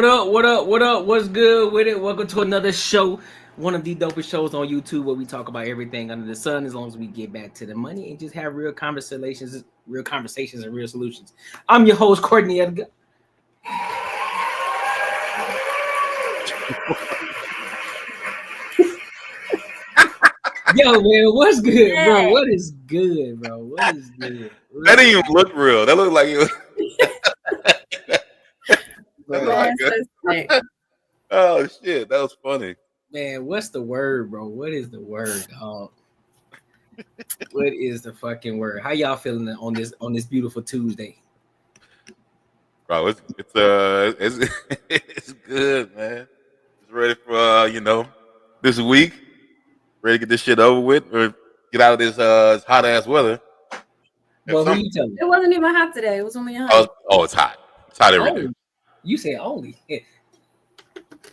What up? What up? What up? What's good with it? Welcome to another show, one of the dopest shows on YouTube where we talk about everything under the sun as long as we get back to the money and just have real conversations and real solutions. I'm your host, Courtnee Edgar. Yo, man, what's good, bro? What is good, bro? What is good? That didn't even look real. That looked like it was. Oh shit, that was funny. Man, what's the word, bro? What is the word, dog? What is the fucking word? How y'all feeling on this beautiful Tuesday? Bro, it's it's good, man. It's ready for this week. Ready to get this shit over with or get out of this hot ass weather. Well, who you telling? It wasn't even hot today. It was only 100. Oh, it's hot. It's hot every day. You say only.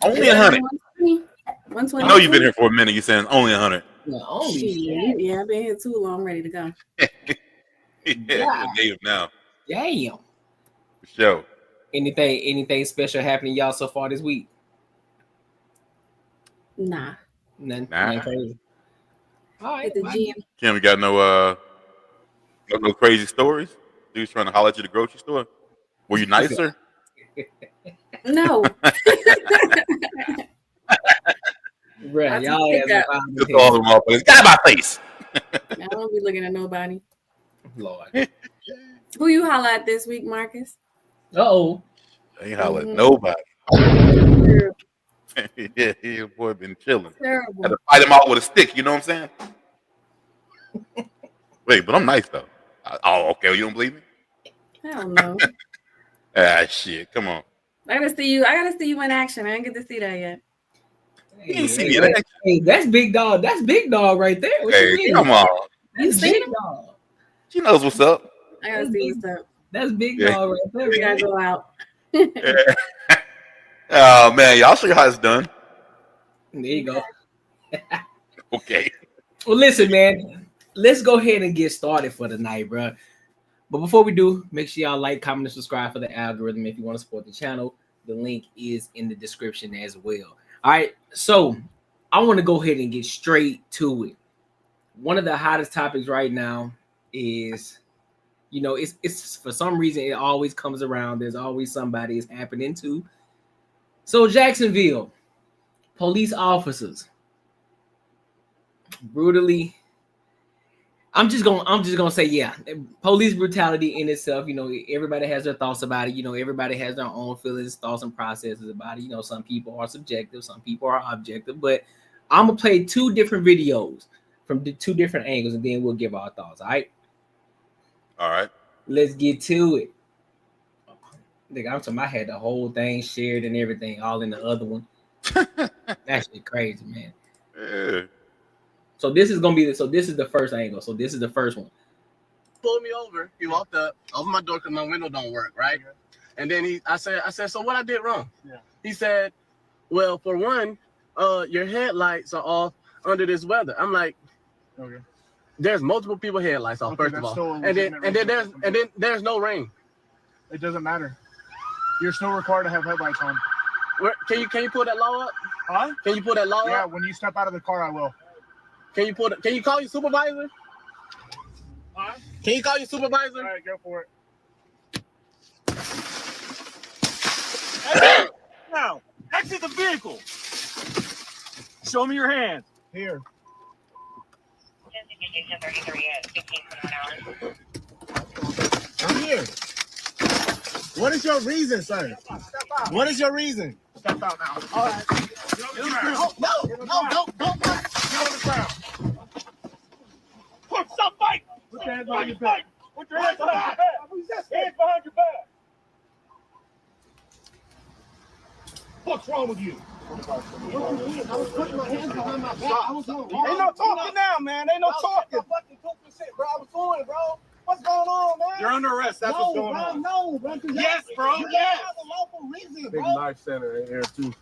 Only 100. 120. I know you've been here for a minute. You're saying only 100. Yeah, only. Yeah, I've been here too long. I'm ready to go. You're native now. Damn. For sure. Anything special happening y'all so far this week? Nah. Nothing crazy. All right. At the gym. Kim, you got no crazy stories? Dude's trying to holler at you at the grocery store. Were you nicer? No. Bruh, y'all just all them up. It's got my face. I don't be looking at nobody. Lord. Who you holler at this week, Marcus? Uh-oh. I ain't holler at nobody. Yeah, your boy been chilling. Terrible. Had to fight him out with a stick, you know what I'm saying? Wait, but I'm nice though. Oh, okay. You don't believe me? Hell no. Shit. Come on. I gotta see you in action. I didn't get to see that yet. You ain't see me in action. Hey, that's big dog. That's big dog right there. What you mean? Come on. You seen him? Dog. She knows what's up. I gotta see what's up. That's big dog right there. We gotta go out. Oh man, y'all show you how it's done. There you go. Okay. Well, listen, man. Let's go ahead and get started for the night, bro. But before we do, make sure y'all like, comment, and subscribe for the algorithm. If you want to support the channel, the link is in the description as well. All right, so I want to go ahead and get straight to it. One of the hottest topics right now is, it's for some reason it always comes around. There's always somebody it's happening to. So Jacksonville, police officers brutally. I'm just gonna say, yeah, police brutality in itself. Everybody has their thoughts about it. Everybody has their own feelings, thoughts, and processes about it. Some people are subjective, some people are objective. But I'm gonna play two different videos from two different angles, and then we'll give our thoughts. All right. All right. Let's get to it. Nigga, I'm talking. I had the whole thing shared and everything, all in the other one. That shit crazy, man. Yeah. So this is the first angle. So this is the first one. Pulled me over. He walked up, opened my door because my window don't work, right? Okay. And then I said, so what I did wrong? Yeah. He said, well, for one, your headlights are off under this weather. I'm like, okay. There's multiple people headlights off, first of all. And then there's no rain. It doesn't matter. You're still required to have headlights on. Can you pull that law up? Huh? Can you pull that law up? Yeah, when you step out of the car, I will. Can you call your supervisor? Huh? Can you call your supervisor? All right, go for it. Hey, now, exit the vehicle. Show me your hands. Here. I'm here. What is your reason, sir? Step out. What is your reason? Step out now. All right. No, don't. Get on the ground. Stop fighting. Put your hands behind your back. Put your hands behind your back. Hands behind your back. What's wrong with you? I was putting my hands behind my back. Ain't no talking now, man. Ain't no talking. Bro, I was doing it, bro. What's going on, man? You're under arrest. That's what's going on. No, bro. Yes, bro. You Yes. have a lawful reason, Big bro. life center in here, too.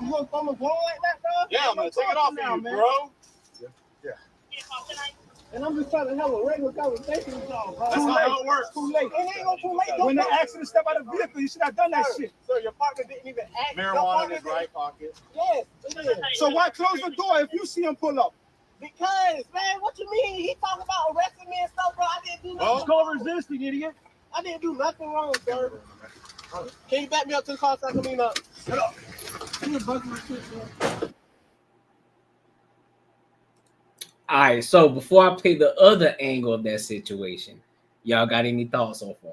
You want to throw my phone like that, bro? Yeah, man. Take it off now, of you, man. bro. Yeah. And I'm just trying to have a regular conversation with y'all, bro. That's not how it works. Too late. It ain't gonna too late. When they asked you to step out of the vehicle, you should have done that shit. So your partner didn't even ask. Marijuana in his right pocket. Yes, it is. So why close the door if you see him pull up? Because, man, what you mean? He talking about arresting me and stuff, bro. I didn't do nothing. It's called resisting, idiot. I didn't do nothing wrong, sir. Can you back me up to the car so I can clean up? Shut up. You bugging my shit, man. All right, so before I play the other angle of that situation, y'all got any thoughts so far?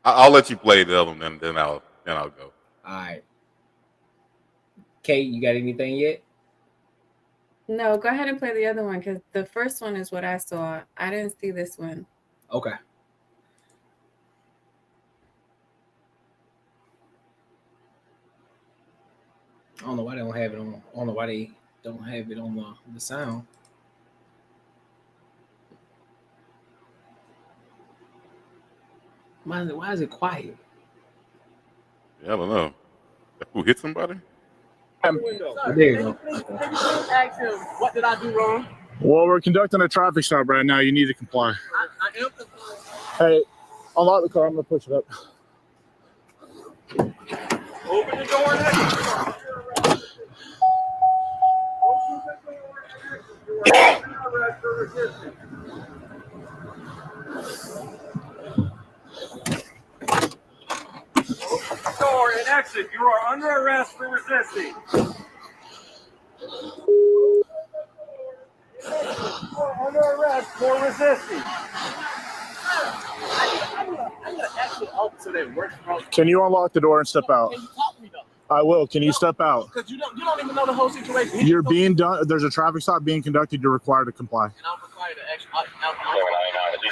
I'll let you play the other one, and then I'll go. All right. Kate, you got anything yet? No, go ahead and play the other one because the first one is what I saw. I didn't see this one. Okay. I don't know why they don't have it on. I don't know why they don't have it on the sound. Why is it quiet? Yeah, I don't know. Who hit somebody? There you go. Ask him, what did I do wrong? Well, we're conducting a traffic stop right now. You need to comply. I am. Hey, unlock the car. I'm gonna push it up. Open the door and door and exit. You are under arrest for resisting. You are under arrest for resisting. I'm gonna ask the officer that works for. Can you unlock the door and step out? Can you talk to me though? I will. Can you step out? Because you don't even know the whole situation. You're being done. There's a traffic stop being conducted. You're required to comply. And I'm required to actually.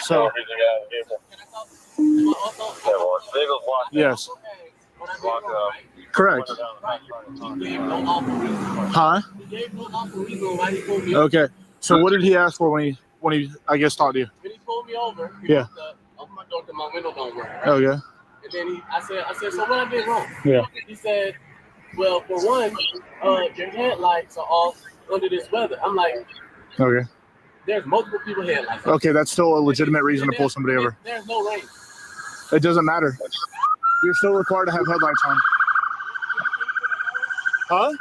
So, yes. Correct. Huh? Okay. So what did he ask for when he I guess talked to you? When he pulled me over, Yeah. Open my door because my window don't work. Right? Okay. And then I said, so what I did wrong? Yeah. He said, well, for one, your headlights are off under this weather. I'm like, Okay. there's multiple people headlights. Okay, that's still a legitimate reason to pull somebody over. There's no rain. It doesn't matter. You're still required to have headlights on. Huh?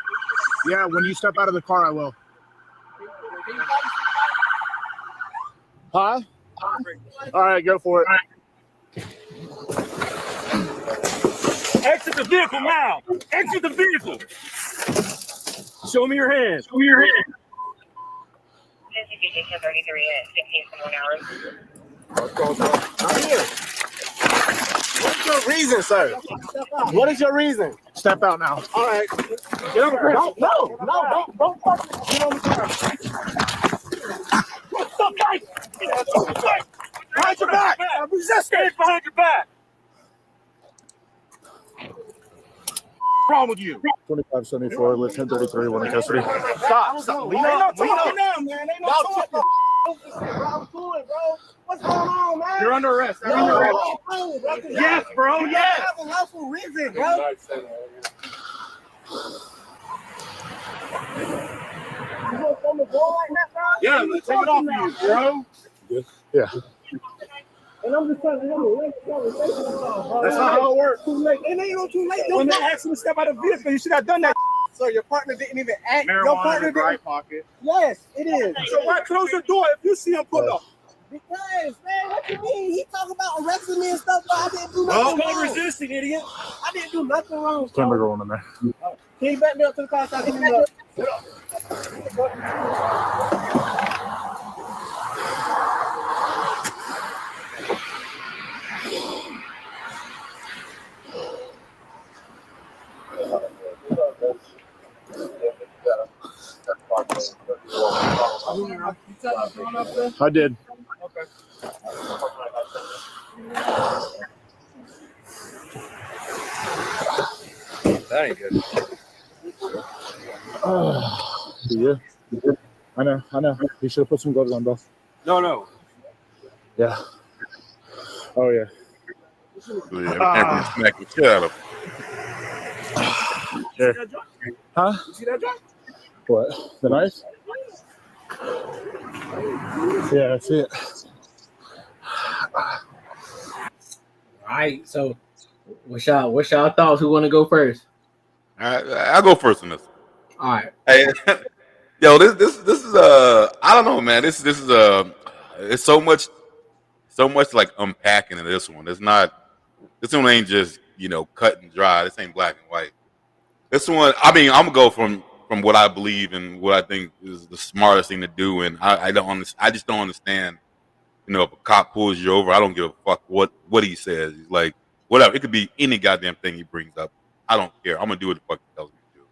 Yeah, when you step out of the car, I will. Huh? All right, go for it. Exit the vehicle now. Exit the vehicle. Show me your hands. Show me your hands. 33 at 15 hours. I'm here. What's your reason, sir? What is your reason? Step out now. All right. Get on the car. Don't get on the car. What's up, guys? Behind your back. I'm resisting. Hands behind your back. What's wrong with you? 2574, list 1033, one in custody. Stop. Lean up. man. Ain't no talking. I'm cool, bro. What's going on, man? You're under arrest. You're under arrest. Yes, bro. Yes. I have a lawful reason, bro. You gonna throw the ball like that, bro? Yeah, let's take it off you, bro. Yeah. And I'm just trying to have a regular conversation with y'all, bro. That's not how it works. Too late. It ain't no too late. When they asked you to step out of the vehicle, you should have done that. So your partner didn't even ask. Your Marijuana partner in his right didn't. pocket. Yes, it is. So why close the door if you see him pull up? Because, man, what you mean? He talking about arresting me and stuff, but I didn't do Oh, nothing no wrong. resisting, idiot. I didn't do nothing wrong. Camera going in there. Can you back me up to the car so I can clean up? I did. That ain't good. Yeah. I know. You should have put some gloves on, bro. No. Yeah. Oh, yeah. Yeah, smack the shit out of him. Here. Huh? You see that, John? What? The knife? Yeah, that's it. All right. So, what's y'all thoughts? Who want to go first? I'll go first on this. All right. Hey, yo, this is I don't know, man. This is it's so much like unpacking in this one. This one ain't just cut and dry. This ain't black and white. This one, I mean, I'm gonna go from what I believe and what I think is the smartest thing to do, and I just don't understand. If a cop pulls you over, I don't give a fuck what he says. He's like, whatever. It could be any goddamn thing he brings up. I don't care. I'm gonna do what the fuck he tells me to do.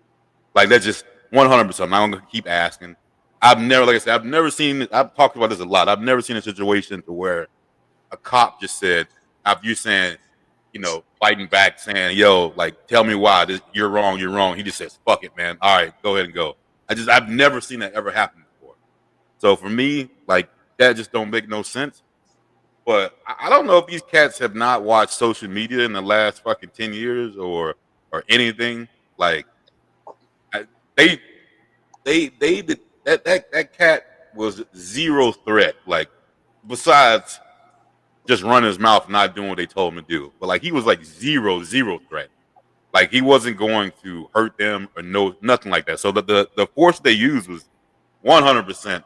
Like, that's just 100%. I'm gonna keep asking. I've never seen. I've talked about this a lot. I've never seen a situation to where a cop just said, after you saying, fighting back, saying, "Yo, like, tell me why you're wrong. You're wrong." He just says, "Fuck it, man. All right, go ahead and go." I've never seen that ever happen before. So for me, like, that just don't make no sense. But I don't know if these cats have not watched social media in the last fucking 10 years or anything. Like, they did that cat was zero threat. Like, besides just running his mouth, not doing what they told him to do. But like, he was like zero threat. Like, he wasn't going to hurt them or nothing like that. So the force they used was 100%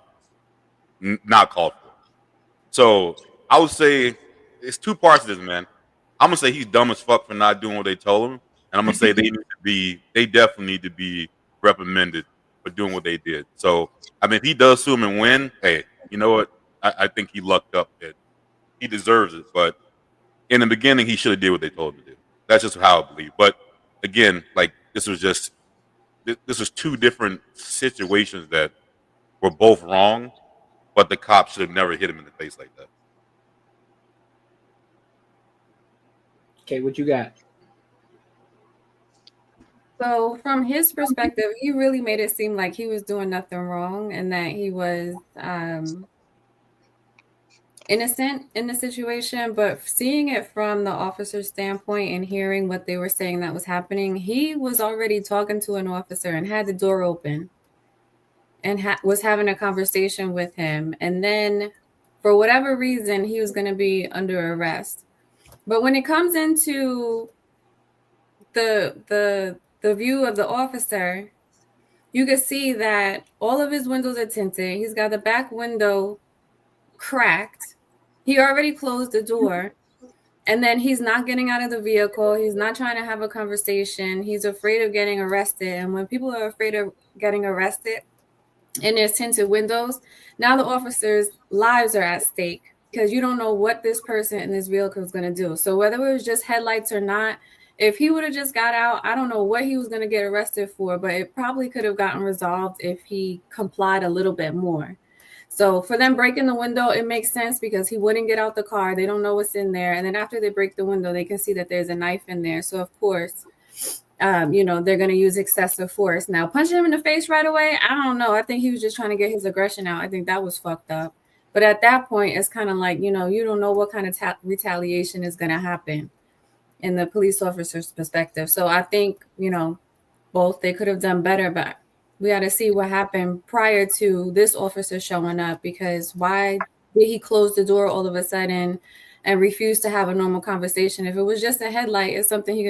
not called for. So I would say it's two parts of this, man. I'm gonna say he's dumb as fuck for not doing what they told him, and I'm gonna say they definitely need to be reprimanded for doing what they did. So I mean, if he does sue him and win, hey, you know what? I think he lucked up. He deserves it. But in the beginning, he should have did what they told him to do. That's just how I believe. But again, like, this was two different situations that were both wrong, but the cops should have never hit him in the face like that. Okay, what you got? So from his perspective, he really made it seem like he was doing nothing wrong and that he was innocent in the situation. But seeing it from the officer's standpoint and hearing what they were saying that was happening, he was already talking to an officer and had the door open and was having a conversation with him. And then for whatever reason, he was going to be under arrest. But when it comes into the view of the officer, you can see that all of his windows are tinted. He's got the back window cracked. He already closed the door. And then he's not getting out of the vehicle. He's not trying to have a conversation. He's afraid of getting arrested. And when people are afraid of getting arrested and there's tinted windows, now the officers' lives are at stake because you don't know what this person in this vehicle is going to do. So whether it was just headlights or not, if he would have just got out, I don't know what he was going to get arrested for, but it probably could have gotten resolved if he complied a little bit more. So for them breaking the window, it makes sense because he wouldn't get out the car. They don't know what's in there. And then after they break the window, they can see that there's a knife in there. So of course, they're going to use excessive force. Now, punching him in the face right away, I don't know. I think he was just trying to get his aggression out. I think that was fucked up. But at that point, it's kind of like, you don't know what kind of retaliation is going to happen in the police officer's perspective. So I think, both they could have done better, but we got to see what happened prior to this officer showing up, because why did he close the door all of a sudden and refuse to have a normal conversation? If it was just a headlight, it's something he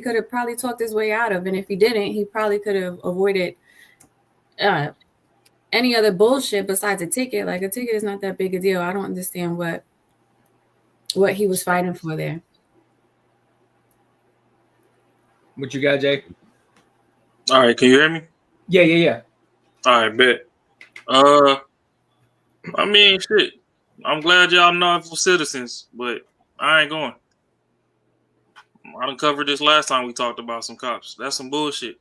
could have probably talked his way out of. And if he didn't, he probably could have avoided any other bullshit besides a ticket. Like, a ticket is not that big a deal. I don't understand what he was fighting for there. What you got, Jay? All right, can you hear me? Yeah. All right, bet. I mean, shit. I'm glad y'all knowledgeable citizens, but I ain't going. I done covered this last time we talked about some cops. That's some bullshit.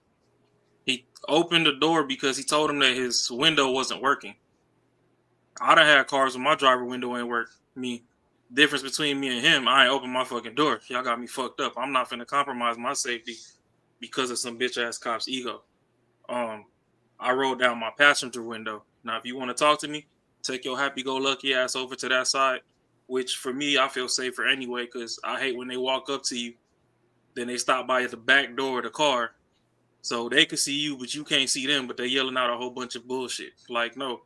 He opened the door because he told him that his window wasn't working. I done had cars where my driver window ain't work. Difference between me and him, I ain't open my fucking door. Y'all got me fucked up. I'm not finna compromise my safety because of some bitch ass cop's ego. I rolled down my passenger window. Now, if you want to talk to me, take your happy-go-lucky ass over to that side, which for me, I feel safer anyway, because I hate when they walk up to you, then they stop by at the back door of the car, So they can see you, but you can't see them, but they're yelling out a whole bunch of bullshit. Like, no,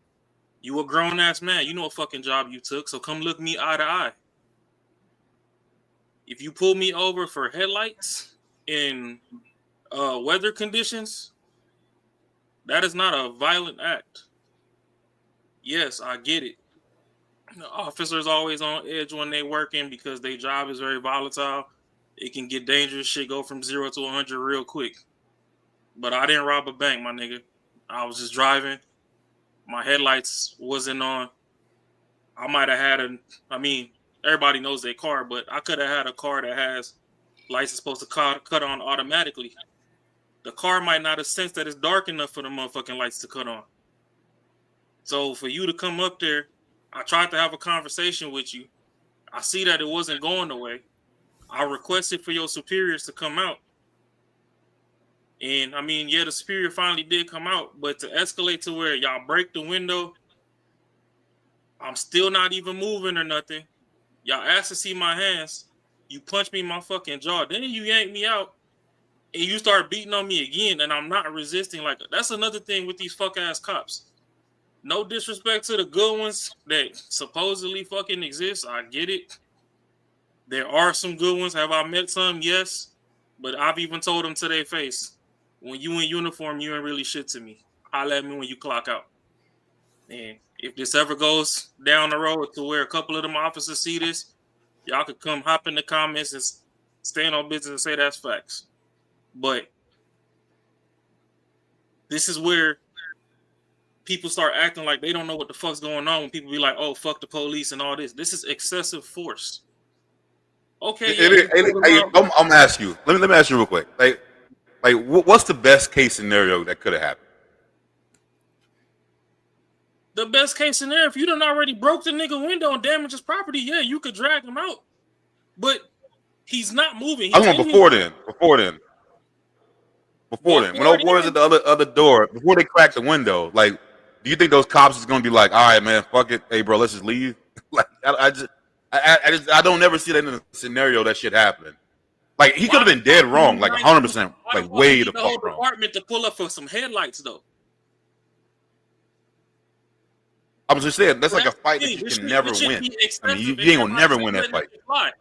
you a grown-ass man. You know what fucking job you took, so come look me eye to eye. If you pull me over for headlights in weather conditions, that is not a violent act. Yes, I get it. The officers always on edge when they working because their job is very volatile. It can get dangerous. Shit go from 0 to 100 real quick. But I didn't rob a bank, my nigga. I was just driving. My headlights wasn't on. I might have had everybody knows their car, but I could have had a car that has lights that's supposed to cut on automatically. The car might not have sensed that it's dark enough for the motherfucking lights to cut on. So for you to come up there, I tried to have a conversation with you. I see that it wasn't going the way. I requested for your superiors to come out. And the superior finally did come out, but to escalate to where y'all break the window, I'm still not even moving or nothing. Y'all asked to see my hands. You punched me in my fucking jaw. Then you yanked me out and you start beating on me again, and I'm not resisting. Like, that's another thing with these fuck ass cops. No disrespect to the good ones that supposedly fucking exist. I get it. There are some good ones. Have I met some? Yes. But I've even told them to their face, when you in uniform, you ain't really shit to me. Holler at me when you clock out. And if this ever goes down the road to where a couple of them officers see this, y'all could come hop in the comments and stand on business and say that's facts. But this is where people start acting like they don't know what the fuck's going on when people be like, oh, fuck the police and all this. This is excessive force. Okay. I'm gonna ask you. Let me ask you real quick. Like, what's the best case scenario that could have happened? The best case scenario, if you done already broke the nigga window and damaged his property, yeah, you could drag him out. But he's not moving. I want before then. When old boys at the other door, before they crack the window, like, do you think those cops is gonna be like, all right, man, fuck it, hey, bro, let's just leave? Like, I don't never see that in a scenario that shit happening. Like, he could have been dead wrong, like 100%, like way the fuck wrong. Department to pull up for some headlights, though. I was just saying, that's like a fight that you can never win. You ain't gonna never win that fight.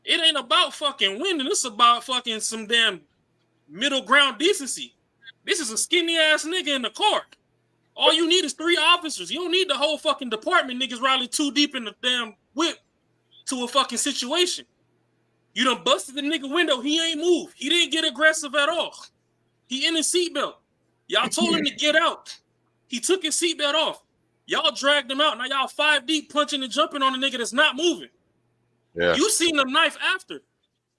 It ain't about fucking winning. It's about fucking some damn middle ground decency. This is a skinny ass nigga in the car. All you need is 3 officers. You don't need the whole fucking department niggas rally too deep in the damn whip to a fucking situation. You done busted the nigga window. He ain't moved. He didn't get aggressive at all. He in his seatbelt. Y'all told him to get out. He took his seatbelt off. Y'all dragged him out. Now y'all 5 deep punching and jumping on a nigga that's not moving. Yeah. You seen the knife after.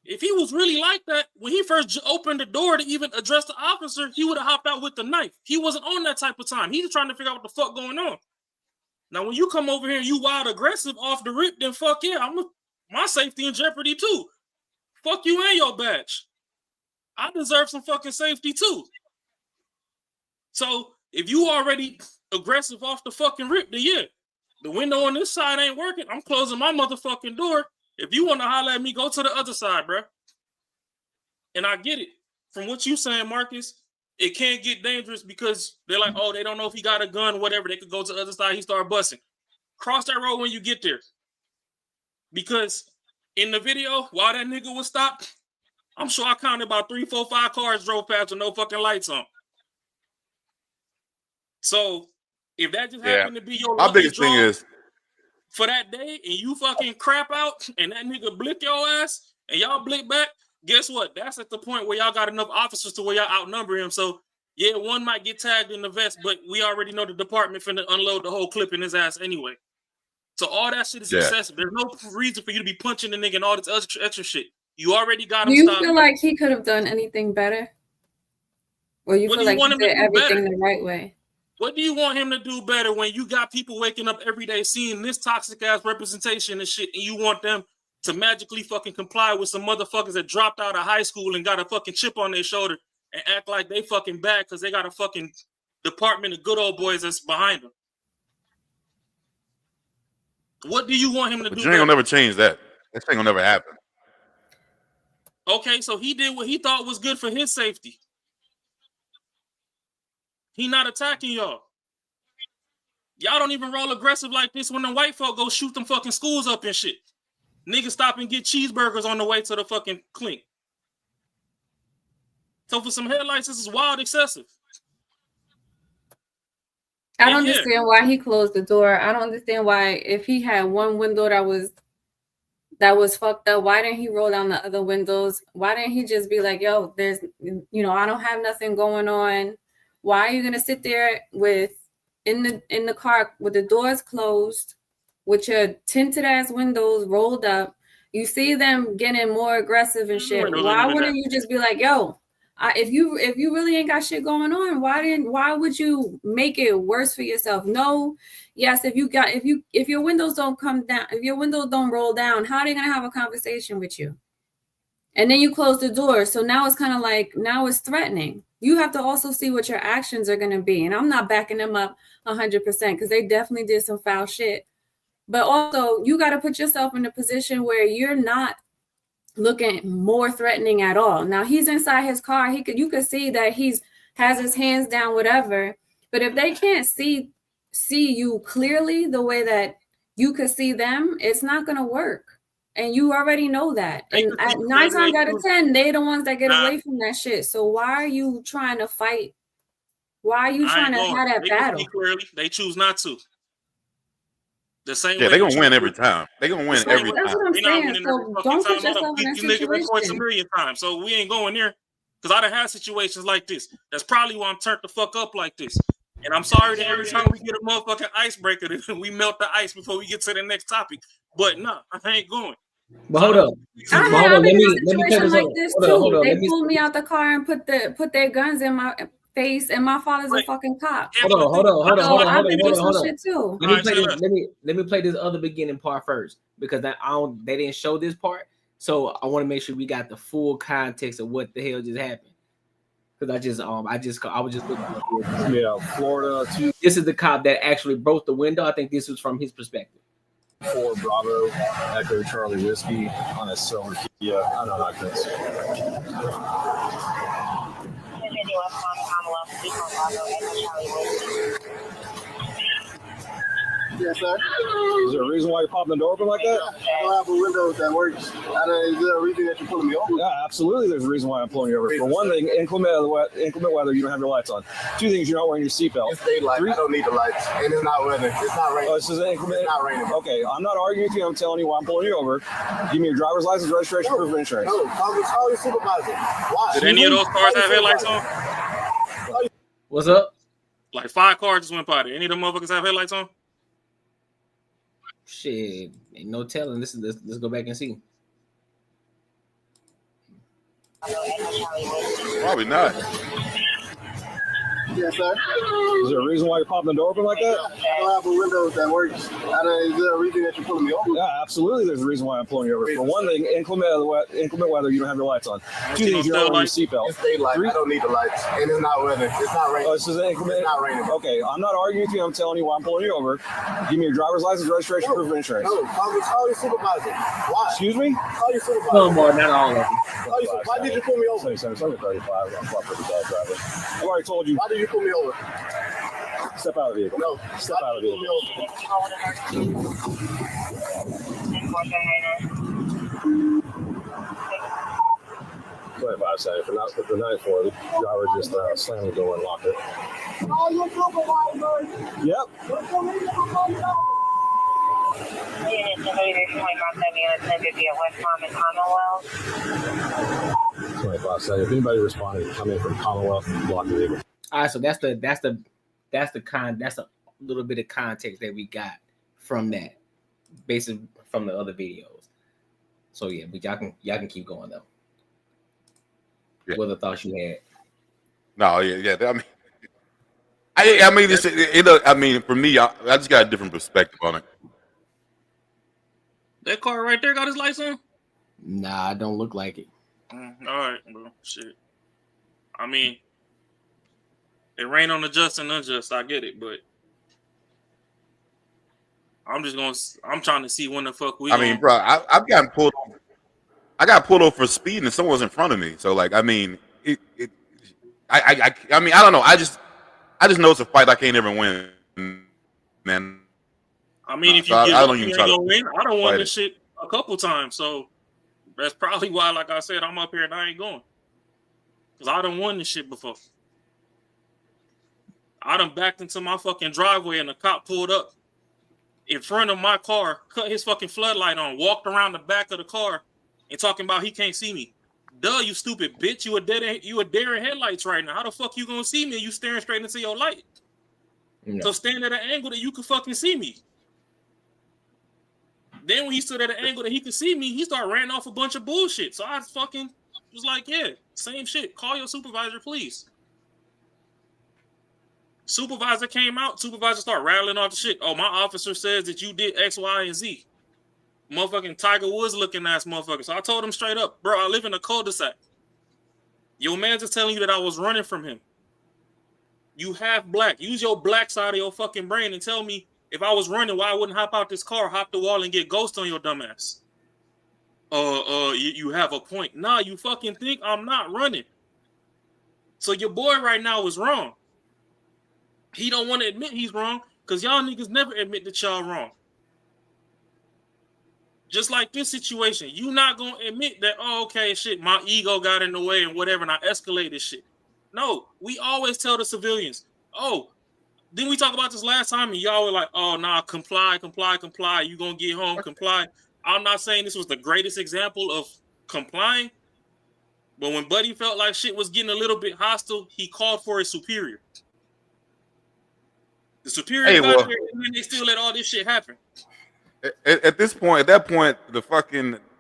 If he was really like that, when he first opened the door to even address the officer, he would have hopped out with the knife. He wasn't on that type of time. He was trying to figure out what the fuck going on. Now, when you come over here and you wild aggressive off the rip, then fuck yeah, my safety in jeopardy too. Fuck you and your badge. I deserve some fucking safety too. So if you already aggressive off the fucking rip, then yeah, the window on this side ain't working. I'm closing my motherfucking door. If you want to holler at me, go to the other side, bro. And I get it. From what you saying, Marcus, it can't get dangerous because they're like, oh, they don't know if he got a gun, whatever. They could go to the other side. He start busting. Cross that road when you get there. Because in the video, while that nigga was stopped, I'm sure I counted about 3, 4, 5 cars drove past with no fucking lights on. So if that just happened to be your my biggest thing is for that day and you fucking crap out and that nigga blick your ass and y'all blick back, guess what? That's at the point where y'all got enough officers to where y'all outnumber him. So yeah, one might get tagged in the vest, but we already know the department finna unload the whole clip in his ass anyway. So all that shit is excessive. There's no reason for you to be punching the nigga and all this extra shit. You already got him stopped. Do you feel like he could have done anything better? Or you feel like he did everything the right way? What do you want him to do better when you got people waking up every day seeing this toxic ass representation and shit, and you want them to magically fucking comply with some motherfuckers that dropped out of high school and got a fucking chip on their shoulder and act like they fucking bad because they got a fucking department of good old boys that's behind them? What do you want him to do? You ain't gonna never change that. That ain't gonna never happen. Okay, so he did what he thought was good for his safety. He not attacking y'all. Y'all don't even roll aggressive like this when the white folk go shoot them fucking schools up and shit. Niggas stop and get cheeseburgers on the way to the fucking clink. So for some headlights, this is wild excessive. I don't understand why he closed the door. I don't understand why, if he had one window that was fucked up, why didn't he roll down the other windows? Why didn't he just be like, yo, there's, I don't have nothing going on. Why are you gonna sit there in the car with the doors closed, with your tinted ass windows rolled up? You see them getting more aggressive and shit. Why wouldn't you just be like, yo, if you really ain't got shit going on, why would you make it worse for yourself? No, yes, if your windows don't come down, if your windows don't roll down, how are they gonna have a conversation with you? And then you close the door. So now it's kind of like, now it's threatening. You have to also see what your actions are gonna be. And I'm not backing them up 100% because they definitely did some foul shit. But also, you got to put yourself in a position where you're not looking more threatening at all. Now he's inside his car. You could see that has his hands down, whatever. But if they can't see you clearly the way that you could see them, it's not gonna work. And you already know that. And at 9 times out of 10, they're the ones that get away from that shit. So why are you trying to fight? Why are you trying to have that battle? Clearly, they choose not to. The same yeah, way they're gonna win every time. They're gonna win every time. That's what I'm saying. So don't put yourself in that situation. Reports a million times, so we ain't going there. Because I done had situations like this. That's probably why I'm turned the fuck up like this. And I'm sorry that every time we get a motherfucking icebreaker, we melt the ice before we get to the next topic. But no, I ain't going. But hold up. I've been in a situation like this too. They pulled me out the car and put their guns in my face, and my father's a fucking cop. Hold on. I've been through some shit too. Let me play this other beginning part first, because they didn't show this part, so I want to make sure we got the full context of what the hell just happened. Because I was just looking at this. Yeah, Florida. This is the cop that actually broke the window. I think this was from his perspective. 4 Bravo, Echo Charlie Whiskey on a silver Kia. I know not this. Yes, sir. Is there a reason why you're popping the door open like that? I don't have a window that works. Is there a reason that you're pulling me over? Yeah, absolutely. There's a reason why I'm pulling you over. For one thing, inclement weather, you don't have your lights on. 2 things, you're not wearing your seatbelt. It's daylight. I don't need the lights. And it's not weather. It's not raining. Oh, this is inclement? It's not raining. Okay, I'm not arguing with you. I'm telling you why I'm pulling you over. Give me your driver's license, registration, proof of insurance. No, call your supervisor. Why? Did any of those cars have headlights on? What's up? Like 5 cars just went by there. Any of them motherfuckers have headlights on? Shit, ain't no telling. Let's go back and see. Probably not. Yes, sir. Is there a reason why you're popping the door open like that? I don't have a window that works. Is there a reason that you're pulling me over? Yeah, absolutely. There's a reason why I'm pulling you over. For one thing, inclement weather, you don't have your lights on. 2 things, you're not wearing your seatbelt. It's daylight. I don't need the lights. And it's not weather. It's not raining. Oh, this is inclement? It's not raining. Okay, I'm not arguing with you. I'm telling you why I'm pulling you over. Give me your driver's license, registration, proof of insurance. No, call your supervisor. Why? Excuse me? Call your supervisor. No more, not all of them. Why did you pull me over? 37, 35. I'm proper driver. I've already told you. Why did you pull me over? Step out of the vehicle. No, step out of the vehicle. 25 seconds. For the 9-4, the driver just slammed the door and locked it. Yep. 25 seconds. If anybody responded, come in from Commonwealth, block the vehicle. All right, so that's a little bit of context that we got from that, basically from the other videos. So yeah, but y'all can keep going though. Yeah. What the thoughts you had? No, yeah. I mean, for me, I just got a different perspective on it. That car right there got his lights on? Nah, it don't look like it. All right, bro. Shit. I mean, it rain on the just and unjust. I get it, but I'm trying to see when the fuck we. I mean, bro, I've gotten pulled over. I got pulled over for speeding and someone was in front of me. So, like, I mean, I mean, I don't know. I just I just know it's a fight I can't ever win, man. I mean, if you So give I up, don't you even ain't try to gonna win. I don't won fight this shit a couple times, so that's probably why, like I said, I'm up here and I ain't going. Because I done won this shit before. I done backed into my fucking driveway and the cop pulled up in front of my car, cut his fucking floodlight on, walked around the back of the car and talking about he can't see me. Duh, you stupid bitch. You a deer in headlights right now. How the fuck you gonna see me? You staring straight into your light. No. So stand at an angle that you can fucking see me. Then when he stood at an angle that he could see me, he started ranting off a bunch of bullshit. So I fucking was like, yeah, same shit. Call your supervisor, please. Supervisor came out. Supervisor started rattling off the shit. Oh, my officer says that you did X, Y, and Z. Motherfucking Tiger Woods looking ass motherfucker. So I told him straight up, bro, I live in a cul-de-sac. Your man's just telling you that I was running from him. You half black. Use your black side of your fucking brain and tell me if I was running, why I wouldn't hop out this car, hop the wall, and get ghost on your dumb ass. You have a point. Nah, you fucking think I'm not running. So your boy right now is wrong. He don't want to admit he's wrong because y'all niggas never admit that y'all wrong. Just like this situation, you not going to admit that, oh, okay, shit, my ego got in the way and whatever, and I escalated shit. No, we always tell the civilians, oh, didn't we talk about this last time? And y'all were like, oh, nah, comply. You going to get home, comply. I'm not saying this was the greatest example of complying, but when Buddy felt like shit was getting a little bit hostile, he called for his superior. The superior got there, and then they still let all this shit happen. At that point,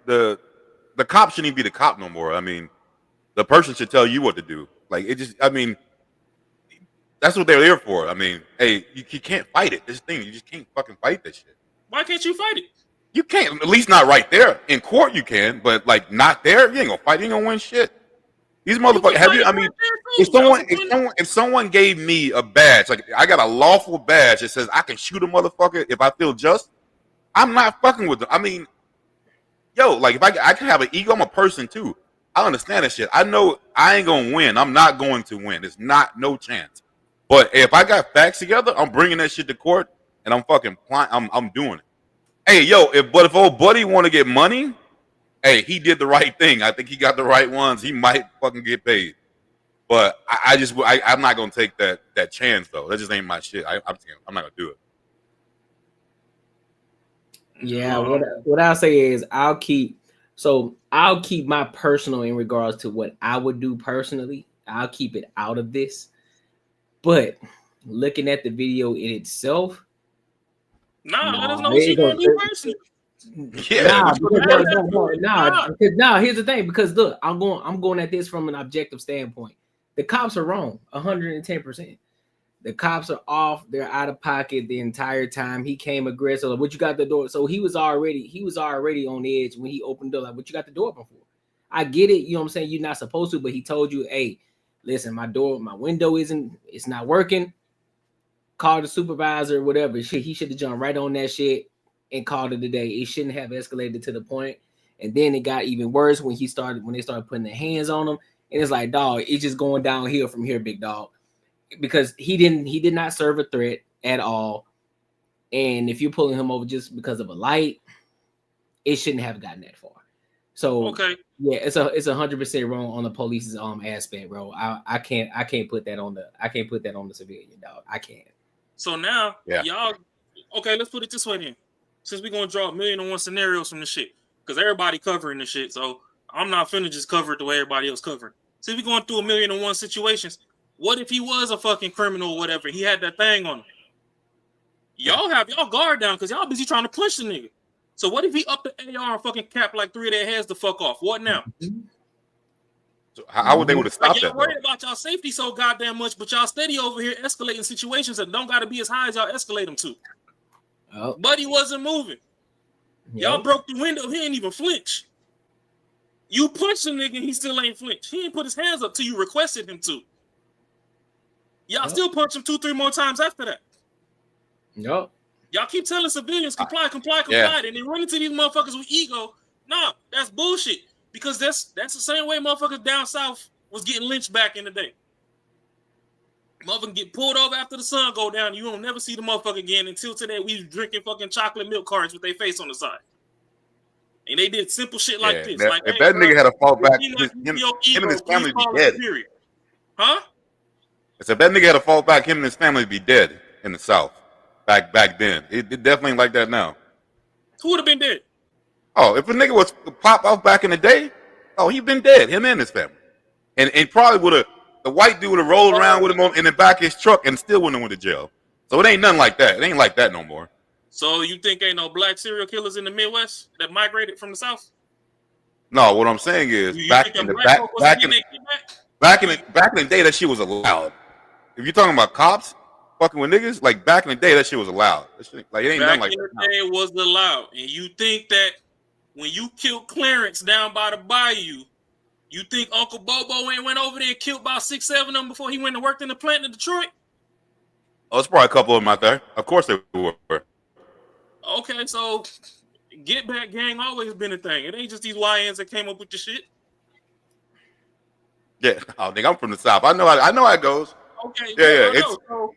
the cop shouldn't even be the cop no more. I mean, the person should tell you what to do. Like, that's what they're there for. I mean, hey, you can't fight it. This thing, you just can't fucking fight this shit. Why can't you fight it? You can't, at least not right there. In court, you can, but like not there, you ain't gonna fight. You ain't gonna win shit. These motherfuckers. If someone gave me a badge, like I got a lawful badge that says I can shoot a motherfucker if I feel just, I'm not fucking with them. I mean, yo, like if I can have an ego, I'm a person too. I understand that shit. I know I ain't gonna win. I'm not going to win. It's no chance. But if I got facts together, I'm bringing that shit to court and I'm fucking I'm doing it. Hey, yo, if old Buddy want to get money, hey, he did the right thing. I think he got the right ones. He might fucking get paid. But I'm not gonna take that chance though. That just ain't my shit. I'm not gonna do it. Yeah, what I'll say is I'll keep my personal in regards to what I would do personally. I'll keep it out of this. But looking at the video in itself, let us know what you gonna do personally. Yeah, nah. Here's the thing, because look, I'm going at this from an objective standpoint. The cops are wrong, 110%. The cops are off. They're out of pocket the entire time. He came aggressive. Like, what you got the door? So he was already on edge when he opened the door. Like, what you got the door open for? I get it. You know what I'm saying? You're not supposed to, but he told you, hey, listen, my window it's not working. Call the supervisor, whatever. He should have jumped right on that shit and called it a day. It shouldn't have escalated to the point. And then it got even worse when they started putting their hands on him. And it's like, dog, it's just going downhill from here, big dog. Because he did not serve a threat at all. And if you're pulling him over just because of a light, it shouldn't have gotten that far. So okay, yeah, it's 100% wrong on the police's aspect, bro. I can't put that on the civilian, dog. I can't. So now, y'all, okay, let's put it this way then. Since we're gonna draw 1,000,001 scenarios from this shit, because everybody covering this shit, so I'm not finna just cover it the way everybody else covering. Since we're going through 1,000,001 situations, what if he was a fucking criminal or whatever? He had that thing on him. Y'all have y'all guard down because y'all busy trying to punch the nigga. So what if he up the AR and fucking cap like 3 of their heads the fuck off? What now? So how would they would have stopped y'all that? Worried about y'all safety so goddamn much, but y'all steady over here escalating situations that don't got to be as high as y'all escalate them to. Oh. Buddy wasn't moving. Yep. Y'all broke the window. He ain't even flinch. You punched the nigga, he still ain't flinch. He ain't put his hands up till you requested him to. Y'all still punch him 2-3 more times after that. Yep. Y'all keep telling civilians comply, and then run into these motherfuckers with ego. Nah, that's bullshit. Because that's the same way motherfuckers down south was getting lynched back in the day. Motherfucker get pulled over after the sun go down. You don't never see the motherfucker again until today. We was drinking fucking chocolate milk cards with their face on the side. And they did simple shit like this. Like, if that nigga had a fall back, him and his family be dead. Huh? If that nigga had a fall back, him and his family be dead in the South. Back then. It definitely ain't like that now. Who would have been dead? Oh, if a nigga was pop off back in the day, oh, he been dead. Him and his family. And probably would have, the white dude would have rolled around with him in the back of his truck and still wouldn't have went to jail. So it ain't nothing like that. It ain't like that no more. So you think ain't no black serial killers in the Midwest that migrated from the South? No, what I'm saying is back in the day, that shit was allowed. If you're talking about cops fucking with niggas, like back in the day, that shit was allowed. Shit, like it ain't nothing like that. Back in the day, it was allowed, and you think that when you killed Clarence down by the bayou, you think Uncle Bobo ain't went over there and killed about 6-7 of them before he went and worked in the plant in Detroit? Oh, it's probably a couple of them out there. Of course they were. Okay, so Get Back Gang always been a thing. It ain't just these YNs that came up with the shit. Yeah, I think I'm from the South. I know how it goes. Okay, yeah. It's all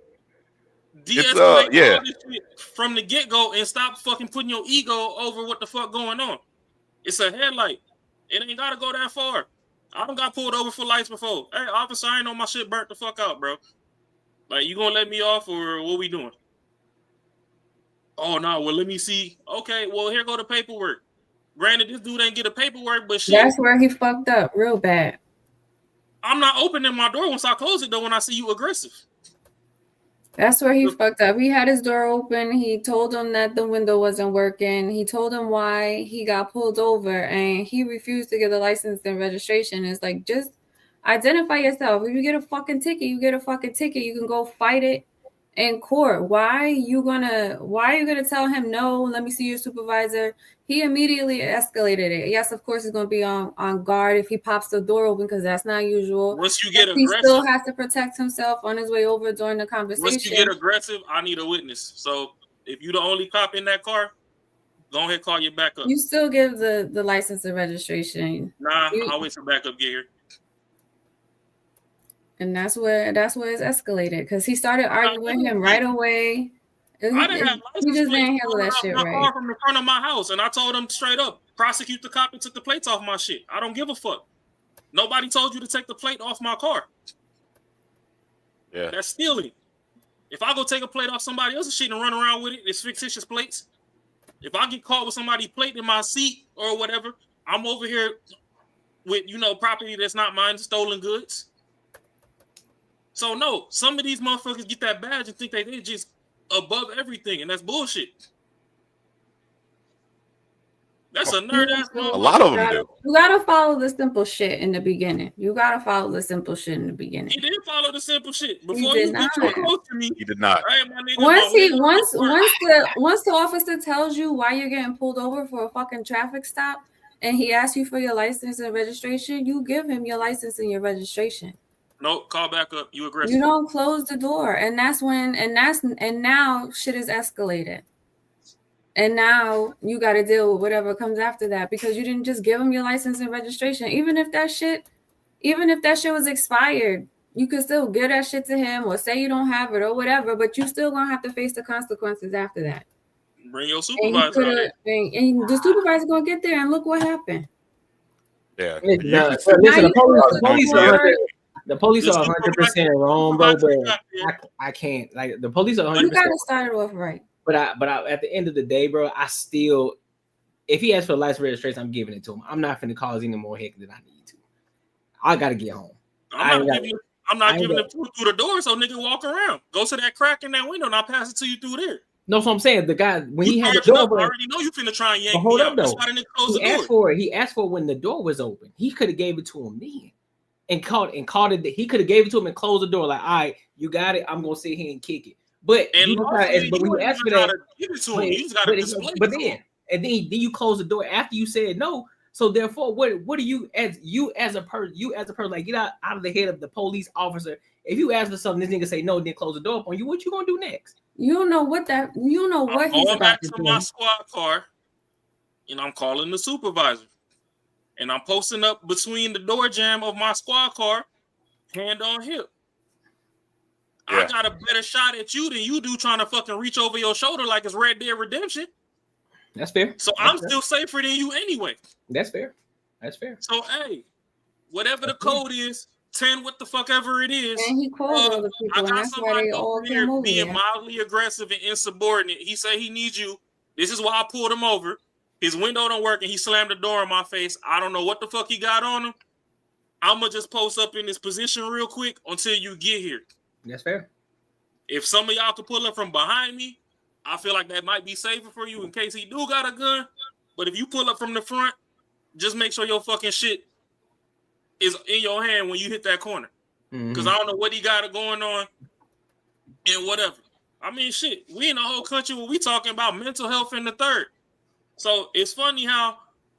this shit from the get-go and stop fucking putting your ego over what the fuck going on. It's a headlight. It ain't gotta go that far. I done got pulled over for lights before. Hey, officer, I ain't know my shit burnt the fuck out, bro. Like, you gonna let me off or what we doing? Oh, no, well, let me see. Okay, well, here go the paperwork. Granted, this dude ain't get a paperwork, but shit. That's where he fucked up real bad. I'm not opening my door once I close it, though, when I see you aggressive. That's where he fucked up. He had his door open. He told him that the window wasn't working. He told him why he got pulled over, and he refused to give the license and registration. It's like, just identify yourself. If you get a fucking ticket, you get a fucking ticket. You can go fight it in court. Why are you gonna tell him no? Let me see your supervisor. He immediately escalated it. Yes, of course he's gonna be on guard if he pops the door open because that's not usual. Once you get aggressive, he still has to protect himself on his way over during the conversation. Once you get aggressive, I need a witness. So if you the only cop in that car, go ahead, call your backup. You still give the license and registration. Nah, I'll wait for backup get here. And that's where it's escalated because he started arguing with him right away. I didn't have license. He just didn't handle that shit right. Car from the front of my house, and I told him straight up, prosecute the cop and took the plates off my shit. I don't give a fuck. Nobody told you to take the plate off my car. Yeah, that's stealing. If I go take a plate off somebody else's shit and run around with it, it's fictitious plates. If I get caught with somebody's plate in my seat or whatever, I'm over here with property that's not mine, stolen goods. So no, some of these motherfuckers get that badge and think they just above everything, and that's bullshit. That's a nerd ass. A lot of them do. You gotta follow the simple shit in the beginning. He did follow the simple shit before he was too close to me. He did not. Right, my nigga, once the officer tells you why you're getting pulled over for a fucking traffic stop, and he asks you for your license and registration, you give him your license and your registration. Nope, call back up. You aggressive. You don't close the door, and now shit is escalated, and now you got to deal with whatever comes after that because you didn't just give him your license and registration. Even if that shit was expired, you could still give that shit to him or say you don't have it or whatever, but you still gonna have to face the consequences after that. Bring your supervisor. And the supervisor gonna get there and look what happened. Yeah. The police are 100% wrong, bro. But I can't. Like, the police are 100%. You gotta start it off right. But at the end of the day, bro, I still, if he asks for a license registration, I'm giving it to him. I'm not finna cause any more heck than I need to. I gotta get home. I'm not giving it through the door, so nigga walk around. Go to that crack in that window, and I'll pass it to you through there. No, so I'm saying the guy when he had the door, I already know you finna try and yank hold me up, out. though. That's why the nigga closed the door. He asked for it when the door was open. He could have gave it to him then. And called it. He could have gave it to him and closed the door. Like, all right, you got it. I'm gonna sit here and kick it. But when you ask for that, then you close the door after you said no. So therefore, what are you as a person like, get out of the head of the police officer? If you ask for something, this nigga say no, then close the door upon you. What you gonna do next? You don't know what he's going back to my squad car, and I'm calling the supervisor. And I'm posting up between the door jamb of my squad car, hand on hip. Yeah. I got a better shot at you than you do trying to fucking reach over your shoulder like it's Red Dead Redemption. That's fair. So That's I'm fair. still safer than you anyway. That's fair. That's fair. So hey, whatever the code is, 10 what the fuck ever it is. And he called all the people, I and got that's why somebody they all over came here over being here. mildly aggressive and insubordinate. He said he needs you. This is why I pulled him over. His window don't work and he slammed the door in my face. I don't know what the fuck he got on him. I'm gonna just post up in this position real quick until you get here. That's fair. If some of y'all could pull up from behind me, I feel like that might be safer for you in case he do got a gun. But if you pull up from the front, just make sure your fucking shit is in your hand when you hit that corner. Because I don't know what he got going on and whatever. I mean, shit, we in the whole country where we talking about mental health in the third. So it's funny how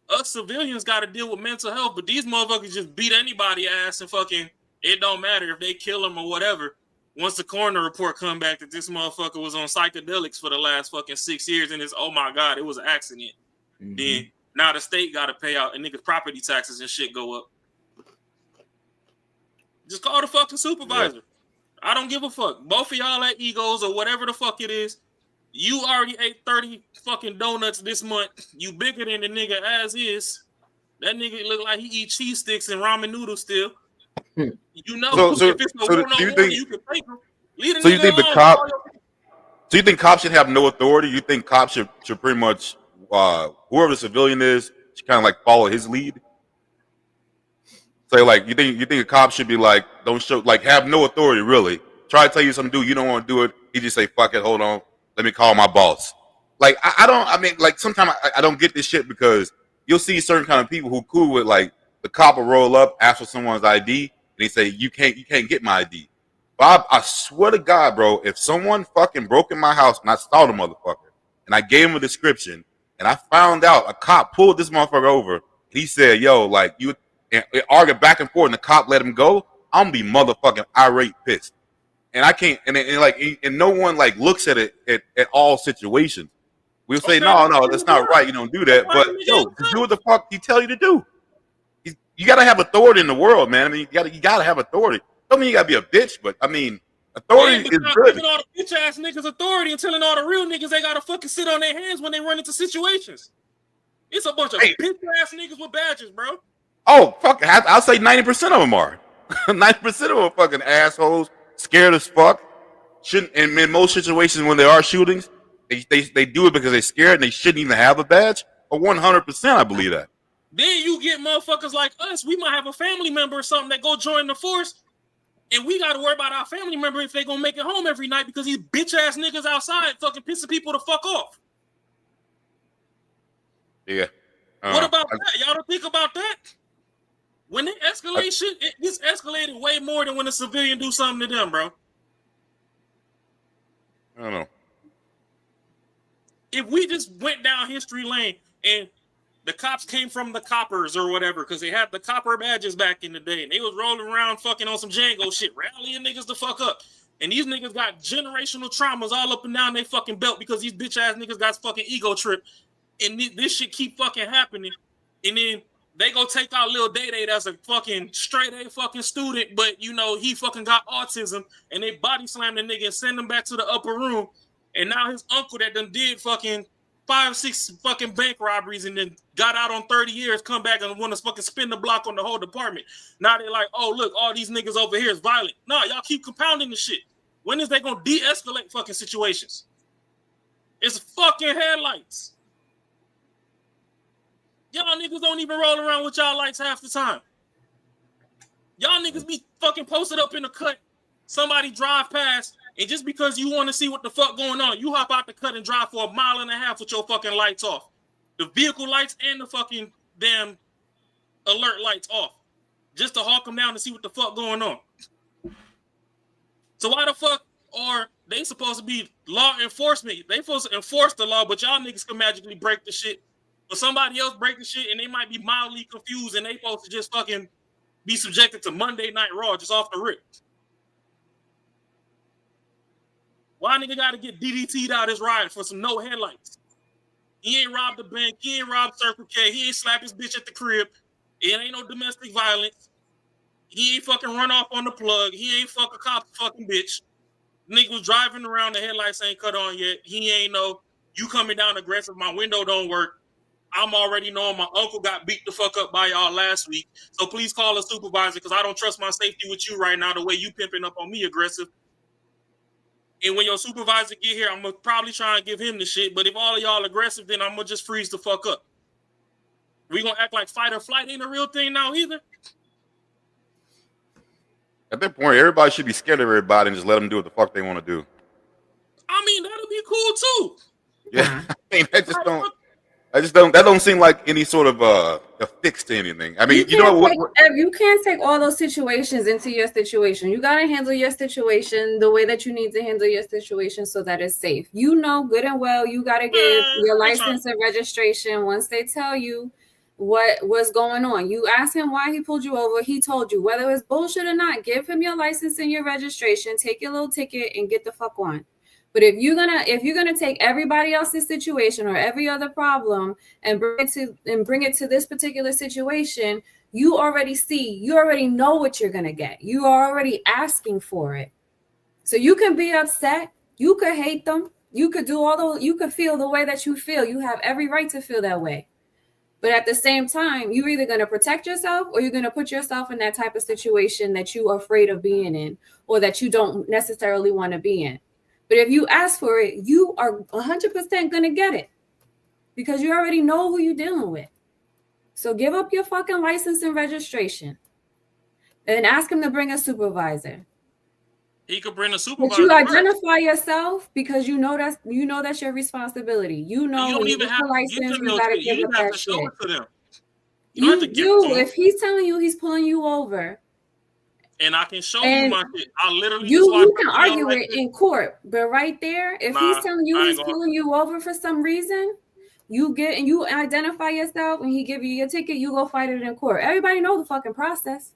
us civilians got to deal with mental health, but these motherfuckers just beat anybody ass and fucking, it don't matter if they kill him or whatever. Once the coroner report come back that this motherfucker was on psychedelics for the last fucking 6 years and it's, oh my God, it was an accident. Then now the state got to pay out and niggas' property taxes and shit go up. Just call the fucking supervisor. Yeah. I don't give a fuck. Both of y'all at egos or whatever the fuck it is. You already ate 30 fucking donuts this month. You bigger than the nigga as is. That nigga look like he eat cheese sticks and ramen noodles still. You know, if it's no order, you can take him. Leave the so you think alone. the cop? So you think cops should have no authority? You think cops should pretty much whoever the civilian is should kind of like follow his lead? Say like you think a cop should be like don't show like have no authority really. Try to tell you something to do, you don't want to do it. He just say fuck it, hold on, let me call my boss. Like I mean like sometimes I don't get this shit because you'll see certain kind of people who cool with like the cop will roll up, ask for someone's ID, and he say you can't get my ID. But I swear to God, bro, if someone fucking broke in my house and I saw the motherfucker and I gave him a description and I found out a cop pulled this motherfucker over, he said, yo, like you. And it argued back and forth, and the cop let him go. I'm gonna be motherfucking irate, pissed, and I can't. And no one like looks at it at all situations. We'll say, no, that's not right. You don't do that. But yo, just do what the fuck he tell you to do. You gotta have authority in the world, man. I mean, you gotta have authority. Don't mean you gotta be a bitch, but I mean, authority is good. Giving all the bitch ass niggas authority and telling all the real niggas they gotta fucking sit on their hands when they run into situations. It's a bunch of bitch ass niggas with badges, bro. Oh, fuck. I'll say 90% of them are. 90% of them are fucking assholes, scared as fuck. Shouldn't, and in most situations when there are shootings, they do it because they're scared and they shouldn't even have a badge. Or 100%, I believe that. Then you get motherfuckers like us. We might have a family member or something that go join the force, and we got to worry about our family member if they gonna make it home every night because these bitch ass niggas outside fucking pissing people the fuck off. Yeah. What about that? Y'all don't think about that? When they escalate shit, it gets escalated way more than when a civilian do something to them, bro. I don't know. If we just went down history lane and the cops came from the coppers or whatever, because they had the copper badges back in the day, and they was rolling around fucking on some Django shit, rallying niggas the fuck up. And these niggas got generational traumas all up and down their fucking belt because these bitch ass niggas got fucking ego trip. And this shit keep fucking happening. And then they go take out Lil Day-Day that's a fucking straight A fucking student, but you know, he fucking got autism, and they body slam the nigga and send him back to the upper room. And now his uncle that done did fucking 5-6 fucking bank robberies and then got out on 30 years, come back and want to fucking spin the block on the whole department. Now they're like, oh, look, all these niggas over here is violent. No, y'all keep compounding the shit. When is they gonna de-escalate fucking situations? It's fucking headlights. Y'all niggas don't even roll around with y'all lights half the time. Y'all niggas be fucking posted up in the cut. Somebody drive past, and just because you want to see what the fuck going on, you hop out the cut and drive for 1.5 miles with your fucking lights off. The vehicle lights and the fucking damn alert lights off. Just to hawk them down to see what the fuck going on. So why the fuck are they supposed to be law enforcement? They supposed to enforce the law, but y'all niggas can magically break the shit. But somebody else break the shit and they might be mildly confused and they supposed to just fucking be subjected to Monday Night Raw just off the rip. Why nigga gotta get DDT'd out his ride for some no headlights? He ain't robbed the bank, he ain't robbed Circle K, he ain't slapped his bitch at the crib. It ain't no domestic violence. He ain't fucking run off on the plug. He ain't fuck a cop fucking bitch. Nigga was driving around, the headlights ain't cut on yet. He ain't know you coming down aggressive. My window don't work. I'm already knowing my uncle got beat the fuck up by y'all last week. So please call a supervisor because I don't trust my safety with you right now the way you pimping up on me aggressive. And when your supervisor get here, I'm going to probably try and give him the shit. But if all of y'all aggressive, then I'm going to just freeze the fuck up. We going to act like fight or flight ain't a real thing now either. At that point, everybody should be scared of everybody and just let them do what the fuck they want to do. I mean, that'll be cool too. Yeah, I mean, that don't seem like any sort of a fix to anything. I mean, you know what? You can't take all those situations into your situation. You got to handle your situation the way that you need to handle your situation so that it's safe. You know good and well you got to give your license and registration once they tell you what's going on. You ask him why he pulled you over. He told you. Whether it's bullshit or not, give him your license and your registration, take your little ticket, and get the fuck on. But if you're gonna take everybody else's situation or every other problem and bring it to this particular situation, you already know what you're gonna get. You are already asking for it. So you can be upset, you could hate them, you could you could feel the way that you feel. You have every right to feel that way. But at the same time, you're either going to protect yourself or you're going to put yourself in that type of situation that you are afraid of being in or that you don't necessarily want to be in. But if you ask for it, you are 100% going to get it because you already know who you're dealing with. So give up your fucking license and registration and ask him to bring a supervisor. He could bring a supervisor. But you identify yourself because you know that's your responsibility. You know, you don't even have license. You gotta give up that shit. To them. You do. If he's telling you he's pulling you over, and I can show you my shit, I literally you can argue it in court. But right there, if he's telling you he's pulling you over for some reason, you identify yourself and he give you your ticket, you go fight it in court. Everybody know the fucking process.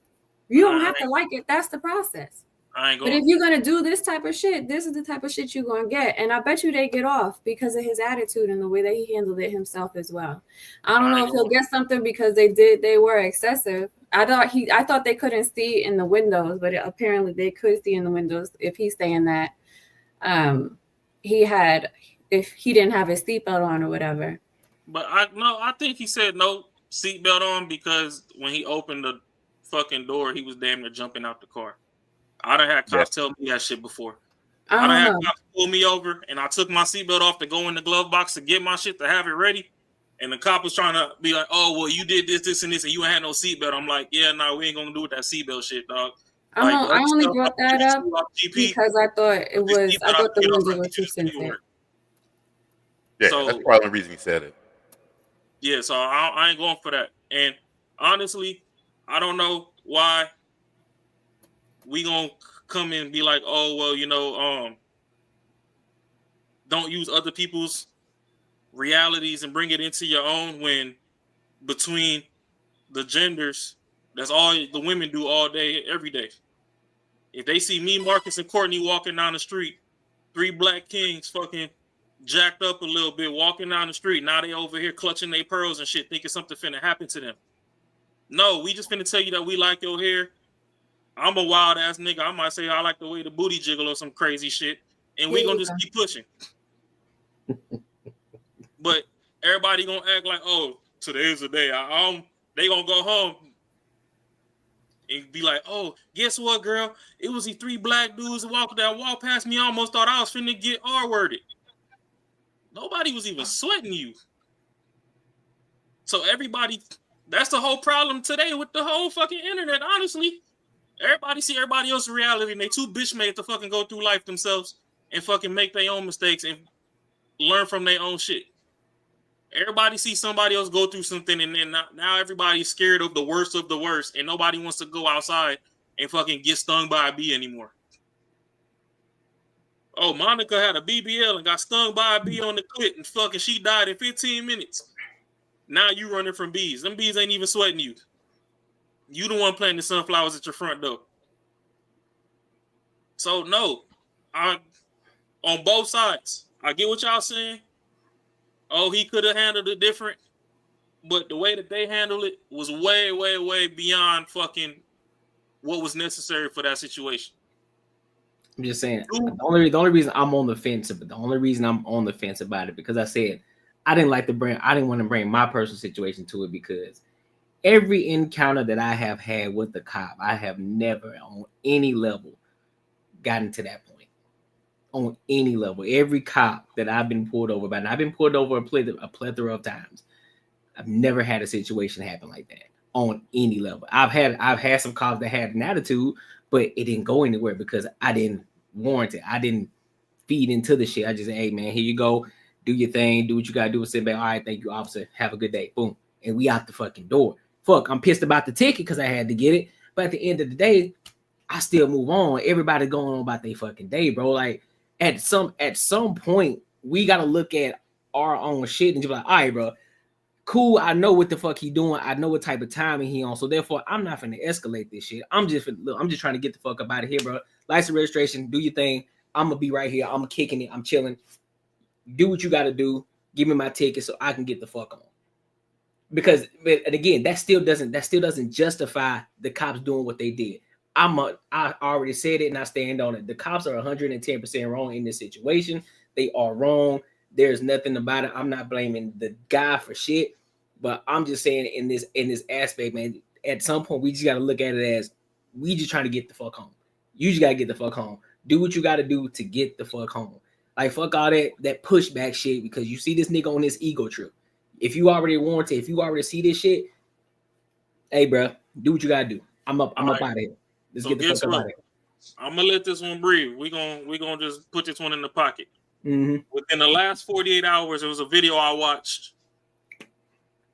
You don't have to like it. That's the process. But if you're going to do this type of shit, this is the type of shit you're going to get. And I bet you they get off because of his attitude and the way that he handled it himself as well. I don't know if he'll get something because they were excessive. I thought they couldn't see in the windows, but apparently they could see in the windows if he's saying that if he didn't have his seatbelt on or whatever. But I think he said no seatbelt on because when he opened the fucking door, he was damn near jumping out the car. I done had cops tell me that shit before. I done had cops pull me over, and I took my seatbelt off to go in the glove box to get my shit to have it ready. And the cop was trying to be like, "Oh, well, you did this, and this, and you ain't had no seatbelt." I'm like, "Yeah, no, we ain't gonna do with that seatbelt shit, dog." I only brought that up because I thought the windows were too sensitive. Yeah, so, that's probably the reason he said it. Yeah, so I ain't going for that. And honestly, I don't know why we gonna come in and be like, oh, well, don't use other people's realities and bring it into your own when between the genders, that's all the women do all day, every day. If they see me, Marcus, and Courtney walking down the street, 3 black kings fucking jacked up a little bit, walking down the street, now they over here clutching their pearls and shit, thinking something finna happen to them. No, we just finna tell you that we like your hair. I'm a wild ass nigga. I might say I like the way the booty jiggle or some crazy shit, and we gonna just keep pushing. But everybody gonna act like, oh, today's the day. They gonna go home and be like, oh, guess what, girl? It was these 3 black dudes that walked past me. I almost thought I was finna get R-worded. Nobody was even sweating you. So everybody, that's the whole problem today with the whole fucking internet, honestly. Everybody see everybody else's reality, and they too bitch made to fucking go through life themselves and fucking make their own mistakes and learn from their own shit. Everybody sees somebody else go through something, and then now everybody's scared of the worst, and nobody wants to go outside and fucking get stung by a bee anymore. Oh, Monica had a BBL and got stung by a bee on the clit, and fucking she died in 15 minutes. Now you running from bees. Them bees ain't even sweating you. You the one planting the sunflowers at your front door. So no, on both sides, I get what y'all saying. Oh, he could have handled it different, but the way that they handled it was way, way, way beyond fucking what was necessary for that situation. I'm just saying. The only reason I'm on the fence, but the only reason I'm on the fence about it because I said I didn't want to bring my personal situation to it because every encounter that I have had with the cop, I have never on any level gotten to that point. On any level, every cop that I've been pulled over by, and I've been pulled over a plethora of times. I've never had a situation happen like that on any level. I've had some cops that had an attitude, but it didn't go anywhere because I didn't warrant it. I didn't feed into the shit. I just said, hey man, here you go, do your thing, do what you gotta do, sit back. All right, thank you, officer. Have a good day. Boom, and we out the fucking door. Fuck, I'm pissed about the ticket because I had to get it, but at the end of the day, I still move on. Everybody going on about their fucking day, bro. Like at some point, we gotta look at our own shit and just be like, all right, bro. Cool, I know what the fuck he doing. I know what type of timing he on. So therefore, I'm not finna escalate this shit. I'm just trying to get the fuck up out of here, bro. License registration, do your thing. I'm gonna be right here. I'm kicking it. I'm chilling. Do what you gotta do. Give me my ticket so I can get the fuck on. Because, and again, that still doesn't justify the cops doing what they did. I already said it and I stand on it. The cops are 110% wrong in this situation. They are wrong. There's nothing about it. I'm not blaming the guy for shit, but I'm just saying in this aspect, man, at some point we just got to look at it as we just trying to get the fuck home. You just got to get the fuck home. Do what you got to do to get the fuck home. Like fuck all that pushback shit because you see this nigga on this ego trip. If you already warranted, if you already see this shit, hey bro, do what you got to do. I'm up out of here. Let's get the fuck out of here. I'm gonna let this one breathe. We gonna just put this one in the pocket. Mm-hmm. Within the last 48 hours, there was a video I watched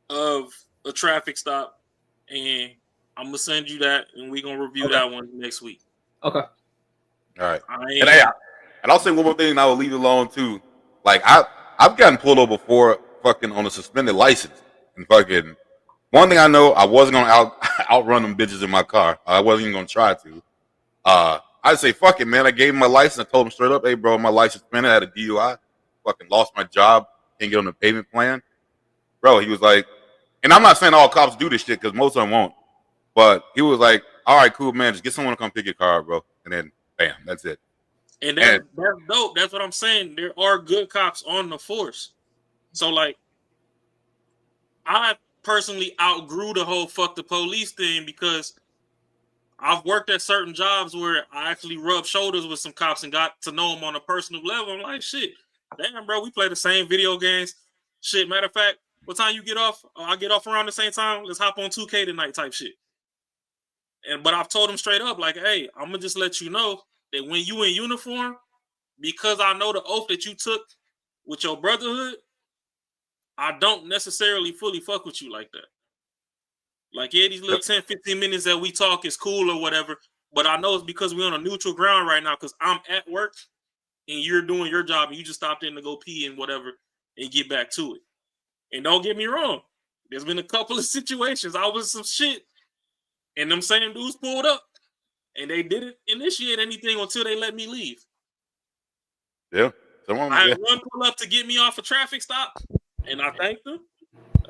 of a traffic stop, and I'm gonna send you that, and we're gonna review that one next week. Okay. All right. And I'll say one more thing, and I will leave it alone too. Like I've gotten pulled over before, fucking on a suspended license, and fucking one thing I know, I wasn't gonna outrun them bitches in my car. I wasn't even gonna try to. I'd say, fuck it, man. I gave him my license. I told him straight up, hey, bro, my license suspended. I had a DUI. Fucking lost my job. Can't get on the payment plan. Bro, he was like, and I'm not saying all cops do this shit because most of them won't. But he was like, all right, cool, man. Just get someone to come pick your car up, bro. And then, bam, that's it. And that's dope. That's what I'm saying. There are good cops on the force. So, like, I personally outgrew the whole fuck the police thing because I've worked at certain jobs where I actually rubbed shoulders with some cops and got to know them on a personal level. I'm like, shit, damn, bro, we play the same video games. Shit, matter of fact, what time you get off? I get off around the same time. Let's hop on 2K tonight type shit. But I've told them straight up, like, hey, I'm going to just let you know that when you in uniform, because I know the oath that you took with your brotherhood, I don't necessarily fully fuck with you like that. Like, yeah, these little 10, 15 minutes that we talk is cool or whatever, but I know it's because we're on a neutral ground right now because I'm at work and you're doing your job and you just stopped in to go pee and whatever and get back to it. And don't get me wrong, there's been a couple of situations I was some shit and them same dudes pulled up and they didn't initiate anything until they let me leave. Yeah. I had one pull up to get me off a traffic stop and I thanked them.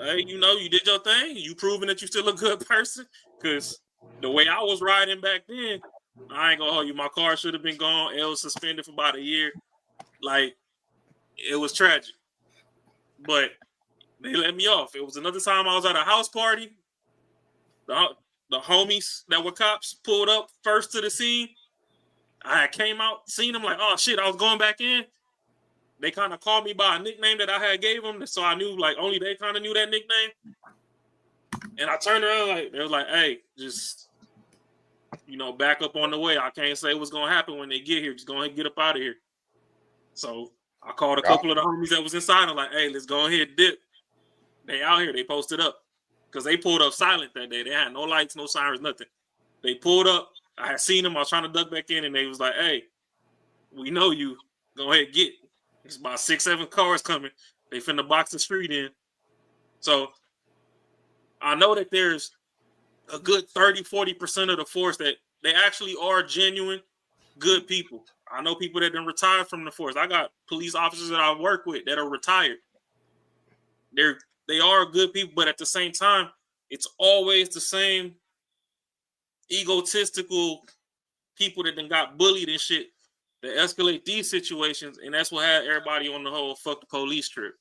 Hey, you know, you did your thing. You proving that you're still a good person. Because the way I was riding back then, I ain't gonna hold you. My car should have been gone. It was suspended for about a year. Like, it was tragic. But they let me off. It was another time I was at a house party. The homies that were cops pulled up first to the scene. I came out, seen them like, oh shit, I was going back in. They kind of called me by a nickname that I had gave them, so I knew like only they kind of knew that nickname. And I turned around like they was like, "Hey, just back up on the way. I can't say what's gonna happen when they get here. Just go ahead and get up out of here." So I called a couple of the homies that was inside. I'm like, "Hey, let's go ahead and dip." They out here. They posted up because they pulled up silent that day. They had no lights, no sirens, nothing. They pulled up. I had seen them. I was trying to duck back in, and they was like, "Hey, we know you. Go ahead and get." It's about 6-7 cars coming. They finna box the street in. So I know that there's a good 30-40% of the force that they actually are genuine, good people. I know people that done retired from the force. I got police officers that I work with that are retired. They are good people, but at the same time, it's always the same egotistical people that done got bullied and shit to escalate these situations, and that's what had everybody on the whole fuck the police trip.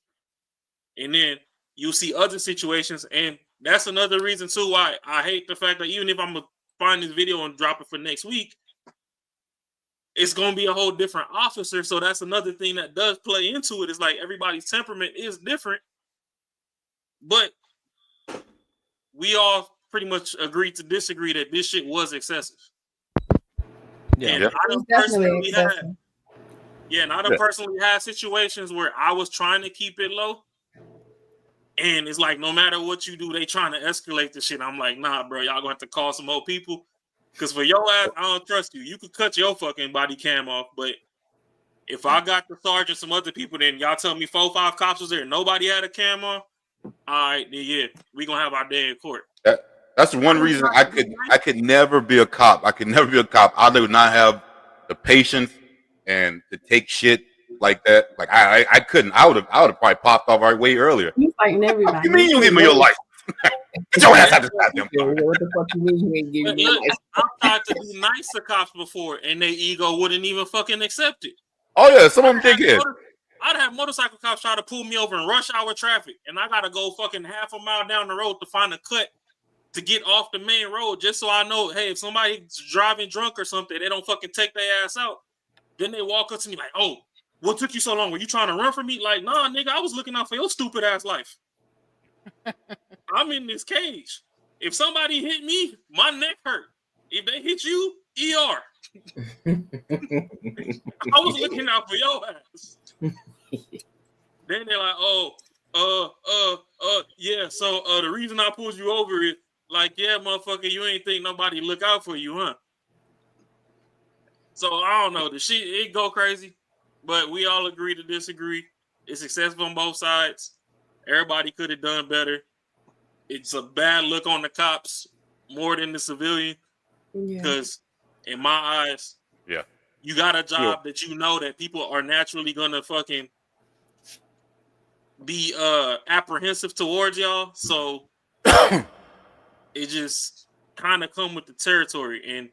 And then you see other situations, and that's another reason too why I hate the fact that even if I'm gonna find this video and drop it for next week, it's gonna be a whole different officer. So that's another thing that does play into it. Is like everybody's temperament is different, but we all pretty much agreed to disagree that this shit was excessive. Yeah, And I done personally had, and I done personally had situations where I was trying to keep it low, and it's like no matter what you do, they trying to escalate the shit. I'm like, nah, bro, y'all gonna have to call some more people, because for your ass, I don't trust you. You could cut your fucking body cam off, but if I got the sergeant, some other people, then y'all tell me 4 or 5 cops was there, and nobody had a cam on. All right, then yeah, we gonna have our day in court. That's the one reason I could never be a cop. I could never be a cop. I would not have the patience and to take shit like that. Like I couldn't. I would have probably popped off right way earlier. You fighting everybody. What do you mean you give me your life? Get your ass out of this goddamn car. What the fuck you mean you ain't giving me your life? I've tried to be nice to cops before, and their ego wouldn't even fucking accept it. Oh yeah, some of them think it. I'd have motorcycle cops try to pull me over in rush hour traffic, and I gotta go fucking half a mile down the road to find a cut to get off the main road, just so I know, hey, if somebody's driving drunk or something, they don't fucking take their ass out. Then they walk up to me like, oh, what took you so long? Were you trying to run from me? Like, nah, nigga, I was looking out for your stupid ass life. I'm in this cage. If somebody hit me, my neck hurt. If they hit you, ER. I was looking out for your ass. Then they're like, yeah, so the reason I pulled you over is like, yeah, motherfucker, you ain't think nobody look out for you, huh? So I don't know, the shit, it go crazy, but we all agree to disagree. It's excessive on both sides. Everybody could have done better. It's a bad look on the cops more than the civilian, because in my eyes, you got a job that you know that people are naturally gonna fucking be apprehensive towards y'all. So it just kind of come with the territory. And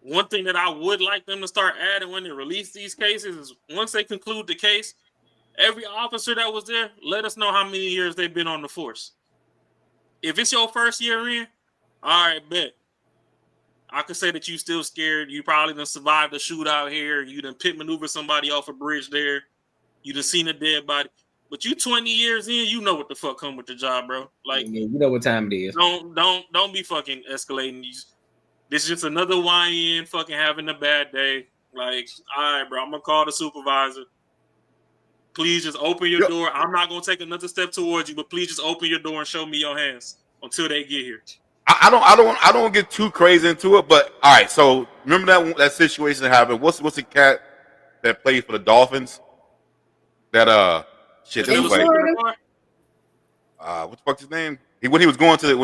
one thing that I would like them to start adding when they release these cases is once they conclude the case, every officer that was there, let us know how many years they've been on the force. If it's your first year in, all right, bet. I could say that you still scared. You probably done survived a shootout here. You done pit maneuver somebody off a bridge there. You done seen a dead body. But you 20 years in, you know what the fuck come with the job, bro. Like, you know what time it is. Don't be fucking escalating these. This is just another YN fucking having a bad day. Like, all right, bro, I'm gonna call the supervisor. Please just open your door. I'm not gonna take another step towards you, but please just open your door and show me your hands until they get here. I don't get too crazy into it, but all right. So remember that situation that happened. What's the cat that played for the Dolphins? That shit. What the fuck's his name? When he was going to the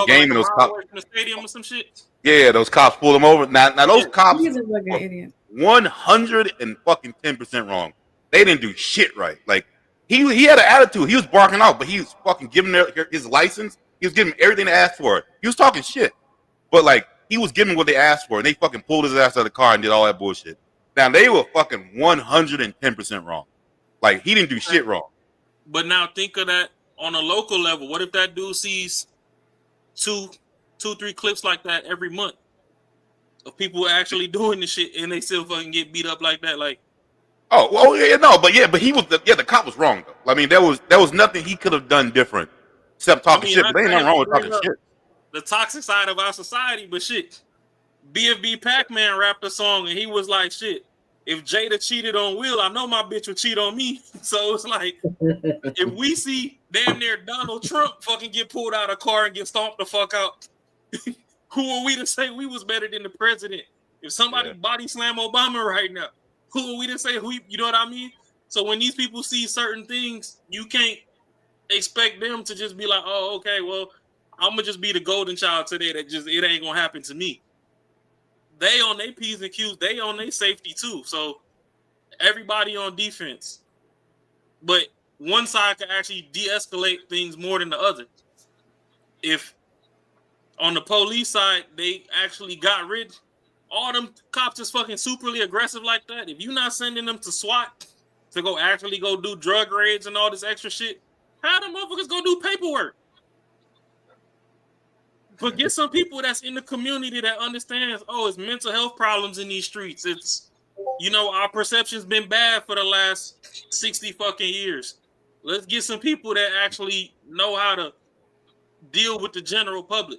game and those cops in the stadium or some shit. Yeah, those cops pulled him over. Now those cops He's like an idiot. 110% wrong. They didn't do shit right. Like he had an attitude. He was barking out, but he was fucking giving his license. He was giving everything they asked for. He was talking shit, but like he was giving what they asked for, and they fucking pulled his ass out of the car and did all that bullshit. Now they were fucking 110% wrong. Like he didn't do shit wrong. But now think of that on a local level. What if that dude sees two, 3 clips like that every month of people actually doing this shit and they still fucking get beat up like that? Like, but he was the cop was wrong though. I mean, there was nothing he could have done different except talking shit. But there ain't nothing wrong with talking shit. The toxic side of our society, but shit. BFB Pac-Man rapped a song and he was like, shit, if Jada cheated on Will, I know my bitch would cheat on me. So it's like, if we see damn near Donald Trump fucking get pulled out of a car and get stomped the fuck out, who are we to say we was better than the president? If somebody body slam Obama right now, who are we to say you know what I mean? So when these people see certain things, you can't expect them to just be like, oh, okay, well, I'm gonna just be the golden child today that just it ain't gonna happen to me. They on their P's and Q's, they on their safety too. So everybody on defense. But one side can actually de-escalate things more than the other. If on the police side, they actually got rid all them cops is fucking superly aggressive like that, if you're not sending them to SWAT to go actually go do drug raids and all this extra shit, how the motherfuckers go do paperwork? But get some people that's in the community that understands, oh, it's mental health problems in these streets. It's, our perception's been bad for the last 60 fucking years. Let's get some people that actually know how to deal with the general public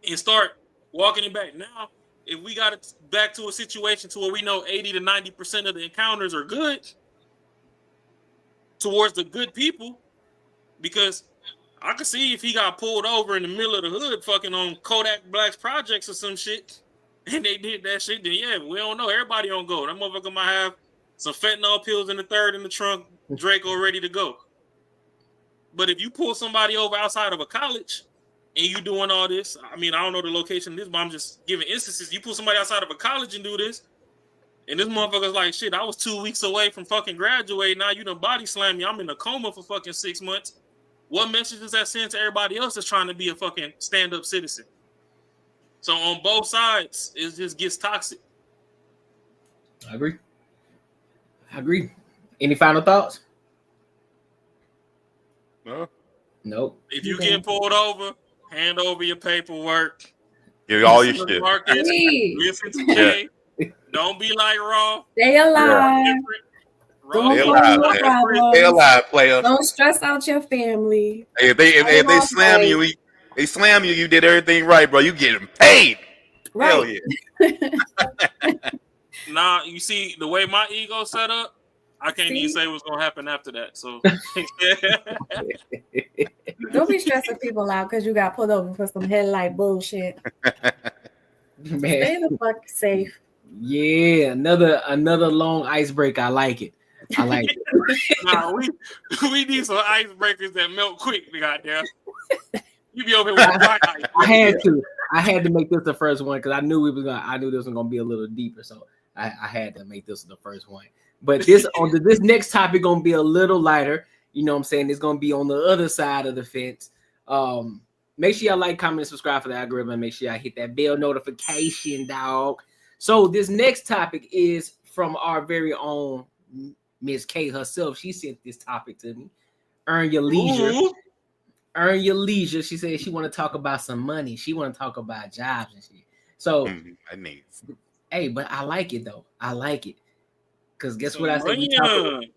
and start walking it back. Now, if we got it back to a situation to where we know 80 to 90% of the encounters are good towards the good people, because I could see if he got pulled over in the middle of the hood fucking on Kodak Black's projects or some shit, and they did that shit, then yeah, we don't know. Everybody don't go. That motherfucker might have some fentanyl pills in the third in the trunk, Draco ready to go. But if you pull somebody over outside of a college and you doing all this, I mean, I don't know the location of this, but I'm just giving instances. You pull somebody outside of a college and do this, and this motherfucker's like, shit, I was 2 weeks away from fucking graduating. Now you done body slam me. I'm in a coma for fucking 6 months. What message does that send to everybody else that's trying to be a fucking stand-up citizen? So on both sides, it just gets toxic. I agree. Any final thoughts? No. Nope. If you get pulled over, hand over your paperwork. Give all your shit. Marcus, listen to Jay. Don't be like Raw. Stay alive. Stay alive, player. Don't stress out your family. Hey, if they slam you, you did everything right, bro. You getting paid. Right. Hell yeah. Nah, you see the way my ego set up, I can't even say what's gonna happen after that. So don't be stressing people out because you got pulled over for some headlight bullshit. Man. Stay the fuck safe. Yeah, another long icebreaker. I like it. Nah, we need some icebreakers that melt quick, goddamn. You be over here with I had to make this the first one because I knew this was gonna be a little deeper, so I had to make this the first one. But this next topic gonna be a little lighter. You know what I'm saying? It's gonna be on the other side of the fence. Make sure y'all like, comment, and subscribe for the algorithm. Make sure y'all hit that bell notification, dog. So this next topic is from our very own Miss K herself. She sent this topic to me. Earn your leisure. Ooh. Earn your leisure. She said she want to talk about some money. She want to talk about jobs and shit. So, hey, but I like it though. I like it. Because guess what I said?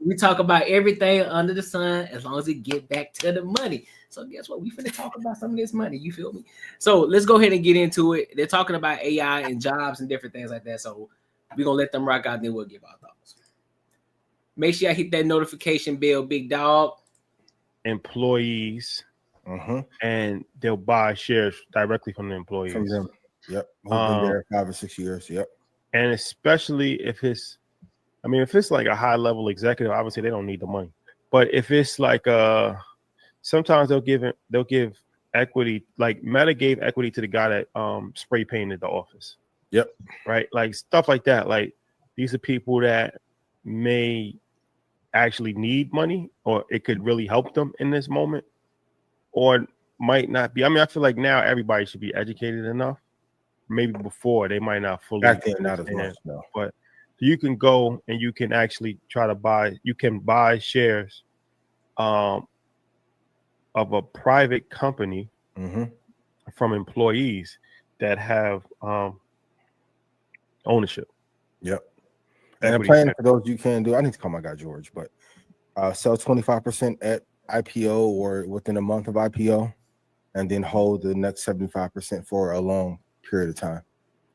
We talk about everything under the sun as long as it get back to the money. So guess what? We finna talk about some of this money. You feel me? So let's go ahead and get into it. They're talking about AI and jobs and different things like that. So we're going to let them rock out and then we'll give our thoughts. Make sure I hit that notification bell, big dog. Employees. And they'll buy shares directly from the employees. From them. Yep. We've been there 5 or 6 years. Yep. And especially if it's like a high level executive, obviously they don't need the money. But if it's like sometimes they'll give equity, like Meta gave equity to the guy that spray painted the office. Yep. Right. Like stuff like that. Like these are people that may actually need money, or it could really help them in this moment, or might not be. I mean, I feel like now everybody should be educated enough. Maybe before they might not fully. Back then, not as much, no. But you can go and you can actually try to buy. You can buy shares of a private company from employees that have ownership. Yep. And a plan for those you can do. I need to call my guy George, but sell 25% at IPO or within a month of IPO, and then hold the next 75% for a long period of time.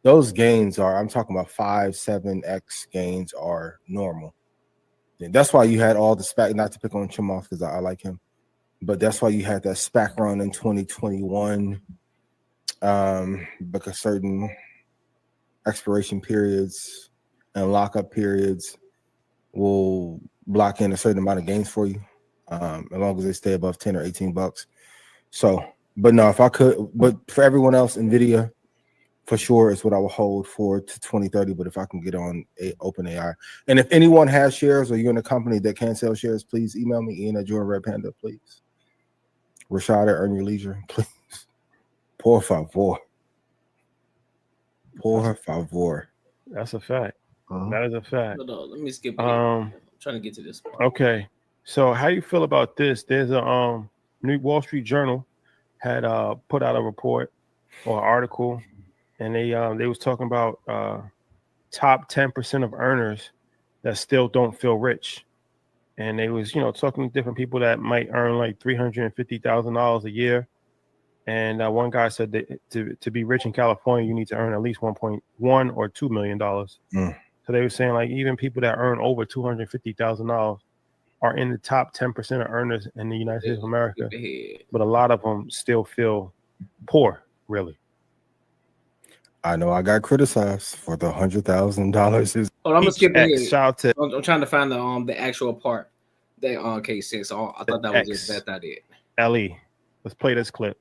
Those gains are, I'm talking about 5-7x gains are normal. And that's why you had all the SPAC, not to pick on Chimoff because I like him, but that's why you had that SPAC run in 2021 because certain expiration periods and lockup periods will block in a certain amount of gains for you, as long as they stay above 10 or 18 bucks. So, but no, if I could, but for everyone else, NVIDIA for sure is what I will hold for to 2030. But if I can get on OpenAI, and if anyone has shares or you're in a company that can sell shares, please email me, Ian at Jordan Red Panda, please. Rashad at Earn Your Leisure, please. Por favor. Por favor. That's a fact. That is a fact. Hold on, let me skip. I'm trying to get to this part. Okay. So how do you feel about this? There's a New Wall Street Journal had put out a report or article, and they was talking about top 10% of earners that still don't feel rich. And they was, talking to different people that might earn like $350,000 a year. And one guy said that to be rich in California, you need to earn at least $1.1 or $2 million. So they were saying like even people that earn over $250,000 are in the top 10% of earners in the United States of America. But a lot of them still feel poor, really. I know I got criticized for the $100,000. Oh, I'm gonna skip ahead. Shout to I'm trying to find the actual part that on case 6. So I thought that was just that's not it. Ellie, let's play this clip.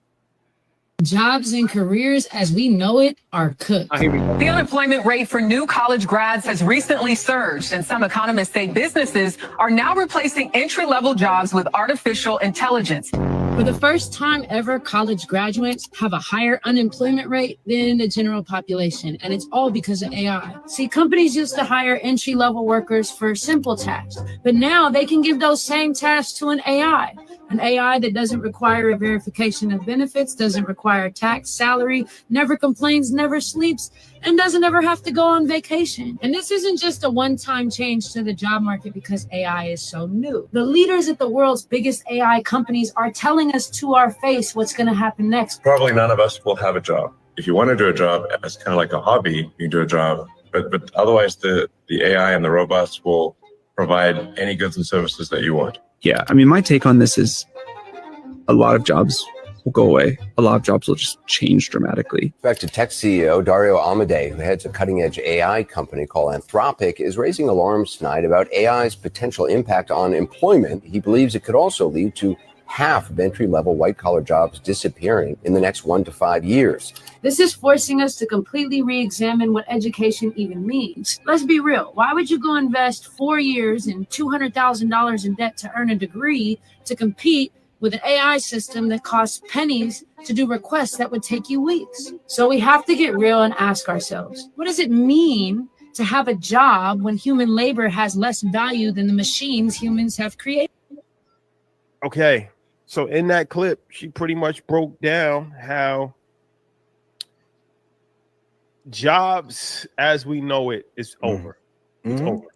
Jobs and careers as we know it are cooked. Oh, here we go. The unemployment rate for new college grads has recently surged, and some economists say businesses are now replacing entry-level jobs with artificial intelligence. For the first time ever, college graduates have a higher unemployment rate than the general population, and it's all because of AI. See, companies used to hire entry-level workers for simple tasks, but now they can give those same tasks to an AI that doesn't require a verification of benefits, doesn't require tax, salary, never complains, never sleeps, and doesn't ever have to go on vacation. And this isn't just a one-time change to the job market because AI is so new. The leaders at the world's biggest AI companies are telling us to our face what's going to happen next. Probably none of us will have a job. If you want to do a job as kind of like a hobby, you can do a job, but otherwise the AI and the robots will provide any goods and services that you want. Yeah, I mean, my take on this is a lot of jobs will go away. A lot of jobs will just change dramatically. Back to tech CEO Dario Amodei, who heads a cutting-edge AI company called Anthropic, is raising alarms tonight about AI's potential impact on employment. He believes it could also lead to half of entry-level white-collar jobs disappearing in the next 1 to 5 years. This is forcing us to completely re-examine what education even means. Let's be real. Why would you go invest 4 years and $200,000 in debt to earn a degree to compete with an AI system that costs pennies to do requests that would take you weeks? So we have to get real and ask ourselves, what does it mean to have a job when human labor has less value than the machines humans have created? Okay, so in that clip, she pretty much broke down how jobs as we know it is over. It's over.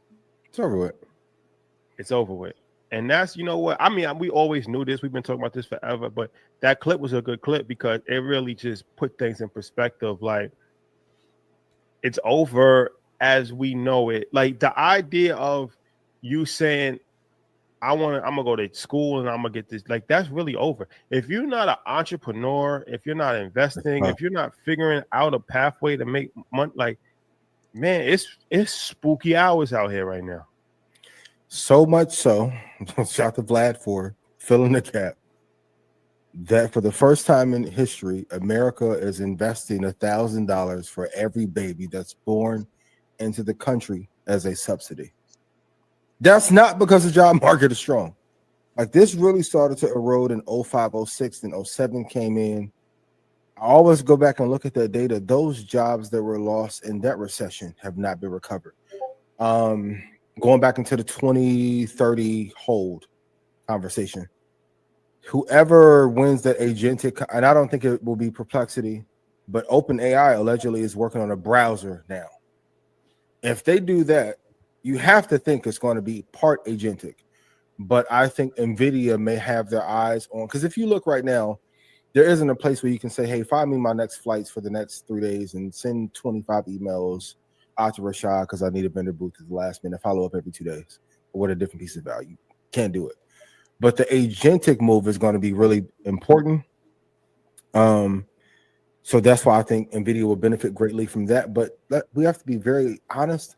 It's over with. It's over with. And that's, you know what? I mean, we always knew this. We've been talking about this forever, but that clip was a good clip because it really just put things in perspective. Like, it's over as we know it. Like, the idea of you saying, I'm gonna go to school and I'm gonna get this, like, that's really over. If you're not an entrepreneur, if you're not investing, if you're not figuring out a pathway to make money, like, man, it's spooky hours out here right now. So much so, shout to Vlad for filling the cap, that for the first time in history, America is investing $1,000 for every baby that's born into the country as a subsidy. That's not because the job market is strong. Like, this really started to erode in 05, 06, and 07 came in. I always go back and look at that data. Those jobs that were lost in that recession have not been recovered. Going back into the 2030 hold conversation, whoever wins that agentic, and I don't think it will be Perplexity, but OpenAI allegedly is working on a browser now. If they do that, you have to think it's going to be part agentic, but I think NVIDIA may have their eyes on, because if you look right now, there isn't a place where you can say, hey, find me my next flights for the next 3 days and send 25 emails out to Rashad because I need a vendor booth at the last minute, follow up every 2 days with a different piece of value. Can't do it. But the agentic move is going to be really important. So that's why I think NVIDIA will benefit greatly from that. But we have to be very honest.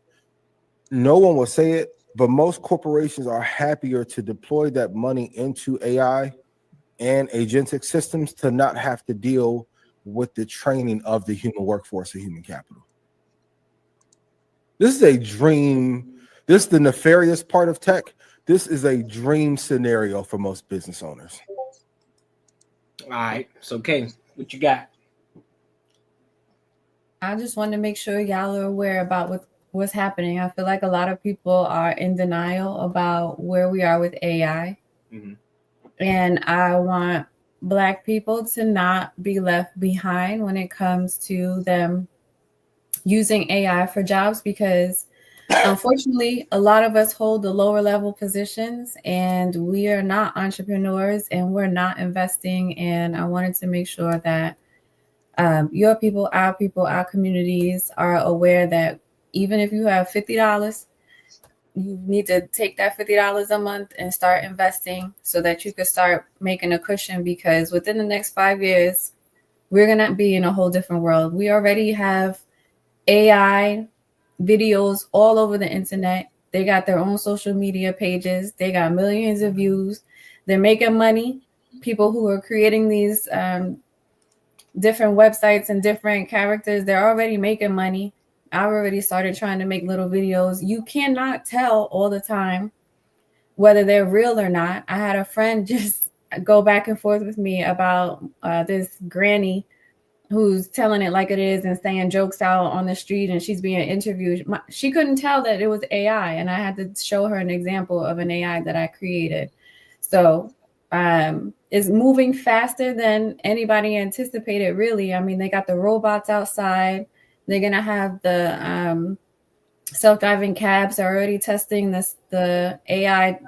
No one will say it, but most corporations are happier to deploy that money into AI and agentic systems to not have to deal with the training of the human workforce or human capital. This is a dream. This is the nefarious part of tech. This is a dream scenario for most business owners. All right. So, Kane, what you got? I just want to make sure y'all are aware about what's happening. I feel like a lot of people are in denial about where we are with AI. Mm-hmm. And I want Black people to not be left behind when it comes to them using AI for jobs, because unfortunately, a lot of us hold the lower level positions and we are not entrepreneurs and we're not investing. And I wanted to make sure that your people, our communities are aware that even if you have $50, you need to take that $50 a month and start investing so that you could start making a cushion, because within the next 5 years, we're going to be in a whole different world. We already have AI videos all over the internet. They got their own social media pages. They got millions of views. They're making money. People who are creating these different websites and different characters, they're already making money. I already started trying to make little videos. You cannot tell all the time whether they're real or not. I had a friend just go back and forth with me about this granny who's telling it like it is and saying jokes out on the street, and she's being interviewed. She couldn't tell that it was AI, and I had to show her an example of an AI that I created. So it's moving faster than anybody anticipated, really. I mean, they got the robots outside. They're going to have the self-driving cabs. Are already testing the AI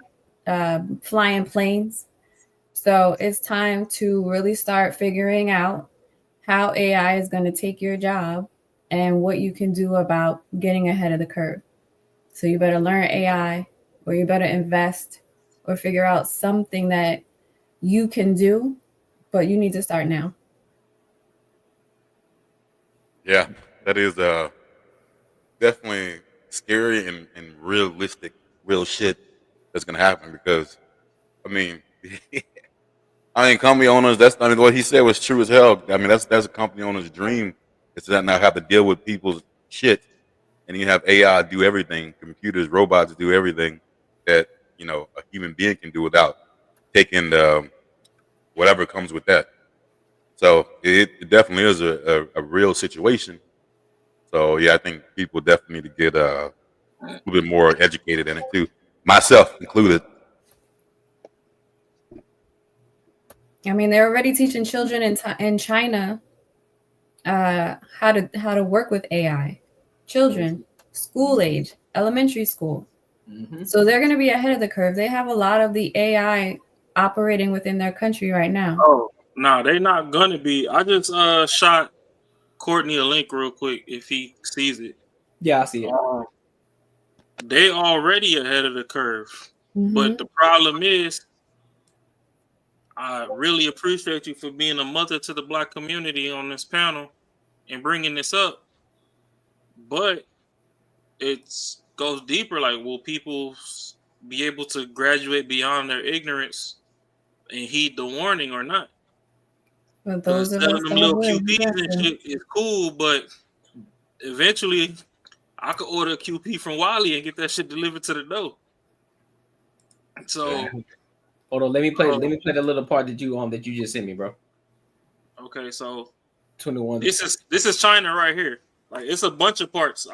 flying planes. So it's time to really start figuring out how AI is going to take your job and what you can do about getting ahead of the curve. So you better learn AI, or you better invest, or figure out something that you can do, but you need to start now. Yeah, that is definitely scary and realistic, real shit that's gonna happen, because I mean company owners, what he said was true as hell. I mean that's a company owner's dream, is to not have to deal with people's shit, and you have AI do everything, computers, robots do everything that a human being can do without taking whatever comes with that. So it definitely is a real situation. So yeah, I think people definitely need to get a little bit more educated in it too, myself included. I mean, they're already teaching children in China how to work with AI. Children, school age, elementary school. Mm-hmm. So they're going to be ahead of the curve. They have a lot of the AI operating within their country right now. Oh, no, they're not going to be. I just shot Courtney a link real quick if he sees it. Yeah, I see it. They already ahead of the curve. Mm-hmm. But the problem is, I really appreciate you for being a mother to the Black community on this panel and bringing this up. But it goes deeper. Like, will people be able to graduate beyond their ignorance and heed the warning or not? But those of telling us them that little will, QPs and shit is cool, but eventually I could order a QP from Wally and get that shit delivered to the door. So hold on, let me play the little part that you just sent me, bro. Okay, so 21. This is China right here. Like, it's a bunch of parts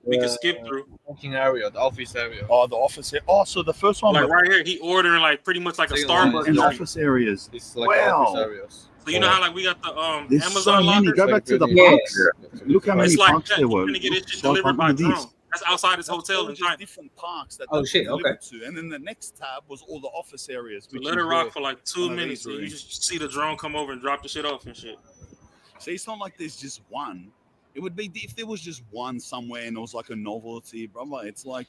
we could skip through. Working area, the office area. Oh, the office area. Oh, so the first one, Like right here, he ordering like pretty much like a Starbucks. in office areas. It's like office areas. So you know how like we got the There's Amazon so many. lockers? Go back to the parks. Look how many It's like parks that. there You're were. gonna get this shit So delivered by look at drone. these. That's outside his hotel in China. Different parks that Oh they shit, delivered okay. to. And then the next tab was all the office areas. So Which let is it rock where for like 2 one of minutes, these and were you in. just see the drone come over and drop the shit off and shit. See, it's not like there's just one. It would be if there was just one somewhere and it was like a novelty, brother. It's like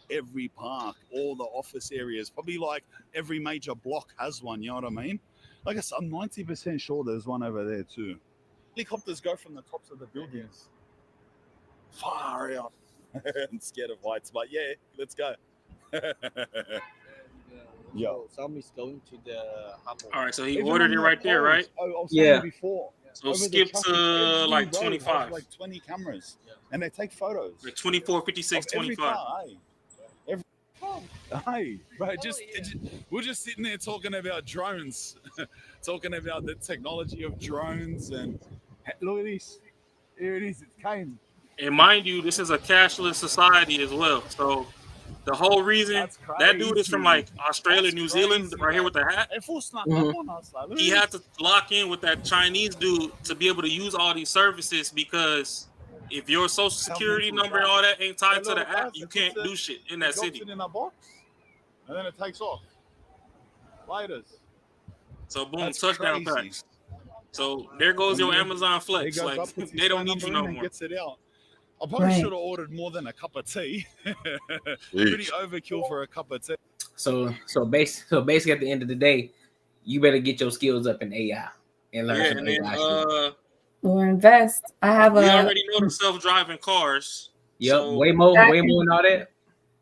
every park, all the office areas, probably like every major block has one. You know what I mean? Like I said, I'm 90% sure there's one over there too. Helicopters go from the tops of the buildings. Far out. I'm scared of heights, but yeah, let's go. Yeah. So somebody's going to the Humble. All right, so he Even ordered on it the right there, poles, right? I was saying before. So over the skip traffic, to every like road 25. has like 20 cameras, and they take photos. Like 24, 56, Of every 25. car, eh? Hey, bro, we're just sitting there talking about drones, talking about the technology of drones, and look at this. Here it is. It came. And mind you, this is a cashless society as well. So the whole reason that dude is from like Australia, New Zealand, right here with the hat. He had to lock in with that Chinese dude to be able to use all these services because if your social security number and all that ain't tied to the app, you can't do shit in that city. In a box, and then it takes off. Lighters. So boom, touchdown packs. So there goes your Amazon Flex. Like they don't need you no more. Gets it out. I probably should have ordered more than a cup of tea. Pretty overkill for a cup of tea. So basically, at the end of the day, you better get your skills up in AI and learn some AI. Or invest. I have we already know the self-driving cars. Yep, so, way more and all that.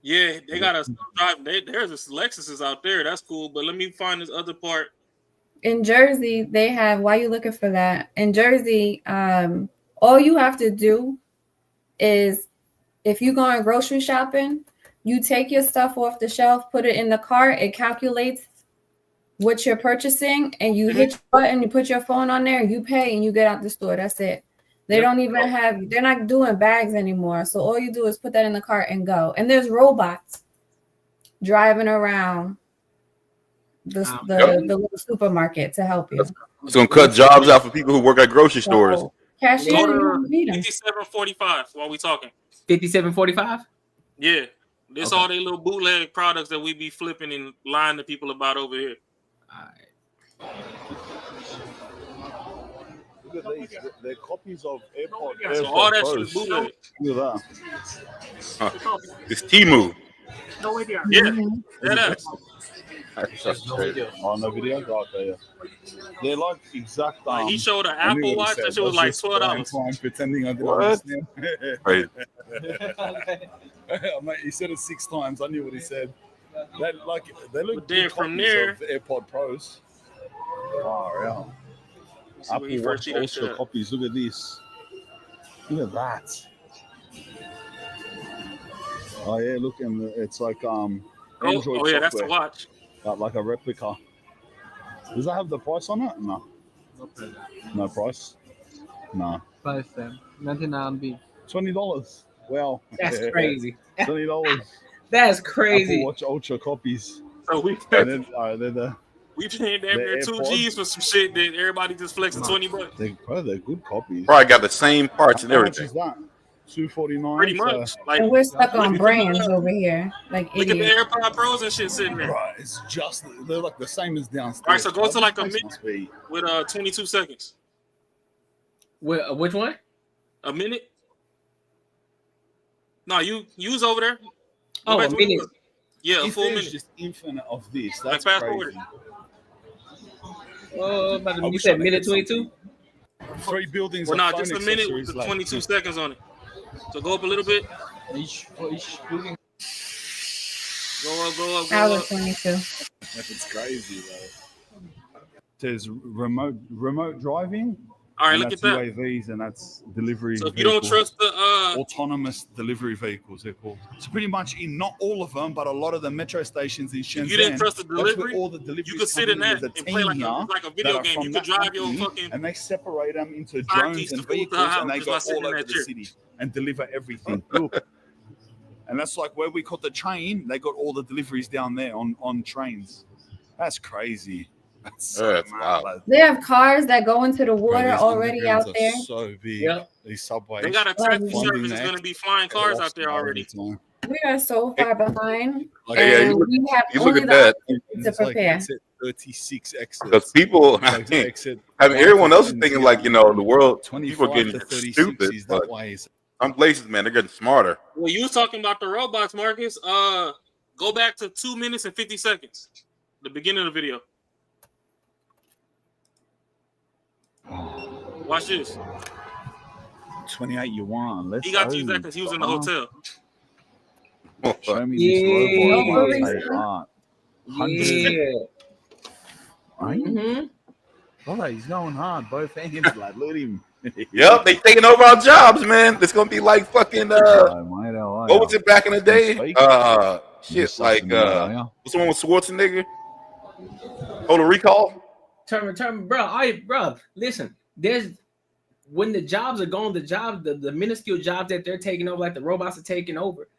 Yeah, they got a self-driving. There's a Lexuses out there. That's cool. But let me find this other part. In Jersey, they have. Why are you looking for that? In Jersey, all you have to do is if you go on grocery shopping, you take your stuff off the shelf, put it in the cart, it calculates what you're purchasing, and you hit your button, you put your phone on there, you pay, and you get out the store. That's it. They don't even have, they're not doing bags anymore. So all you do is put that in the cart and go. And there's robots driving around the little supermarket to help you. It's gonna cut jobs out for people who work at grocery stores. Cashier, $57.45 while we talking. $57.45? Yeah. This all they little bootleg products that we be flipping and lying to people about over here. All right. Look at these. They're copies of AirPod. So all that shit is bootleg. Look at that. It's Temu. No idea. Yeah. That is. Oh, no video? Okay, yeah. They're like exact. He showed an Apple Watch that shit was like $12. Pretending I didn't understand. Right. Mate, he said it 6 times. I knew what he said. They look good from there. Of AirPod Pros. Oh, yeah. Apple Watch Ultra copies. Look at this. Look at that. Oh yeah, look, and it's like Android yeah, that's the watch. Like a replica. Does that have the price on it? No. No price? No. Price then. 99B. $20. Well, that's crazy. $20. That's crazy. Apple Watch Ultra copies. So we they're we paid damn near 2 G's for some shit that everybody just flexing $20. They're good copies. Probably got the same parts and everything. How much is that? $249. Pretty much. And we're stuck on brands over here. Like look idiots. at the AirPod Pros and shit sitting there. Right, it's just they're like the same as downstairs. All right, so go to like a minute with 22 seconds. Which one? A minute? No, you was over there. Oh, a minute. Yeah, a if full there's minute. just infinite of this. That's fast crazy. forward. You said minute 22? 3 buildings. Well, not just a minute with the 22 seconds on it. So go up a little bit. Each building. Go up. I was 22. That's crazy, though. There's remote driving. All right, look at that. UAVs, and that's delivery. So if you don't trust the autonomous delivery vehicles, they're called. So pretty much in not all of them, but a lot of the metro stations in Shenzhen. If you didn't trust the delivery, all the deliveries you could sit in that and play like a video game. You could drive your fucking. And they separate them into drones and vehicles, and they go all over the city and deliver everything. Look. And that's like where we caught the train. They got all the deliveries down there on trains. That's crazy. That's so mad. They have cars that go into the water already out there. So big. Yep. These subways. They got a taxi service that's going to be flying cars out there already. We are so far behind, Like, and we have only the opportunity to prepare. 36 exits. Because people, everyone else is thinking like, the world, people are getting stupid. But some places, man, they're getting smarter. Well, you was talking about the robots, Marcus. Go back to 2 minutes and 50 seconds. The beginning of the video. Watch this. 28 yuan. He got to use that because he was in the hotel. Show me this robot. Yeah. Right? Oh, he's going hard. Both hands, like, look at him. Yep, they taking over our jobs, man. It's gonna be like fucking what was it back in the day? Shit, like what's the one with Schwarzenegger? Total Recall. Turn, bro. Bro, listen. when the jobs are gone, the minuscule jobs that they're taking over, like the robots are taking over,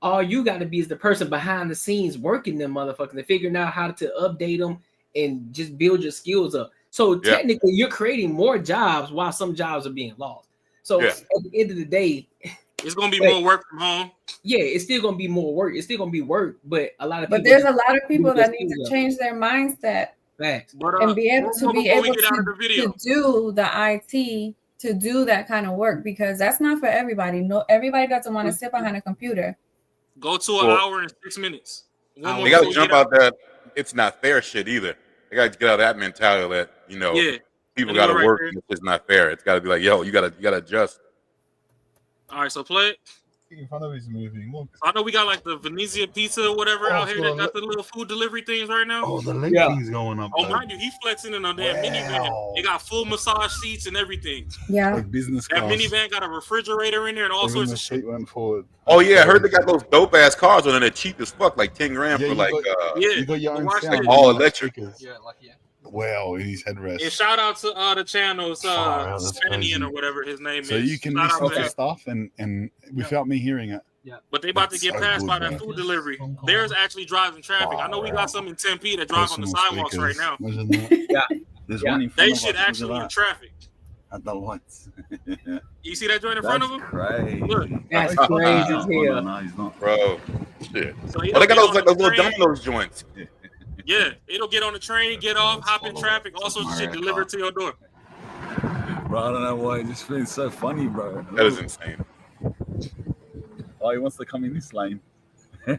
all you got to be is the person behind the scenes working them motherfuckers and figuring out how to update them and just build your skills up. So technically, you're creating more jobs while some jobs are being lost. So at the end of the day, it's gonna be more work from home. Yeah, it's still gonna be more work. It's still gonna be work, but a lot of but people. There's a lot of people that need to change their mindset. Facts. And be able to do the IT, to do that kind of work, because that's not for everybody. No, everybody doesn't want to sit behind a computer. Go to an hour and 6 minutes. They got to jump out that it's not fair shit either. They got to get out of that mentality that, you know, people got to work and it's just not fair. It's got to be like, yo, you got to adjust. All right, so play it. In front of his movie. Look. I know we got like the Venezia pizza or whatever out here that got the little food delivery things right now. Oh, the leg thing's going up. Oh, mind you, he flexing in a damn minivan. They got full massage seats and everything. Yeah. Like business that class. minivan got a refrigerator in there and all Even sorts the of shit. seat went forward. Oh yeah, I heard they got those dope ass cars on there. They're cheap as fuck, like 10 grand for like you got your own sound. all electric. Yeah, like Wow, in his headrest. And shout out to the channels, Spanian or whatever his name So is. you can Shout listen out to to stuff and without me hearing it. Yeah. But they about to get passed by that food delivery. There's actually driving traffic. I know we got some in Tempe that drive on the sidewalks right now. Imagine that. There's one in front They of should us. actually in traffic. At the lights. You see that joint in front of him? Right. Look. That's crazy as hell. No, he's not. Bro, shit. So they got those like those little Domino's joints. Yeah, it'll get on the train, get off, hop in traffic, all sorts of shit delivered to your door. Bro, I don't know why. It just feels so funny, bro. That is insane. Oh, he wants to come in this lane. He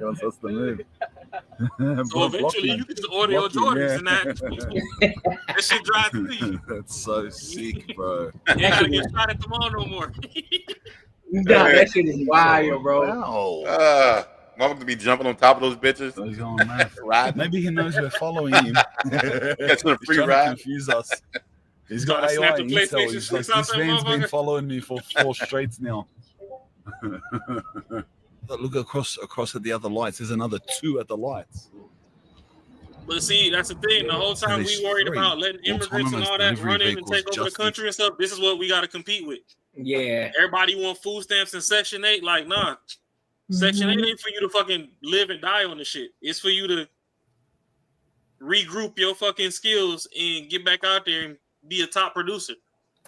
wants us to move. So eventually you can just order your Jordans and that shit drive to you. That's so sick, bro. You ain't gotta get shot at the mall no more. Nah, that shit is wild, bro. Wow. Mama could be jumping on top of those bitches. He's going mad. Maybe he knows we're following him. That's a free trying ride. to confuse us. He's got Trying to snap AI the intel. PlayStation He's like, 6 out this that van's been motherfucker. following me for 4 straights now. Look across at the other lights. There's another 2 at the lights. But see, that's the thing. The whole time we worried about letting immigrants and all that run in and take over the country and stuff, this is what we got to compete with. Yeah. Everybody want food stamps and Section 8. Like, nah. Section 8 ain't for you to fucking live and die on the shit. It's for you to regroup your fucking skills and get back out there and be a top producer.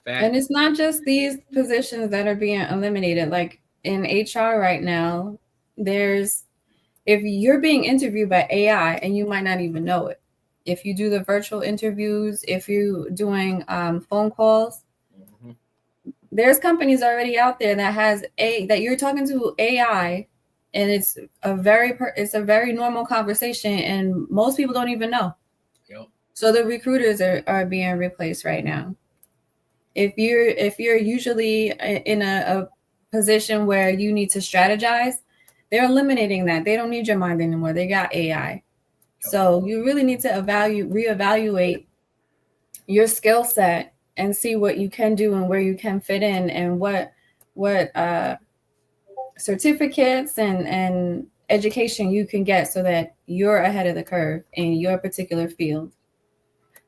And it's not just these positions that are being eliminated. Like in HR right now, if you're being interviewed by AI and you might not even know it. If you do the virtual interviews, if you're doing phone calls, there's companies already out there that has that you're talking to AI, and it's a very normal conversation, and most people don't even know. Yep. So the recruiters are being replaced right now. If you're usually in a position where you need to strategize, they're eliminating that. They don't need your mind anymore. They got AI. So you really need to reevaluate your skill set and see what you can do and where you can fit in, and what certificates and education you can get so that you're ahead of the curve in your particular field.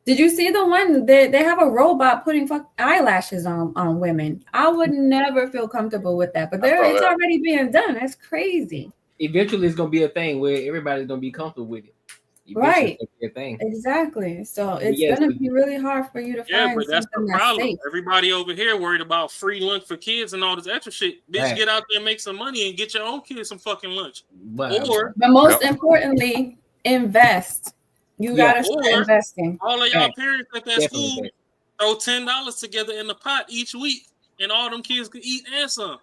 Did you see the one that they have a robot putting eyelashes on women? I would never feel comfortable with that, but it's already being done. That's crazy. Eventually, it's gonna be a thing where everybody's gonna be comfortable with it. Right. A thing. Exactly. So it's gonna be really hard for you to find but that's the something that's problem. safe. Everybody over here worried about free lunch for kids and all this extra shit. Bitch, Right. get out there and make some money and get your own kids some fucking lunch. But most importantly, invest. You gotta start investing. All of y'all Right. parents at that school throw $10 together in the pot each week, and all them kids can eat and some.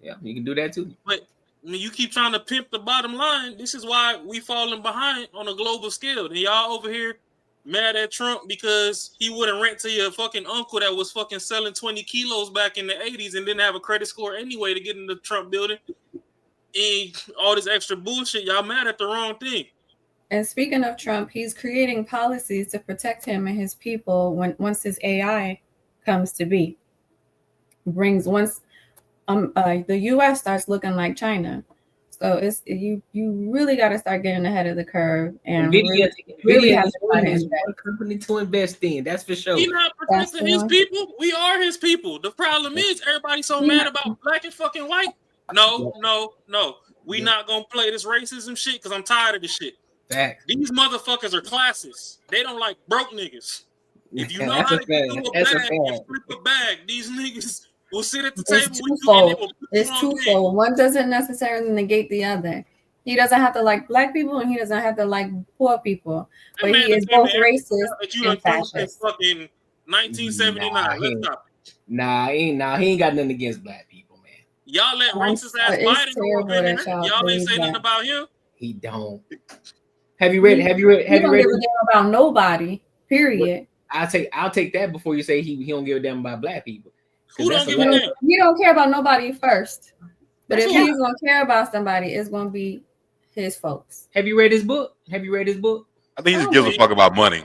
Yeah, you can do that too. But when you keep trying to pimp the bottom line, this is why we falling behind on a global scale. And y'all over here mad at Trump because he wouldn't rent to your fucking uncle that was fucking selling 20 kilos back in the 80s and didn't have a credit score anyway to get in the Trump building. And all this extra bullshit, y'all mad at the wrong thing. And speaking of Trump, he's creating policies to protect him and his people once his AI comes to be. The U.S. starts looking like China. So it's you really got to start getting ahead of the curve and Nvidia really have is one company to invest in. That's for sure. He not protecting his people. We are his people. The problem is everybody's so mad about black and fucking white. No. We not gonna play this racism shit because I'm tired of this shit. Facts. These motherfuckers are classists. They don't like broke niggas. If you know That's how a to get fact. through a That's a bag and fact. flip a bag, these niggas will sit at the It's table with you and they twofold. will put It's you on game. twofold. One doesn't necessarily negate the other. He doesn't have to like black people, and he doesn't have to like poor people. That But man he is done both told me racist that you and done threw since fascist. fucking 1979. Let's stop. He ain't got nothing against black people, man. Y'all let racist ass It's Biden go up terrible in that there. y'all Y'all ain't believe say nothing that. about him. He don't. Have you read? He Have you don't read? give a damn about nobody. Period. I'll take that before you say he don't give a damn about black people. Who don't give a damn? He don't care about nobody first. But That's if what- he's gonna care about somebody, it's gonna be his folks. Have you read his book? Have you read his book? I think he just gives a fuck about money.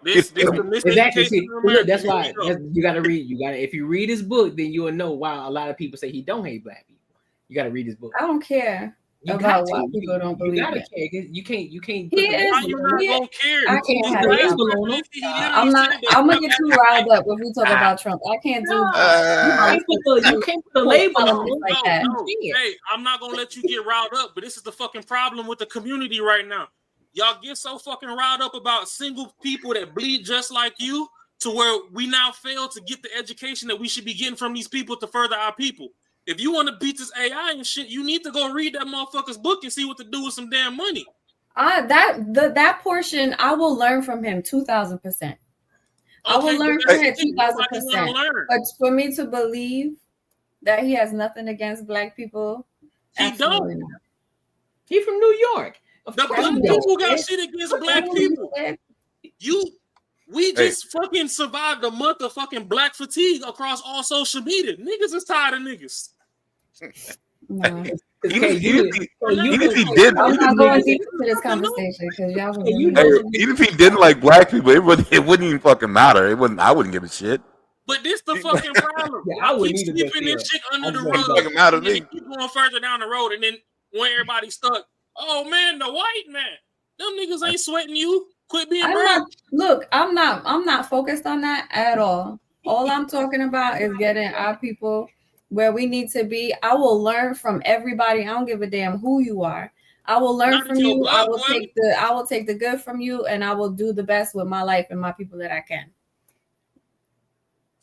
This the Exactly. miseducation See, of look, America. that's Here why we go. you got to read. If you read his book, then you'll know why a lot of people say he don't hate black people. You got to read his book. I don't care You about got why to. people don't You believe gotta it. care. You can't. He put the is. Why you not gonna care? I can't His have last it. presidency, he literally I'm not. said that I'm gonna Trump get too had- riled up if we talk about Trump. I can't do. you can't put the label on politics him. like that. No. Hey, I'm not gonna let you get riled up, but this is the fucking problem with the community right now. Y'all get so fucking riled up about single people that bleed just like you, to where we now fail to get the education that we should be getting from these people to further our people. If you want to beat this AI and shit, you need to go read that motherfucker's book and see what to do with some damn money. That portion I will learn from him 2,000%. I will learn from him 2,000%. But for me to believe that he has nothing against black people, he don't. Not. He from New York. The black people got shit against black people. We just fucking survived a month of fucking black fatigue across all social media. Niggas is tired of niggas. Even if he didn't, I'm not going deep into this conversation because y'all will even if he didn't like black people, it wouldn't even fucking matter. I wouldn't give a shit. But this the fucking problem. I Y'all wouldn't keep either, sweeping but this still, shit under the It rug. doesn't matter to And then me. it keep going further down the road, and then when everybody's stuck, oh man, the white man, them niggas ain't sweating you. Quit being brown. I'm not focused on that at all. All I'm talking about is getting our people where we need to be. I will learn from everybody. I don't give a damn who you are. I will learn Not from your you. blood, I will boy. take the good from you, and I will do the best with my life and my people that I can.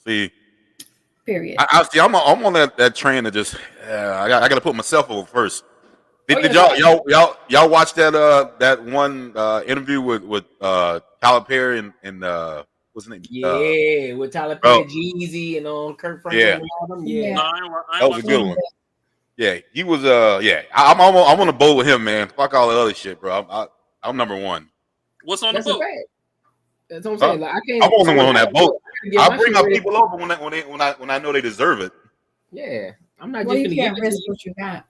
See, Period. I'm on that train to just. I got to put myself over first. Did y'all watch that one interview with Tyler Perry and what's his name? Yeah, with Tyler Perry, Jeezy, and Kurt Franklin. Yeah. And all them. Yeah. No, That was a good one. Yeah, he was. Yeah, I'm on the boat with him, man. Fuck all that other shit, bro. I'm number one. What's on the boat? That's what I'm saying. Like, I can't. I'm the only one on that boat. Yeah, I'll bring my people over when I know they deserve it. Yeah, I'm not Well, just you gonna can't give it to risk you. what you got.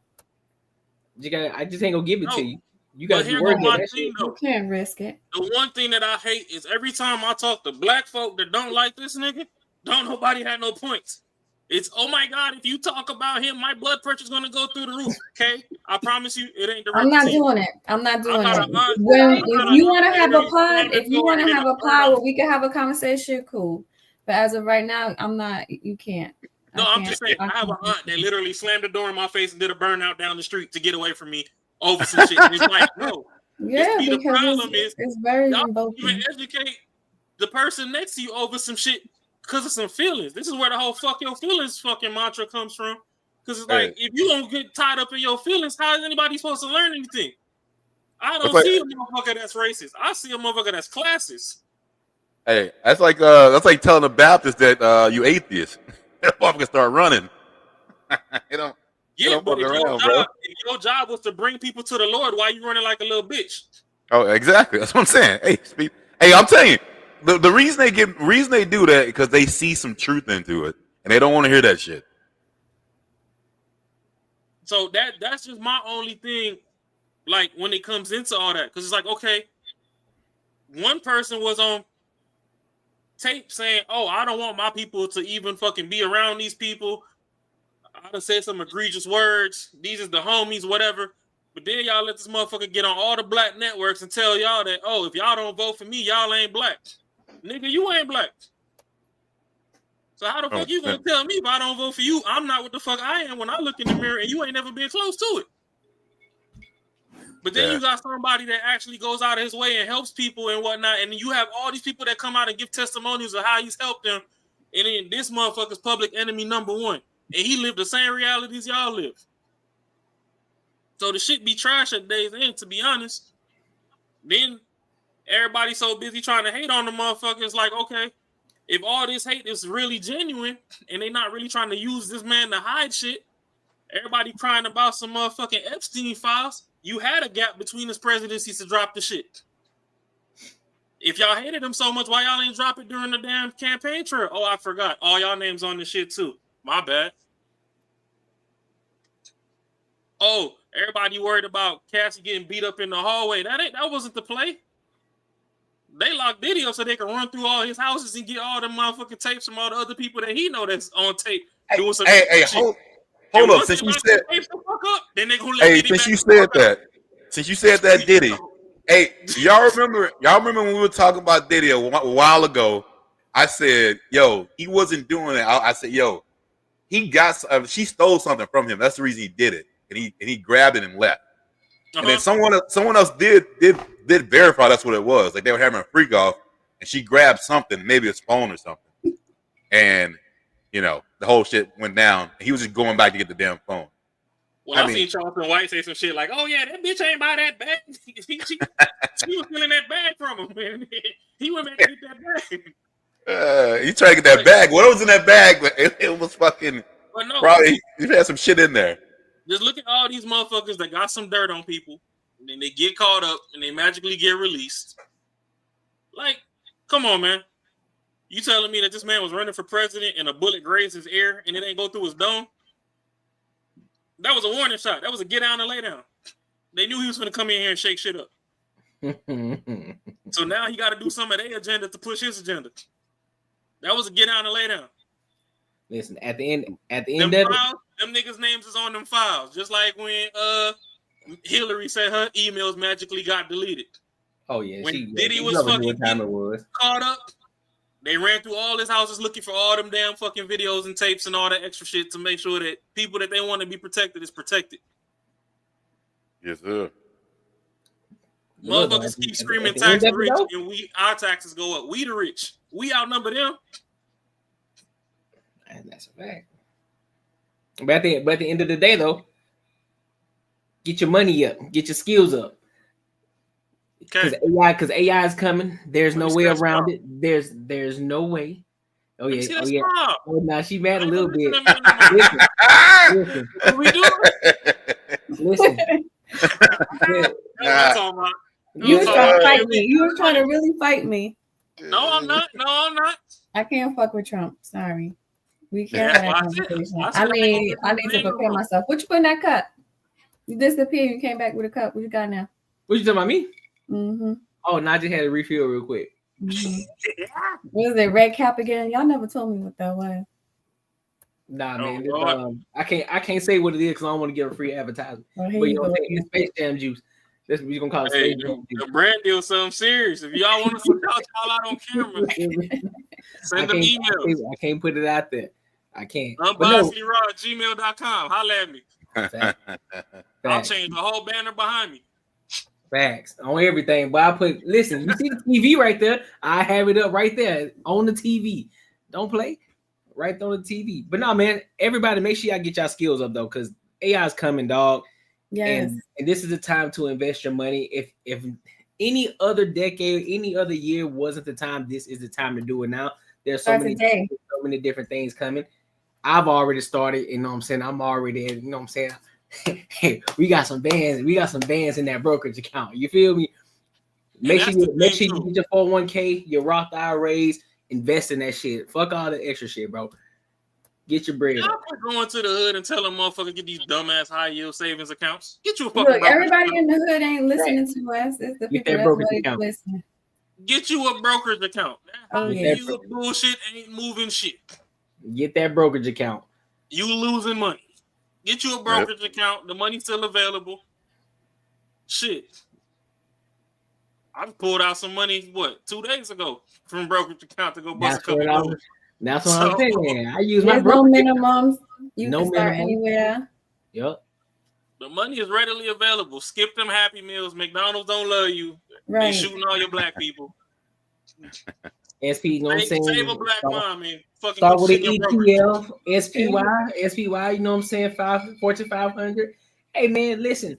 I just ain't gonna give it to you. You But got to here work go my that thing shit. though. You can't risk it. The one thing that I hate is every time I talk to black folk that don't like this nigga, don't nobody have no points. It's, oh my God, if you talk about him, my blood pressure's gonna go through the roof. Okay, I promise you, it ain't the. I'm not doing it. I'm not doing not it. a aunt. If you want to have a pod, If you where we can have a conversation, cool. But as of right now, I'm not. You can't. No, I'm just saying. I have an aunt that literally slammed the door in my face and did a burnout down the street to get away from me over some shit. And it's like, no. Yeah, the because problem it's very y'all invoking. even educate the person next to you over some shit because of some feelings. This is where the whole fuck your feelings fucking mantra comes from. Because it's like, if you don't get tied up in your feelings, how is anybody supposed to learn anything? I don't see a motherfucker that's racist. I see a motherfucker that's classist. Hey, that's like telling a Baptist that you atheist. That motherfucker start running. You don't. Yeah, but if around, your job was to bring people to the Lord, why you running like a little bitch? Oh, exactly. That's what I'm saying. Hey, I'm telling you, the reason they do that because they see some truth into it, and they don't want to hear that shit. So that's just my only thing. Like when it comes into all that, because it's like, okay, one person was on tape saying, "Oh, I don't want my people to even fucking be around these people. I done said some egregious words. These is the homies, whatever." But then y'all let this motherfucker get on all the black networks and tell y'all that, oh, if y'all don't vote for me, y'all ain't black. Nigga, you ain't black. So how the fuck you gonna tell me if I don't vote for you, I'm not what the fuck I am when I look in the mirror and you ain't never been close to it? But then you got somebody that actually goes out of his way and helps people and whatnot, and you have all these people that come out and give testimonials of how he's helped them, and then this motherfucker's public enemy number one, and he lived the same realities y'all live. So the shit be trash at days end, to be honest. Then everybody so busy trying to hate on the motherfuckers, like, okay, if all this hate is really genuine and they not really trying to use this man to hide shit, everybody crying about some motherfucking Epstein files. You had a gap between his presidencies to drop the shit. If y'all hated him so much, why y'all ain't drop it during the damn campaign trail? Oh, I forgot. All y'all names on this shit too. My bad. Oh, everybody worried about Cassie getting beat up in the hallway. That wasn't the play. They locked Diddy up so they can run through all his houses and get all the motherfucking tapes from all the other people that he know that's on tape doing some shit. Hold up. Since you said, since you said that Diddy, hey, y'all remember when we were talking about Diddy a while ago? I said, yo, he wasn't doing it. I said, yo, he got she stole something from him. That's the reason he did it, and he grabbed it and left. And then someone else did verify that's what it was. Like they were having a freak off, and she grabbed something, maybe his phone or something, and the whole shit went down. And he was just going back to get the damn phone. Well, I seen Charleston White say some shit like, "Oh yeah, that bitch ain't buy that bag. she was stealing that bag from him, man. He went back to get that bag." He tried to get that bag. What was in that bag? It was fucking. No, probably he had some shit in there. Just look at all these motherfuckers that got some dirt on people, and then they get caught up, and they magically get released. Like, come on, man. You telling me that this man was running for president and a bullet grazed his ear and it ain't go through his dome? That was a warning shot. That was a get down and lay down. They knew he was going to come in here and shake shit up. So now he got to do some of their agenda to push his agenda. That was a get down and lay down. Listen, at the end of them niggas' names is on them files. Just like when Hillary said her emails magically got deleted. Oh yeah, when Diddy was fucking caught up, they ran through all his houses looking for all them damn fucking videos and tapes and all that extra shit to make sure that people that they want to be protected is protected. Yes, sir. Motherfuckers keep screaming tax rich and our taxes go up. We the rich. We outnumber them. And that's a fact. But at the end of the day, though, get your money up, get your skills up. Because AI is coming. There's no way around it. There's no way. Oh yeah. Oh yeah. Oh, now she mad a little bit. Listen. What we doing? Listen. You was trying to fight me. You was trying to really fight me. No, I'm not. I can't fuck with Trump. Sorry. We can't have that conversation. I need to prepare myself. What you put in that cup? You disappeared. You came back with a cup. What you got now? What you talking about, me? Mm-hmm. Oh, no, I just had to refill real quick. Mm-hmm. What is it? Red cap again? Y'all never told me what that was. Nah, man. I can't say what it is because I don't want to give a free advertisement. But it's Space Jam juice. That's what we're gonna call it. Space Jam juice. The brand deal something serious. If y'all want to put y'all out on camera, send them emails. I can't put it out there. I can't. Unbiasedlyraw@gmail.com. Holla at me. I'll change the whole banner behind me. Facts on everything. But listen, you see the TV right there? I have it up right there on the TV. Don't play right on the TV. But no, man, everybody make sure y'all get y'all skills up though, because AI is coming, dog. Yes. And this is the time to invest your money. If any other decade, any other year wasn't the time, this is the time to do it now. There's so many different things coming. I've already started, you know what I'm saying? I'm already, you know what I'm saying? Hey, we got some bands in that brokerage account. You feel me? Make sure you get your 401k, your Roth IRAs, invest in that shit. Fuck all the extra shit, bro. Get your bread. Y'all quit going to the hood and telling motherfuckers get these dumbass high yield savings accounts. Get you a fucking brokerage. Everybody in the hood ain't listening to us. It's the people that's ready to listen. Get you a brokerage account. You bullshit ain't moving shit. Get that brokerage account. You losing money. Get you a brokerage account. The money's still available. Shit. I pulled out some money, 2 days ago from brokerage account to go bust a couple moves. That's what I'm saying. I use my There's no brokerage minimums. You No can start minimum. anywhere. Yep. The money is readily available. Skip them Happy Meals. McDonald's don't love you. They Right. shooting all your black people. SP, you know what I'm saying? Save a black mom and fucking Start go with sit an in your brokerage. ETL, SPY, you know what I'm saying? Fortune 500. Hey man, listen,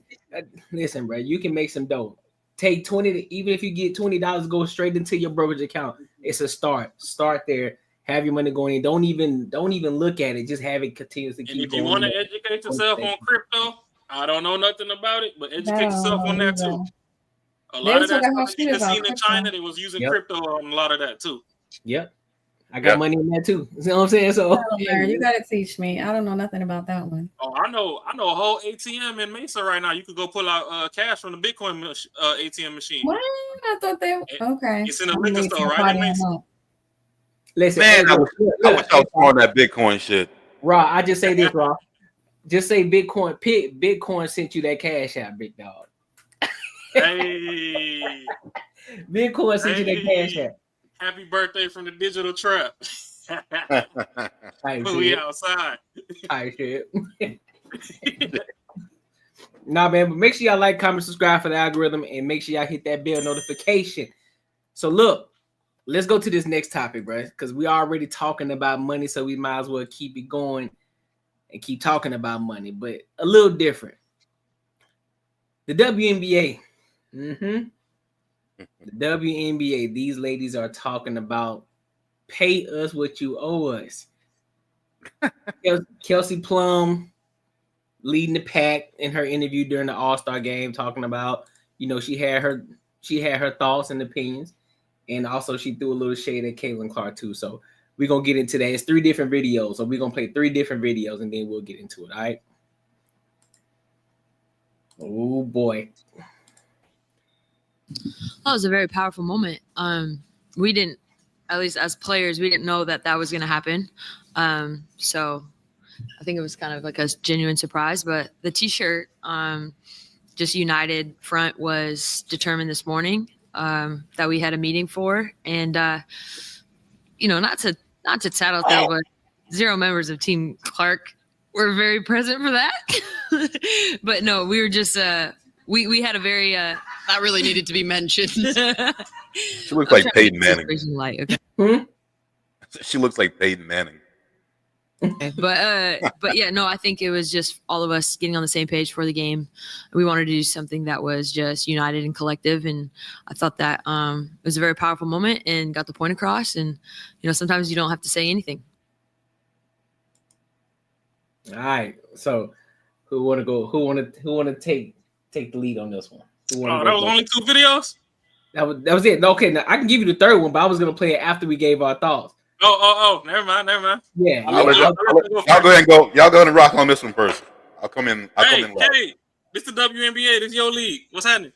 bro. You can make some dough. Take 20, even if you get $20, go straight into your brokerage account. It's a start. Start there. Have your money going in. Don't even look at it. Just have it continuously keep And if you going. want to educate yourself on crypto, I don't know nothing about it, but educate yourself on that too. A lot of that stuff that you seen in China, they was using crypto on a lot of that too. Yep. I got money in that too. You know what I'm saying? So You gotta teach me. I don't know nothing about that one. Oh, I know a whole ATM in Mesa right now. You could go pull out cash from the Bitcoin ATM machine. What? I thought they okay. It's in a liquor store right in Mesa. Listen, Man, I look, wish I was on that Bitcoin shit. Raw, I just say this, Raw. Just say Bitcoin sent you that cash out, big dog. Hey. Bitcoin sent you that cash out. Happy birthday from the digital trap. Type We shit. outside. Type shit. Nah, man, but make sure y'all like, comment, subscribe for the algorithm, and make sure y'all hit that bell notification. So look, let's go to this next topic, bro, because we already talking about money, so we might as well keep it going and keep talking about money, but a little different. The WNBA. The WNBA, these ladies are talking about pay us what you owe us. Kelsey Plum leading the pack in her interview during the All-Star game, talking about, she had her thoughts and opinions, and also she threw a little shade at Caitlin Clark too. So we're gonna get into that. It's 3 different videos, so we're gonna play 3 different videos and then we'll get into it. All right. Oh boy. That was a very powerful moment. We didn't, at least as players, we didn't know that was going to happen. So I think it was kind of like a genuine surprise. But the T-shirt, just United front, was determined this morning that we had a meeting for, and not to tattle though, but 0 members of Team Clark were very present for that. But no, we were just we had a very that really needed to be mentioned. She looks like Peyton Manning. Okay. She looks like Peyton Manning. Okay. But yeah, no, I think it was just all of us getting on the same page for the game. We wanted to do something that was just united and collective, and I thought that it was a very powerful moment and got the point across. And sometimes you don't have to say anything. All right. So who want to go? Who want to take the lead on this one? That was only 2 videos? That was it. Okay, now I can give you the 3rd one, but I was gonna play it after we gave our thoughts. Oh, never mind. Yeah. Y'all go ahead and go. Y'all go ahead and rock on this one first. I'll come in. Hey, this the WNBA. This your league. What's happening?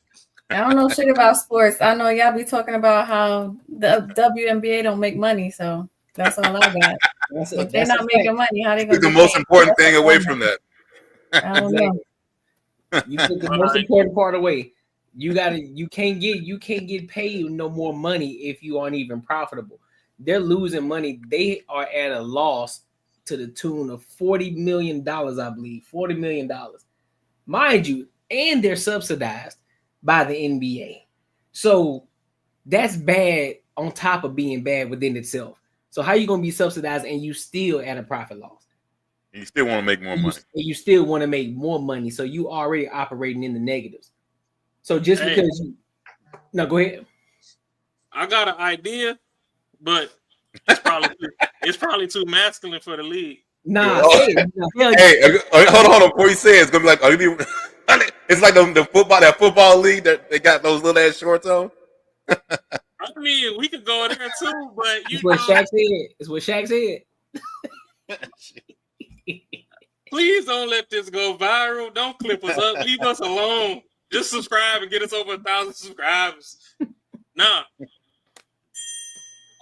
I don't know shit about sports. I know y'all be talking about how the WNBA don't make money, so that's all I got. If they're not making money, how they gonna? Took the most important thing away from that. I don't know. You took the most important part away. You can't get paid no more money if you aren't even profitable. They're losing money. They are at a loss to the tune of $40 million, I believe. $40 million. Mind you, and they're subsidized by the NBA. So that's bad on top of being bad within itself. So how you going to be subsidized and you still at a profit loss? You still want to make more money. You still want to make more money. So you already operating in the negatives. So just because no, go ahead. I got an idea, but it's probably too masculine for the league. Nah. Hey, hold on. Before you say it, it's gonna be like, it's like that football league that they got those little ass shorts on. I mean, we could go there too, but it's what Shaq said. It's what Shaq said. Please don't let this go viral. Don't clip us up. Leave us alone. Just subscribe and get us over 1,000 subscribers. Nah.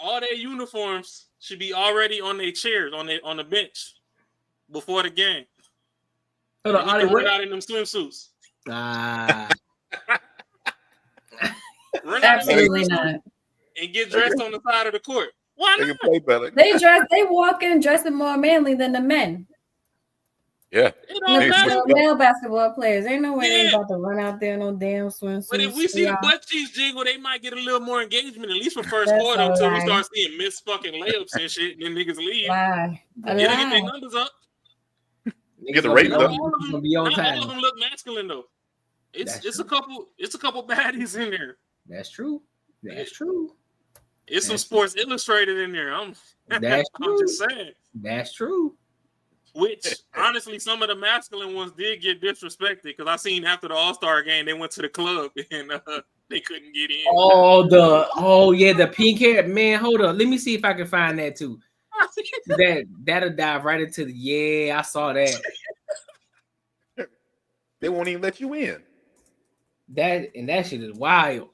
All their uniforms should be already on their chairs, on the bench before the game. Hold on, out in them swimsuits. Run out Absolutely not. and get dressed on the side of the court. Why They not? can play better. They walk in dressing more manly than the men. Yeah. The male basketball players. Ain't no way they about to run out there no damn swimsuits. But if we see the butt cheeks jiggle, they might get a little more engagement, at least for first quarter, until we start seeing missed fucking layups and shit, and then niggas leave. It'll get their numbers up. Get the ratings up. All of them look masculine though. It's a couple baddies in there. That's true. That's true. It's some Sports Illustrated in there. That's true. I'm just saying. That's true. Which honestly, some of the masculine ones did get disrespected because I seen after the All-Star game they went to the club and they couldn't get in. The pink hair man. Hold up, let me see if I can find that too. That'll dive right into the I saw that. They won't even let you in. That shit is wild.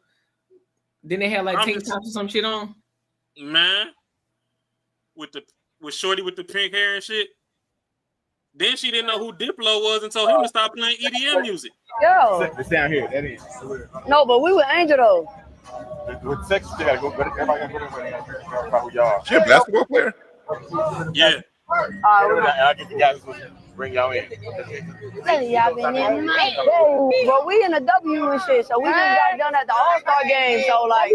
Then they had like tank tops or some shit on. Man, with Shorty with the pink hair and shit. Then she didn't know who Diplo was and told him to stop playing EDM music. Yo. It's down here. That is. No, but we were Angel though. With sex, you gotta go. Everybody gotta go who y'all are. She a basketball player? Yeah. I'll get the guys to bring y'all in. Y'all been in but we in the W and shit, so we just got done at the All-Star game. So like,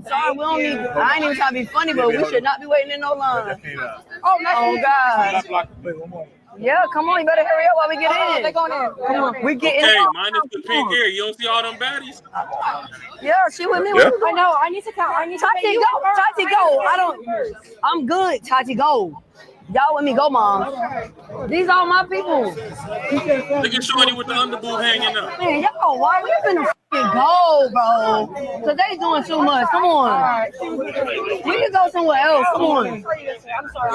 sorry, we don't need. I ain't even trying to be funny, but we should not be waiting in no line. Oh God. Yeah, come on, you better hurry up while we get in. They going in. Come on, we get in. Hey, minus the pink hair. You don't see all them baddies? Yeah, she with me. Yeah. I know. I need to count. Tati, go. Tati, go. I'm good. Tati, go. Y'all with me, go, mom. These are my people. Look at Shorty with the underboob hanging up. Man, y'all, why we finna fucking go, bro? Cause they doing too much. Come on. We can go somewhere else. Come on. I'm sorry.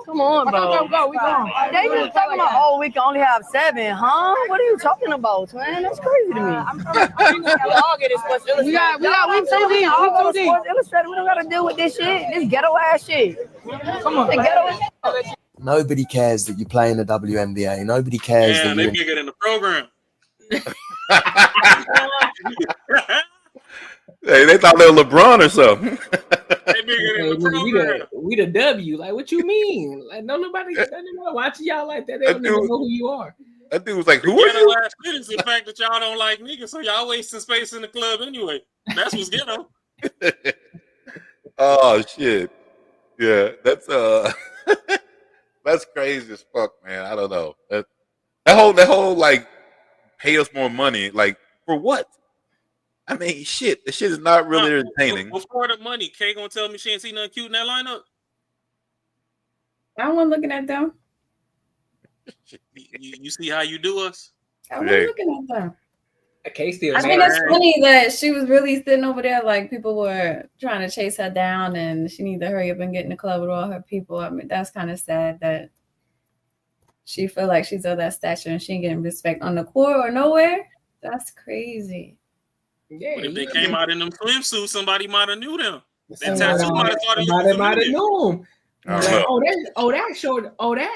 Come on, bro. Go. We going. They just talking about, oh, we can only have 7, huh? What are you talking about, man? That's crazy to me. We all get it Sports Illustrated. We too deep. Sports Illustrated. We don't gotta deal with this shit. This ghetto ass shit. Come on. The ghetto ass shit. Nobody cares that you play in the WNBA. Nobody cares that they you. bigger than the program. Hey, they thought they were LeBron or something. We the W. Like, what you mean? Like, nobody watching y'all like that. They don't even know who you are. That dude was like, "Who are you?" Shit is the fact that y'all don't like niggas, so y'all wasting space in the club anyway. That's what's ghetto. Oh shit. Yeah, that's that's crazy as fuck, man. I don't know. That whole like pay us more money, like for what? I mean, shit. The shit is not really entertaining. Before the money, Kay gonna tell me she ain't seen nothing cute in that lineup. I wasn't looking at them. You see how you do us? I wasn't looking at them. Okay, still. I think it's funny that she was really sitting over there like people were trying to chase her down and she needed to hurry up and get in the club with all her people. I mean, that's kind of sad that she feel like she's of that stature and she ain't getting respect on the court or nowhere. That's crazy. Yeah, but if they came out in them swimsuits, somebody might have knew them. That tattoo might have thought somebody might have knew them. Like, that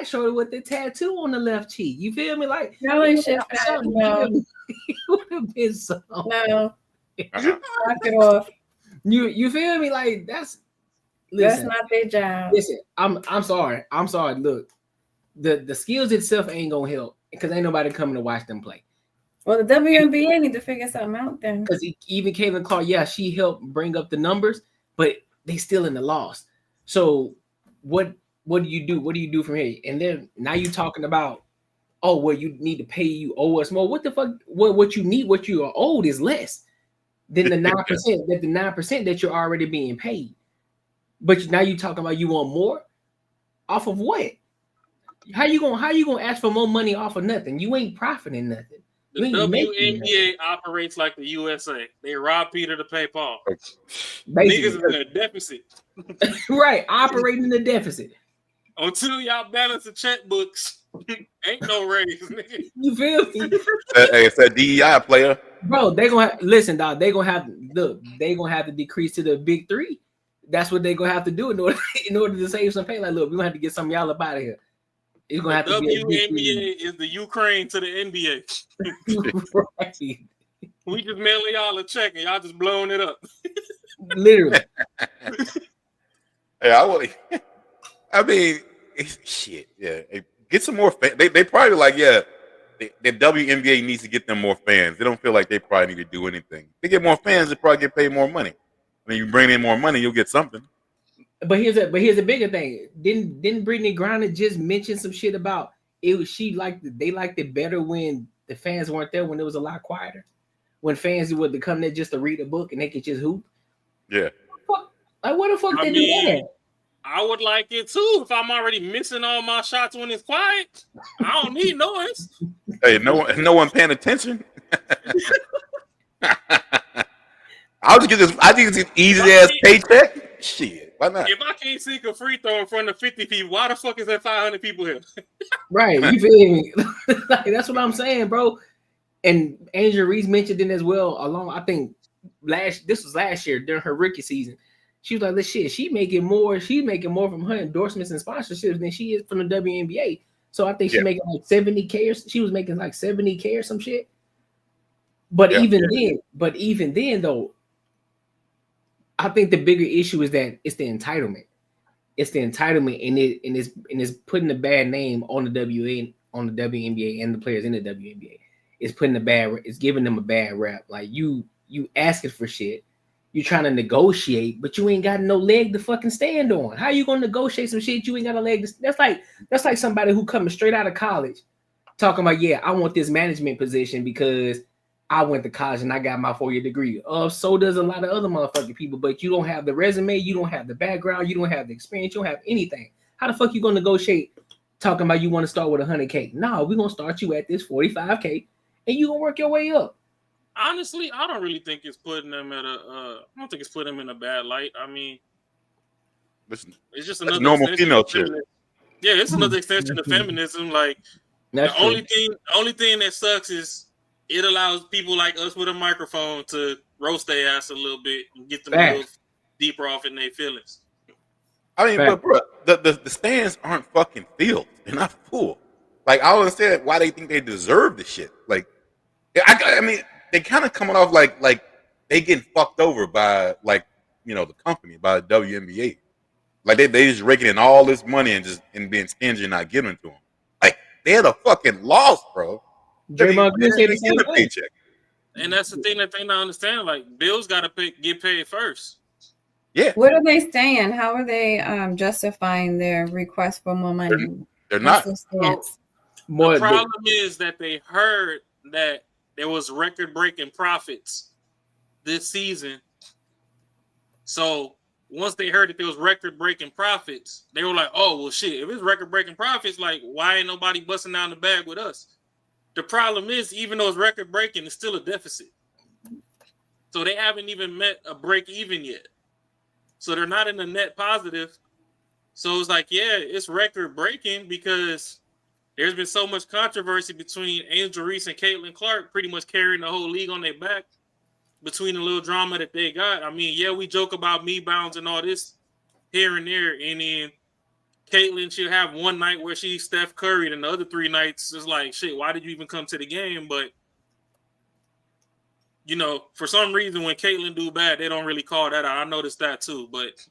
showed with the tattoo on the left cheek. You feel me? Like no shit. No. Would have been so. No. Knock it off. You feel me? Like that's not their job. Listen, I'm sorry. Look, the skills itself ain't gonna help because ain't nobody coming to watch them play. Well, the WNBA need to figure something out then. Because even Caitlin Clark, she helped bring up the numbers, but they still in the loss. So what do you do? What do you do from here? And then now you're talking about, you need to pay, you owe us more. What the fuck? What you need, what you are owed is less than the 9% that you're already being paid. But now you talking about you want more off of what? How you gonna ask for more money off of nothing? You ain't profiting nothing. The WNBA operates like the USA. They rob Peter to pay Paul. Niggas is in a deficit. Right, operating in the deficit. Until y'all balance the checkbooks, ain't no raise, nigga. You feel me? Hey, it's that DEI player. Bro, they gonna listen, dog. They gonna have to decrease to the big 3. That's what they gonna have to do in order to save some pay. Like, look, we gonna have to get some of y'all up out of here. It's gonna have to be a big WNBA is the Ukraine to the NBA. right. We just mailing y'all a check and y'all just blowing it up. Literally. Hey, I mean, shit. Yeah, hey, get some more fans. They probably like, yeah, the WNBA needs to get them more fans. They don't feel like they probably need to do anything. If they get more fans, they probably get paid more money. I mean, you bring in more money, you'll get something. But here's a bigger thing. Didn't Brittany Griner just mention some shit about it? They liked it better when the fans weren't there, when it was a lot quieter. When fans would come there just to read a book and they could just hoop. Yeah. Like what the fuck they do that? I would like it too if I'm already missing all my shots when it's quiet. I don't need noise. Hey, no one paying attention. I'll just get this. I think it's an easy ass paycheck. Shit, why not? If I can't sink a free throw in front of 50 people, why the fuck is there 500 people here? Right, you feel me? Like, that's what I'm saying, bro. And Angel Reese mentioned it as well. I think this was last year during her rookie season. She was like, "This shit, she's making more from her endorsements and sponsorships than she is from the WNBA." So I think she's making like 70K, or she was making like 70K or some shit. But even then, though, I think the bigger issue is that it's the entitlement. It's the entitlement, and it's putting a bad name on the WNBA and the players in the WNBA. It's giving them a bad rap. Like you asking for shit. You trying to negotiate, but you ain't got no leg to fucking stand on. How you gonna negotiate some shit you ain't got a leg to? That's like somebody who coming straight out of college, talking about, yeah, I want this management position because I went to college and I got my 4-year degree. So does a lot of other motherfucking people, but you don't have the resume, you don't have the background, you don't have the experience, you don't have anything. How the fuck you gonna negotiate talking about you want to start with 100K? No, we're gonna start you at this 45K and you gonna work your way up. Honestly, I don't really think it's putting them at I don't think it's putting them in a bad light. I mean, it's just another normal female shit. Yeah, it's another extension of feminism. Like the only thing that sucks is it allows people like us with a microphone to roast their ass a little bit and get them a little deeper off in their feelings. I mean, but bro, the stands aren't fucking filled. They're not full. Like, I don't understand why they think they deserve the shit. Like, I mean, they kind of coming off like they getting fucked over by, like, you know, the company, by the WNBA. Like, they just raking in all this money and being stingy and not giving it to them. Like, they had a fucking loss, bro. Draymond Green said the same thing. And that's the thing that they not understand. Like, bills got to get paid first. Yeah. What are they saying? How are they justifying their request for more money? They're not. The problem is that they heard that there was record-breaking profits this season. So once they heard that there was record-breaking profits, they were like, "Oh well, shit! If it's record-breaking profits, like, why ain't nobody busting down the bag with us?" The problem is, even though it's record-breaking, it's still a deficit. So they haven't even met a break-even yet. So they're not in a net positive. So it's like, yeah, it's record-breaking because there's been so much controversy between Angel Reese and Caitlin Clark, pretty much carrying the whole league on their back between the little drama that they got. I mean, yeah, we joke about me bounds and all this here and there, and then Caitlin should have one night where she's Steph Curry, and the other 3 nights is like, shit, why did you even come to the game? But, you know, for some reason, when Caitlin do bad, they don't really call that out. I noticed that too. But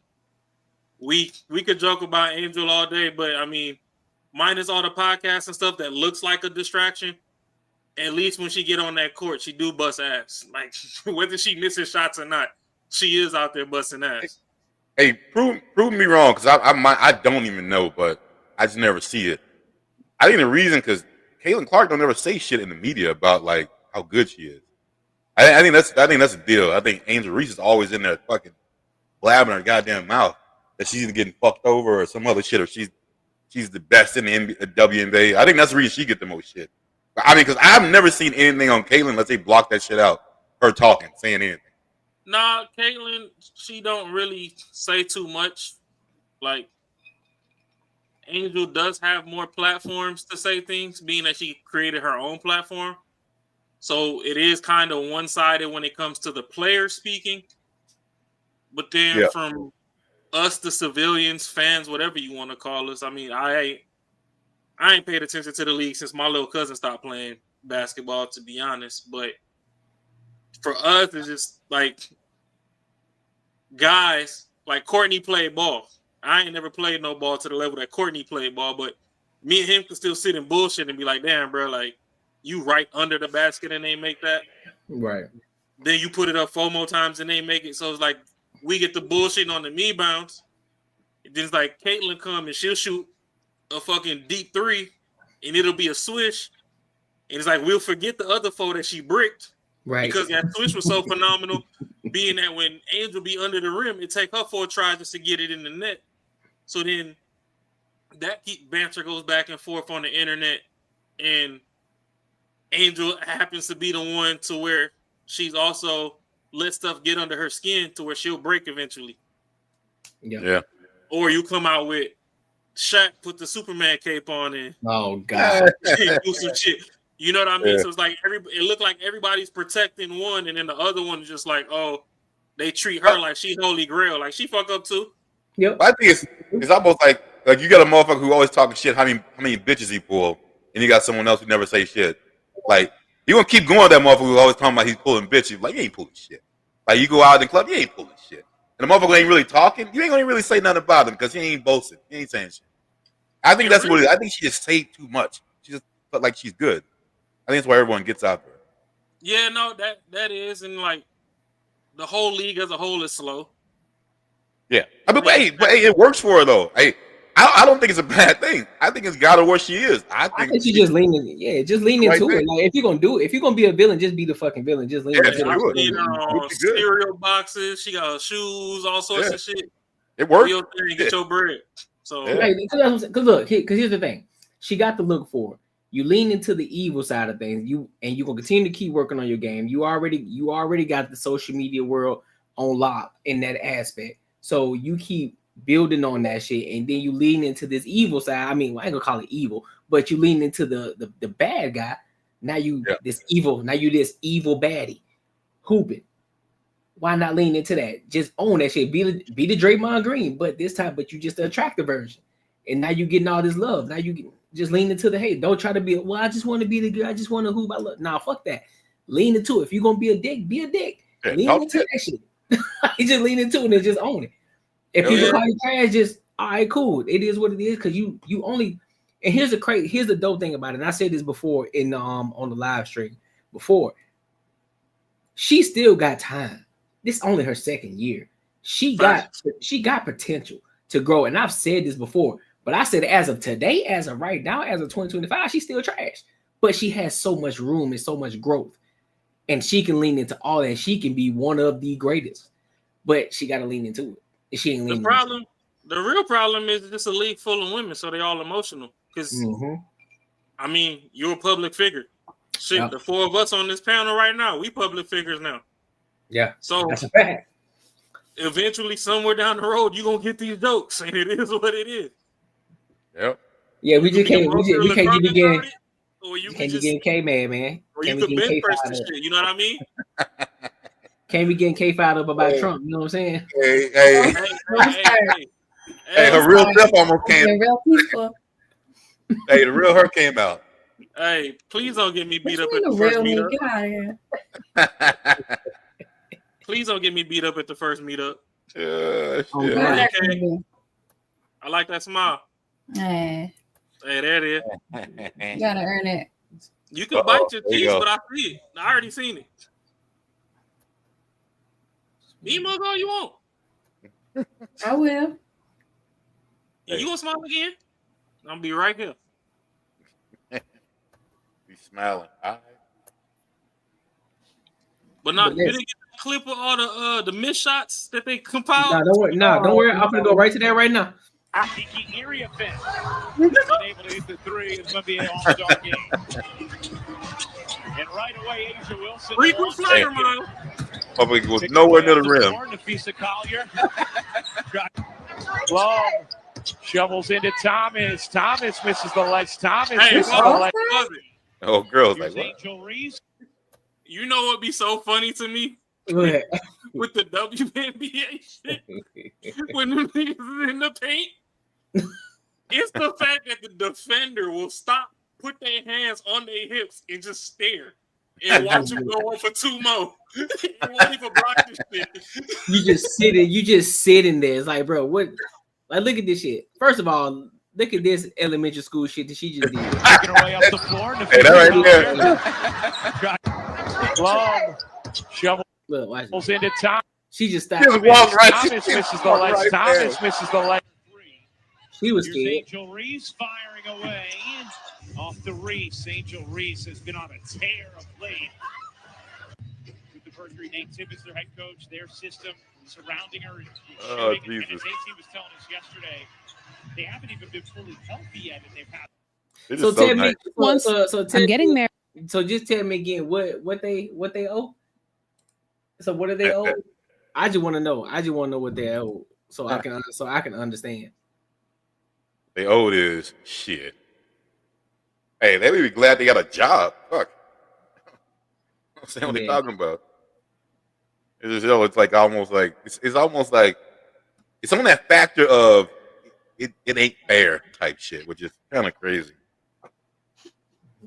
we could joke about Angel all day, but I mean, minus all the podcasts and stuff that looks like a distraction, at least when she get on that court, she do bust ass. Like, whether she misses shots or not, she is out there busting ass. Hey, prove me wrong, because I don't even know, but I just never see it. I think the reason, because Caitlin Clark don't ever say shit in the media about, like, how good she is. I think that's the deal. I think Angel Reese is always in there fucking blabbing her goddamn mouth that she's either getting fucked over or some other shit, or she's the best in the WNBA. I think that's the reason she get the most shit. I mean, because I've never seen anything on Caitlin unless they block that shit out. Her talking, saying anything. Nah, Caitlin, she don't really say too much. Like, Angel does have more platforms to say things, being that she created her own platform. So it is kind of one-sided when it comes to the players speaking. But then from us, the civilians, fans, whatever you want to call us, I mean, I ain't paid attention to the league since my little cousin stopped playing basketball, to be honest. But for us, it's just like guys, like Courtney played ball. I ain't never played no ball to the level that Courtney played ball, but me and him could still sit in bullshit and be like, damn, bro, like you right under the basket and they make that. Right. Then you put it up 4 more times and they make it. So it's like we get the bullshit on the me bounce. Then it's like Caitlin come and she'll shoot a fucking deep 3 and it'll be a swish. And it's like we'll forget the other 4 that she bricked. Right. Because that swish was so phenomenal, being that when Angel be under the rim, it take her 4 tries just to get it in the net. So then that banter goes back and forth on the internet, and Angel happens to be the one to where she's also let stuff get under her skin to where she'll break eventually. Yeah. Or you come out with Shaq put the Superman cape on and oh god, do some shit. You know what I mean? Yeah. So it's like it looked like everybody's protecting one, and then the other one is just like, oh, they treat her like she holy grail, like she fuck up too. Yep. I think it's almost like you got a motherfucker who always talking shit. How many bitches he pull, and you got someone else who never say shit. Like you gonna keep going with that motherfucker who always talking about he's pulling bitches. Like you ain't pulling shit. Like you go out in the club, you ain't pulling shit. And the motherfucker ain't really talking. You ain't gonna really say nothing about him because he ain't boasting. He ain't saying shit. I think that's what it is. I think she just say too much. She just felt like she's good. I think that's why everyone gets out there. Yeah, no, that is, and like the whole league as a whole is slow. Yeah, but hey, it works for her though. Hey, I don't think it's a bad thing. I think it's got her where she is. I think she just leaning. Yeah, just lean right into there. it. Like if you're gonna do it, if you're gonna be a villain, just be the fucking villain. Just lean into it. I've seen her on cereal boxes. She got her shoes, all sorts of shit. It works. Do your thing, get your bread. So, Because look, because here's the thing. She got the look for it. You lean into the evil side of things. You're gonna continue to keep working on your game. You already got the social media world on lock in that aspect. So you keep building on that shit, and then you lean into this evil side. I mean, I ain't gonna call it evil, but you lean into the bad guy. Now you this evil baddie hooping. Why not lean into that? Just own that shit. Be the Draymond Green, but this time, you just the attractive version. And now you getting all this love. Now you just lean into the hate. Don't try to be I just want to be the girl. I just want to hoop. I love. Nah, fuck that. Lean into it. If you're gonna be a dick, be a dick. Yeah, lean into that shit. You just lean into it and just own it. If people call you trash, just all right, cool. It is what it is because you only. And here's the dope thing about it. And I said this before in on the live stream before. She still got time. This is only her second year. She got potential to grow. And I've said this before, but I said as of today, as of right now, as of 2025, she's still trash. But she has so much room and so much growth. And she can lean into all that. She can be one of the greatest. But she got to lean into it. And she ain't leaning into it. The real problem is just a league full of women, so they all emotional. Because, I mean, you're a public figure. Shit, the 4 of us on this panel right now, we public figures now. Yeah, so that's a fact. Eventually, somewhere down the road, you're gonna get these jokes, and it is what it is. Yep. Yeah, we just can't. We can't be getting. Or you can't be getting K-Man, man. Or you could bend press the shit. You know what I mean? Can't be getting K-fired up about Trump. You know what I'm saying? Hey, her real self almost came. Real people. Hey, the real her came out. Hey, please don't get me beat up at The the first real me, meetup. get out of here. Please don't get me beat up at the first meetup. Okay. I like that smile. Hey, there it is. you gotta earn it. You can bite your teeth, but I see it. I already seen it. Emo all you want. I will. You want to smile again? I'm gonna be right here. Be smiling. All right. But not you didn't get the clip of all the missed shots that they compiled. No, don't worry. No, don't worry. I'm gonna go right to that right now. Kiki area fence. Unable to hit the 3. It's going to be an all-star game. And right away, Asia Wilson. Frequent flyer, man. Public was nowhere near the rim. Nafisa Collier. Long shovels into Thomas. Thomas misses the ledge. Thomas misses the ledge. Oh, girls like what? Angel Reese. You know what be so funny to me? With the WNBA shit. When them niggas is in the paint. It's the fact that the defender will stop, put their hands on their hips, and just stare and watch him go on for 2 more. It won't even block this shit. You just sitting there. It's like, bro, what? Like, look at this shit. First of all, look at this elementary school shit that she just did. Taking her way up the floor. Hey, that right there. Long shovel. Look, watch it. Into Tom. She just stopped. Thomas misses the ledge. Right Thomas misses the ledge. She was Here's scared. Angel Reese firing away. Off the Reese. Angel Reese has been on a tear of late. With the Mercury, Nate Tibbetts, their head coach, their system surrounding her. Oh, And Jesus. as AC was telling us yesterday, they haven't even been fully healthy yet, and they've had. So tell me, Once I'm getting there. So just tell me again what they owe. So what do they owe? I just want to know. I just want to know what they owe, so I can understand. They owe this shit. Hey, they would be glad they got a job. Fuck. I'm saying what they're talking about. It's just, it's like almost like it's almost like it's on that factor of it ain't fair type shit, which is kind of crazy.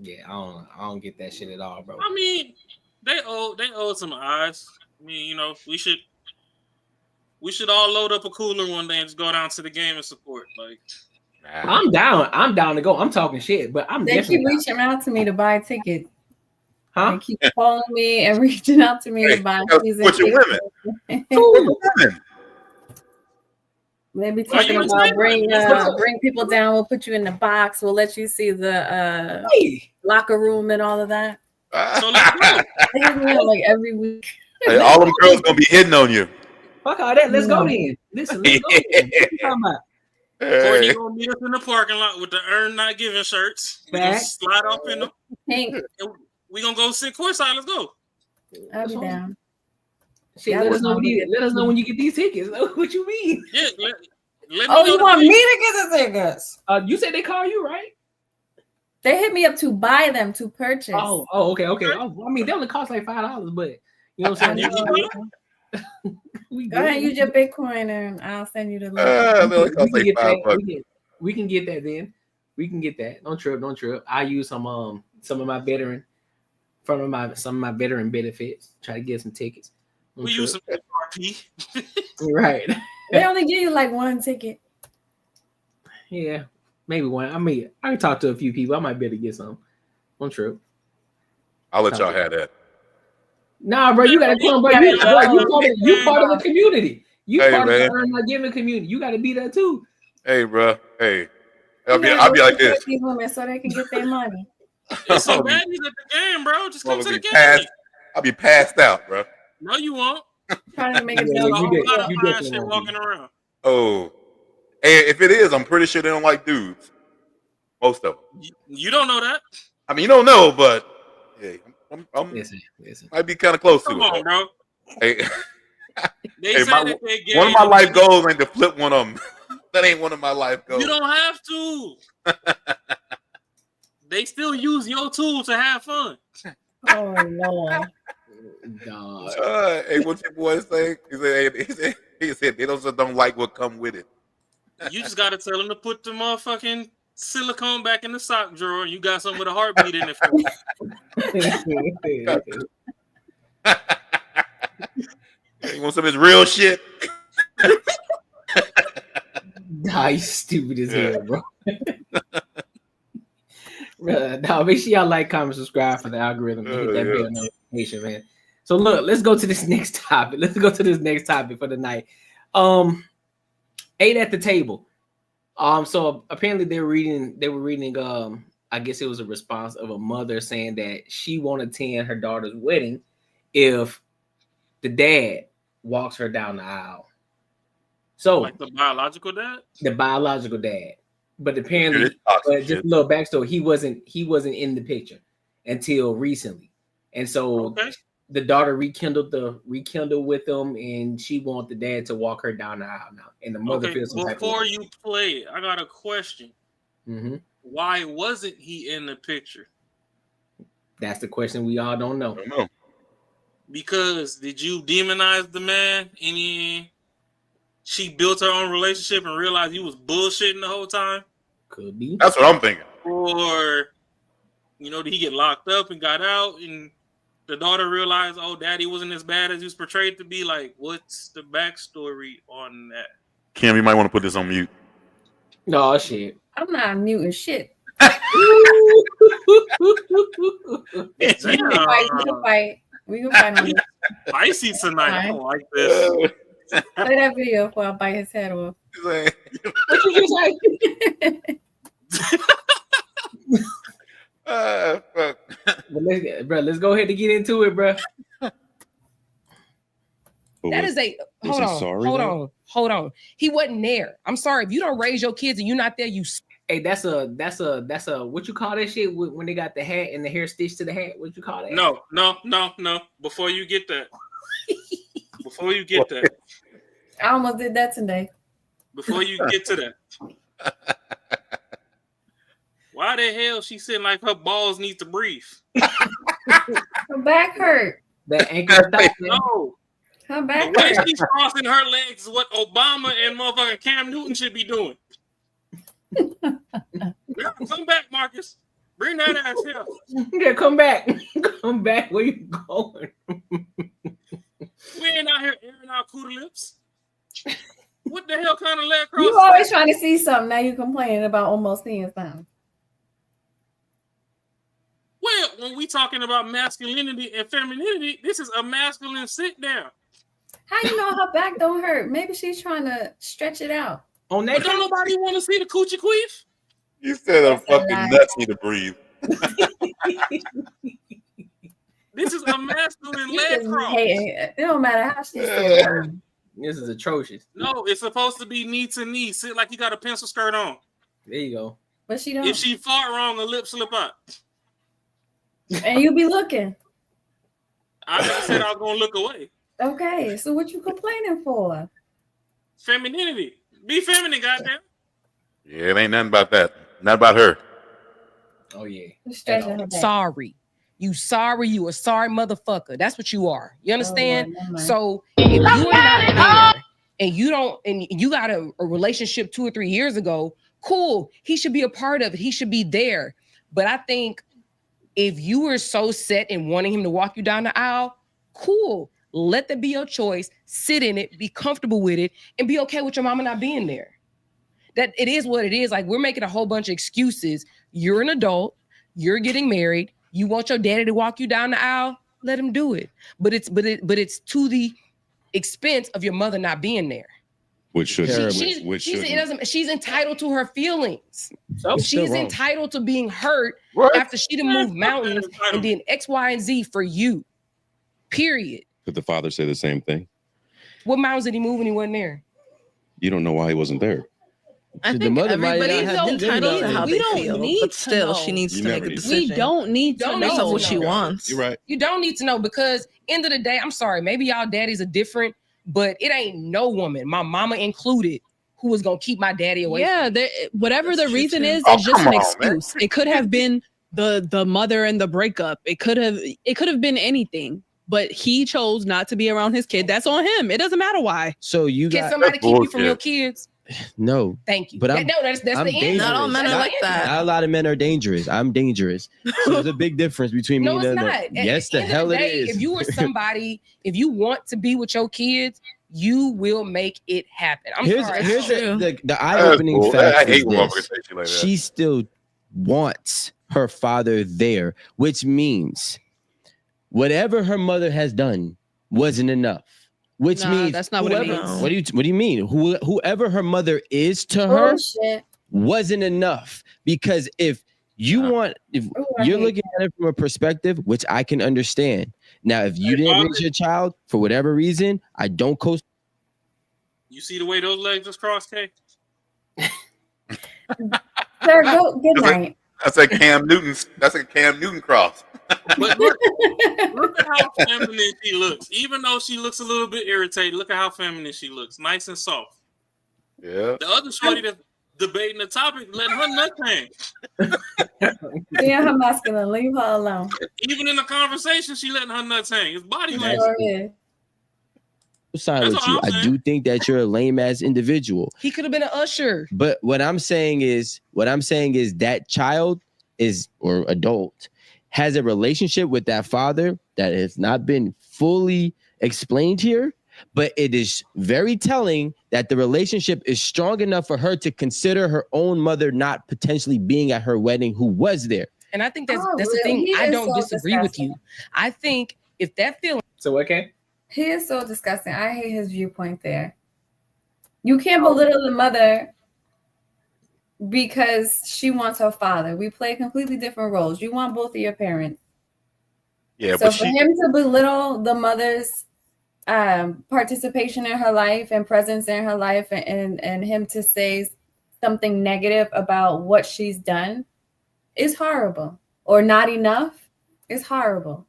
Yeah, I don't get that shit at all, bro. I mean, they owe some eyes. I mean, you know, we should all load up a cooler one day and just go down to the game and support. Like, I'm down to go. I'm talking shit, but They keep reaching out to me to buy tickets. Huh? They keep calling me and reaching out to me to buy season tickets. They be talking about bring people down. We'll put you in the box. We'll let you see the locker room and all of that. They hit me up like every week. Hey, all them girls gonna be hitting on you. Fuck all that. Let's go then. Listen, let's go then. What you talking about? Courtnee gonna meet us in the parking lot with the Earn Not Giving shirts. We gonna slide off in them. We gonna go sit courtside. Let's go. I'll be down. Shit, let us know when you get these tickets. What you mean? Yeah. Let Oh, me you want me to get the tickets? You said they call you, right? They hit me up to buy them, to purchase. Oh, okay. Oh, I mean, they only cost like $5, but you know what I'm saying? Go ahead, use your Bitcoin and I'll send you the link. We can get that then. We can get that. Don't trip. I use some of my veteran benefits. Try to get some tickets. We use some RP. Right. They only give you like one ticket. Yeah, maybe one. I mean, I can talk to a few people. I might be able to get some. Don't trip. I'll let y'all have that. Nah, bro, you gotta come, bro. You part of the community. You part of the Earn Not Giving community. You gotta be there too. Hey, bro. Hey, I'll be like this. These women so they can get their money. It's some baddies at the game, bro. Just come to the game. I'll be passed out, bro. No, you won't. Trying to make it you walking around. Oh, hey, if it is, I'm pretty sure they don't like dudes. Most of them. You don't know that. I mean, you don't know, but hey, I'm listen. Might be kind of close to it. Come on, bro. Hey, hey, one of my life goals ain't to flip one of them. That ain't one of my life goals. You don't have to. They still use your tool to have fun. Oh no. Hey, what's your boy say? He said they don't like what come with it. You just gotta tell them to put the motherfucking silicone back in the sock drawer. You got something with a heartbeat in it. You want some of this real shit? Nah, you stupid as hell, bro. Nah, make sure y'all like, comment, subscribe for the algorithm. Hit that bell notification, man. So look, let's go to this next topic. For the night. 8 at the table. So apparently they were reading. I guess it was a response of a mother saying that she won't attend her daughter's wedding if the dad walks her down the aisle. So like the biological dad? The biological dad. But apparently, just a little backstory, he wasn't in the picture until recently. And so the daughter rekindled with him, and she wants the dad to walk her down the aisle now. And the mother feels some type of before way. you play it, I got a question. Mm-hmm. Why wasn't he in the picture? That's the question we all don't know. Because did you demonize the man and she built her own relationship and realized you was bullshitting the whole time? Could be. That's what I'm thinking. Or, did he get locked up and got out, and the daughter realized, oh, daddy wasn't as bad as he was portrayed to be? Like, what's the backstory on that? Kim, you might want to put this on mute. No shit. I'm not muting shit. We can fight on this. Spicy tonight. I don't like this. Play that video before I bite his head off. What you just fuck. Let's go ahead and get into it, bro. That is a hold on. He wasn't there. I'm sorry if you don't raise your kids and you're not there. Hey, that's a what you call that shit when they got the hat and the hair stitched to the hat? What you call that? No. Before you get that. I almost did that today. Before you get to that. Why the hell she sitting like her balls need to breathe? Her back hurt. That ankle. No. Her back The way hurt. she's crossing her legs is what Obama and motherfucking Cam Newton should be doing. Come back, Marcus. Bring that ass here. Yeah, come back. Come back. Where you going? We ain't out here airing our cooter lips. What the hell kind of leg cross? You always trying to see something. Now you complaining about almost seeing something. Well, when we talking about masculinity and femininity, this is a masculine sit down. How you know her back don't hurt? Maybe she's trying to stretch it out. On But don't nobody want to see the coochie queef? You said I'm fucking nuts need to breathe. This is a masculine You leg just cross. hating. It don't matter how she's sitting. This is atrocious. No, it's supposed to be knee to knee. Sit like you got a pencil skirt on. There you go. But she don't. If she fought wrong, her lip slip out. And you be looking. I never said I was gonna look away. Okay, so what you complaining for? Femininity. Be feminine, goddamn. Yeah, it ain't nothing about that. Not about her. Oh yeah. Stretching her back. Sorry. You sorry. You a sorry motherfucker. That's what you are. You understand? Oh, Lord, So if you are not there and you don't, and you got a relationship 2 or 3 years ago, cool. He should be a part of it. He should be there. But I think if you were so set in wanting him to walk you down the aisle, cool. Let that be your choice. Sit in it, be comfortable with it, and be okay with your mama not being there. That it is what it is. Like, we're making a whole bunch of excuses. You're an adult, you're getting married, you want your daddy to walk you down the aisle, let him do it. But it's to the expense of your mother not being there. Which should she's entitled to her feelings. So she's entitled to being hurt after she done moved mountains and did X, Y, and Z for you. Period. Could the father say the same thing? What mountains did he move when he wasn't there? You don't know why he wasn't there. I think everybody's entitled to how they feel, but still, she needs to make a decision. We don't need to know what she wants. You're right. You don't need to know, because end of the day, I'm sorry, maybe y'all daddies are different, but it ain't no woman, my mama included, who was gonna keep my daddy away. Yeah, whatever the reason is just an excuse. It could have been the mother and the breakup. It could have been anything. But he chose not to be around his kid. That's on him. It doesn't matter why. So Can somebody keep you from your kids? No. Thank you. But that's the end. Not all men are like that. Not a lot of men are dangerous. I'm dangerous. So there's a big difference between me and it's not. Yes, the hell it is. If you were somebody, if you want to be with your kids, you will make it happen. Here's the eye-opening cool. fact. I hate is when this. motherfuckers say shit like that. She still wants her father there, which means whatever her mother has done wasn't enough. Which means that's not what it means. What do you mean? Whoever her mother is to her wasn't enough. Because if you're looking at it from a perspective, which I can understand. Now, if you didn't raise your child for whatever reason, I don't coast. You see the way those legs just crossed, Kay? Sir, good night. That's a Cam Newton cross. But look at how feminine she looks. Even though she looks a little bit irritated, look at how feminine she looks. Nice and soft. Yeah. The other shorty that's debating the topic, letting her nut hang. Yeah, her masculine. Leave her alone. Even in the conversation, she letting her nuts hang. It's body language. Sign with you. I do think that you're a lame ass individual. He could have been an usher. But what I'm saying is that child is or adult has a relationship with that father that has not been fully explained here. But it is very telling that the relationship is strong enough for her to consider her own mother not potentially being at her wedding, who was there. And I think that's the thing. I don't disagree with you. I think if that feeling. So okay. He is so disgusting. I hate his viewpoint there. You can't belittle the mother because she wants her father. We play completely different roles. You want both of your parents. Yeah, so for him to belittle the mother's participation in her life and presence in her life, and him to say something negative about what she's done is horrible, or not enough is horrible.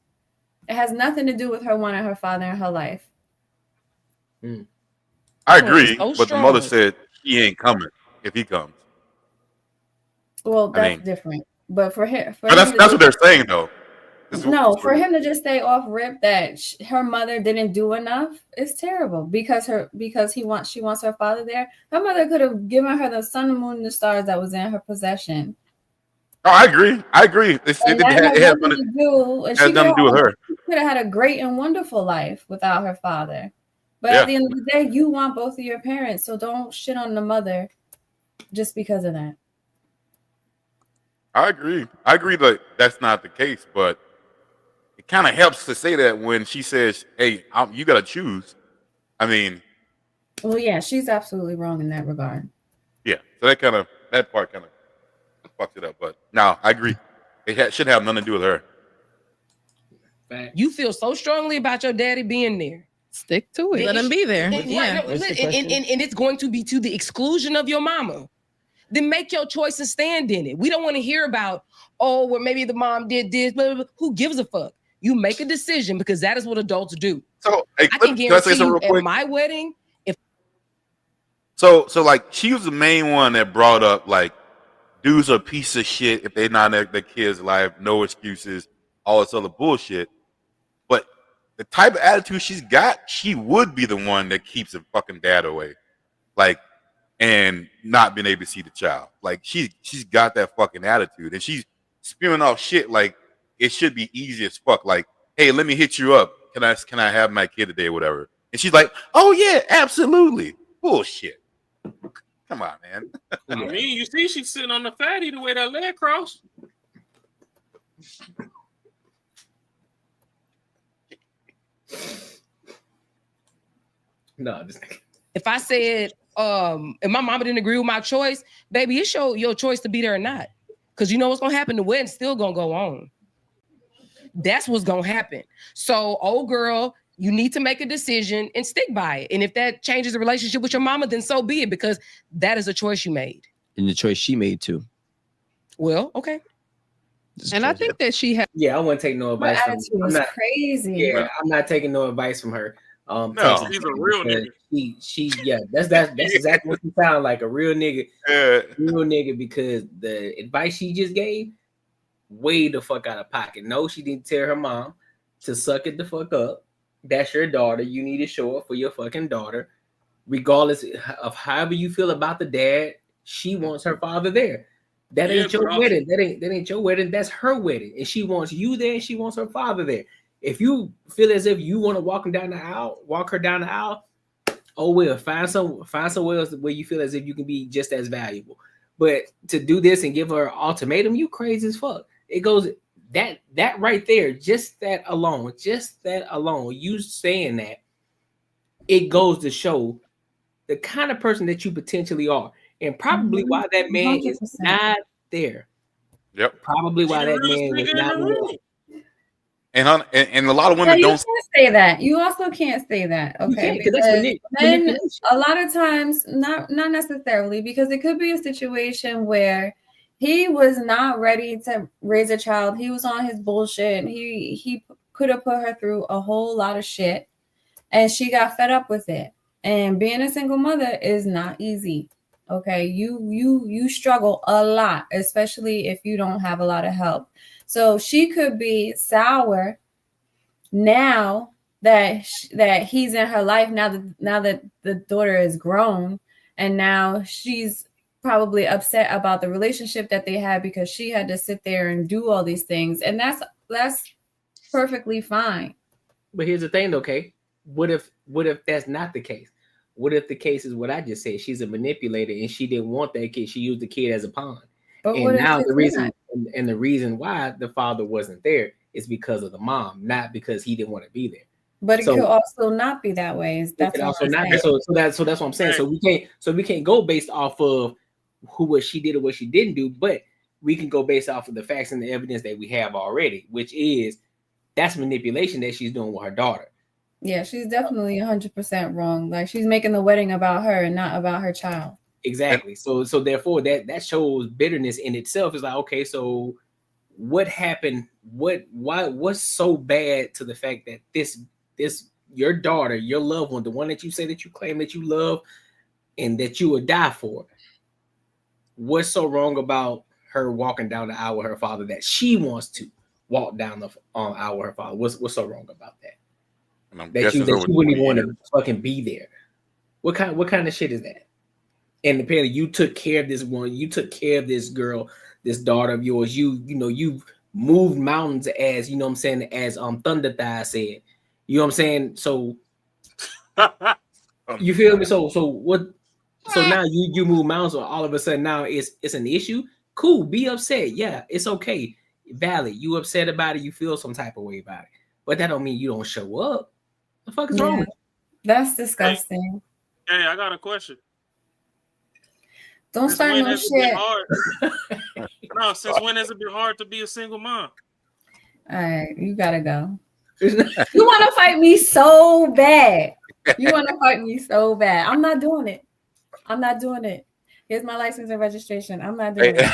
It has nothing to do with her wanting her father in her life. I agree, but the mother said he ain't coming if he comes. Well, that's different. But for him, that's what they're saying though. No, for him to just stay off rip that her mother didn't do enough is terrible because she wants her father there. Her mother could have given her the sun, the moon, and the stars that was in her possession. Oh, I agree. It had nothing to do with her. She could have had a great and wonderful life without her father. But at the end of the day, you want both of your parents, so don't shit on the mother just because of that. I agree that that's not the case, but it kind of helps to say that when she says, "Hey, you got to choose." I mean, well, yeah, she's absolutely wrong in that regard. Yeah, so that part kind of fucked it up. But no, I agree. It should have nothing to do with her. You feel so strongly about your daddy being there. Stick to it. Let him be there. And it's going to be to the exclusion of your mama. Then make your choice and stand in it. We don't want to hear about, well, maybe the mom did this, blah, blah, blah. Who gives a fuck? You make a decision because that is what adults do. So I can guarantee you at my wedding, So like she was the main one that brought up like dudes are a piece of shit if they're not in their kids' life, no excuses, all this other bullshit. But the type of attitude she's got, she would be the one that keeps her fucking dad away. Like, and not being able to see the child. Like she's got that fucking attitude. And she's spewing off shit like it should be easy as fuck. Like, hey, let me hit you up. Can I have my kid today or whatever? And she's like, oh yeah, absolutely. Bullshit. Come on, man. I mean, you see she's sitting on the fatty the way that leg crossed. No, just if I said, if my mama didn't agree with my choice, baby, it's your choice to be there or not. Because you know what's gonna happen, the wedding's still gonna go on. That's what's gonna happen. So, old girl, you need to make a decision and stick by it. And if that changes the relationship with your mama, then so be it, because that is a choice you made. And the choice she made too. Well, okay. And I think that she had. Yeah, I wouldn't take no advice from her. I'm not crazy. Yeah, I'm not taking no advice from her. No, she's a real nigga. That's exactly what she sounds like, a real nigga. Real nigga, because the advice she just gave, way the fuck out of pocket. No, she didn't tell her mom to suck it the fuck up. That's your daughter. You need to show up for your fucking daughter. Regardless of however you feel about the dad, she wants her father there. That ain't your wedding. That ain't your wedding. That's her wedding. And she wants you there and she wants her father there. If you feel as if you want to walk her down the aisle, oh well, find somewhere else where you feel as if you can be just as valuable. But to do this and give her an ultimatum, you crazy as fuck. It goes that right there, just that alone, you saying that, it goes to show the kind of person that you potentially are, and probably why that man 100%. Is not there. Yep. Probably why that man is not there. And a lot of women you don't can't say that. You also can't say that, okay? Because then a lot of times, not necessarily, because it could be a situation where he was not ready to raise a child. He was on his bullshit. He could have put her through a whole lot of shit, and she got fed up with it. And being a single mother is not easy. Okay, you struggle a lot, especially if you don't have a lot of help. So she could be sour now that he's in her life now that the daughter is grown, and now she's probably upset about the relationship that they had because she had to sit there and do all these things, and that's perfectly fine. But here's the thing, okay? What if that's not the case? What if the case is what I just said? She's a manipulator and she didn't want that kid. She used the kid as a pawn. But and now the reason why the father wasn't there is because of the mom, not because he didn't want to be there. But it could also not be that way. That's also not. So that's what I'm saying. So we can't go based off of what she did or what she didn't do, but we can go based off of the facts and the evidence that we have already, which is that's manipulation that she's doing with her daughter. Yeah, she's definitely 100% wrong. Like she's making the wedding about her and not about her child. Exactly. So therefore that shows bitterness in itself. Is like, okay, so what happened? What's so bad to the fact that this your daughter, your loved one, the one that you say that you claim that you love and that you would die for, what's so wrong about her walking down the aisle with her father that she wants to walk down the aisle with her father? What's so wrong about that? That you wouldn't even want to fucking be there. What kind of shit is that? And apparently you took care of this one. You took care of this girl, this daughter of yours. You moved mountains as, you know what I'm saying, as Thunder Thigh said. You know what I'm saying? So you feel me? So what? So now you move mountains, or all of a sudden now it's an issue. Cool, be upset. Yeah, it's okay. Valid. You upset about it. You feel some type of way about it, but that don't mean you don't show up. The fuck is wrong with you? That's disgusting. Hey, I got a question. Don't start no shit. No, since when has it been hard to be a single mom? All right, you gotta go. You want to fight me so bad. You want to fight me so bad. I'm not doing it. Here's my license and registration. I'm not doing it.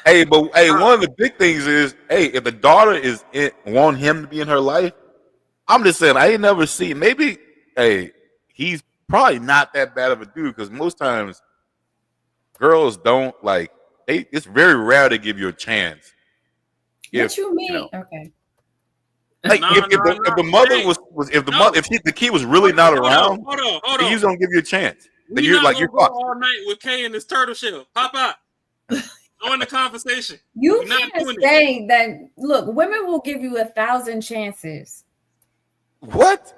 Hey, one of the big things is, if the daughter want him to be in her life, I'm just saying, I ain't never seen. Maybe, he's probably not that bad of a dude, because most times girls don't like. It's very rare to give you a chance. What you mean? Okay. Like if the mother if the kid was really not around, hold on. he's gonna give you a chance. You're go all night with Kay in this turtle shell. Pop out. Join the conversation. You can't say that. Look, women will give you 1,000 chances. What?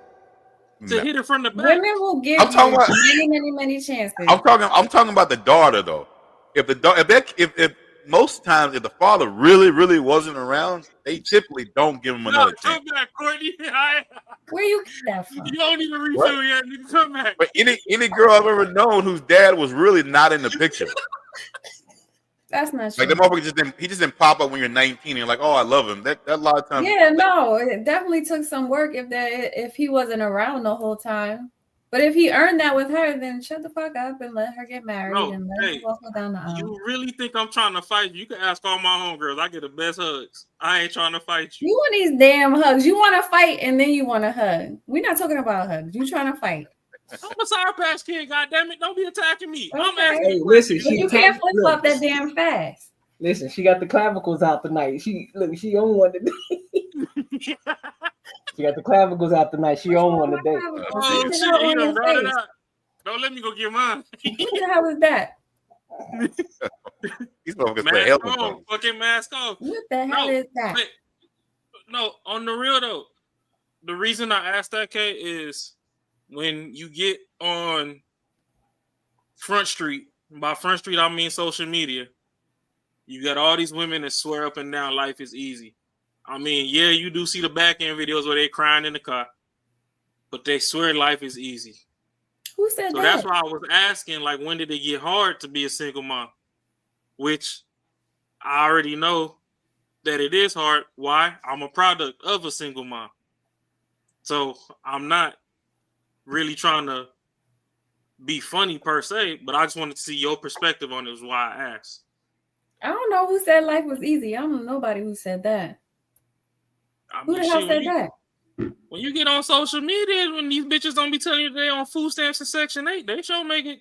To hit it from the back. Women will give you many chances. I'm talking about the daughter though. If most times if the father really wasn't around, they typically don't give him another chance. Come back, Courtney. Where you get that from? You don't even refill yet. Nigga, come back. But any girl I've ever known whose dad was really not in the picture. That's not true. Like the motherfucker just didn't pop up when you're 19 and you're like, oh, I love him. That a lot of times. Yeah, no, it definitely took some work if he wasn't around the whole time. But if he earned that with her, then shut the fuck up and let her get married and let her walk down the aisle. You really think I'm trying to fight you? You can ask all my homegirls. I get the best hugs. I ain't trying to fight you. You want these damn hugs. You want to fight and then you want to hug. We're not talking about hugs. You trying to fight. I'm a Sour Patch Kid, goddammit. Don't be attacking me. Okay. I'm asking you. Listen, you can't flip flop that damn fast. Listen, she got the clavicles out tonight. She on one today. She got the clavicles out tonight. She on one today. Oh shit, he done brought it up. Don't let me go get mine. What the hell is that? He's gonna mask on. Fucking mask off. What the hell is that? No, on the real though, the reason I asked that, Kay, is when you get on Front Street. By Front Street, I mean social media. You got all these women that swear up and down life is easy. I mean, yeah, you do see the back end videos where they're crying in the car, but they swear life is easy. Who said that? So that's why I was asking, like, when did it get hard to be a single mom? Which I already know that it is hard. Why? I'm a product of a single mom. So I'm not really trying to be funny per se, but I just wanted to see your perspective on it, is why I asked. I don't know who said life was easy. I don't know nobody who said that. Who the hell said that? When you get on social media, when these bitches don't be telling you they're on food stamps and Section 8, they sure make it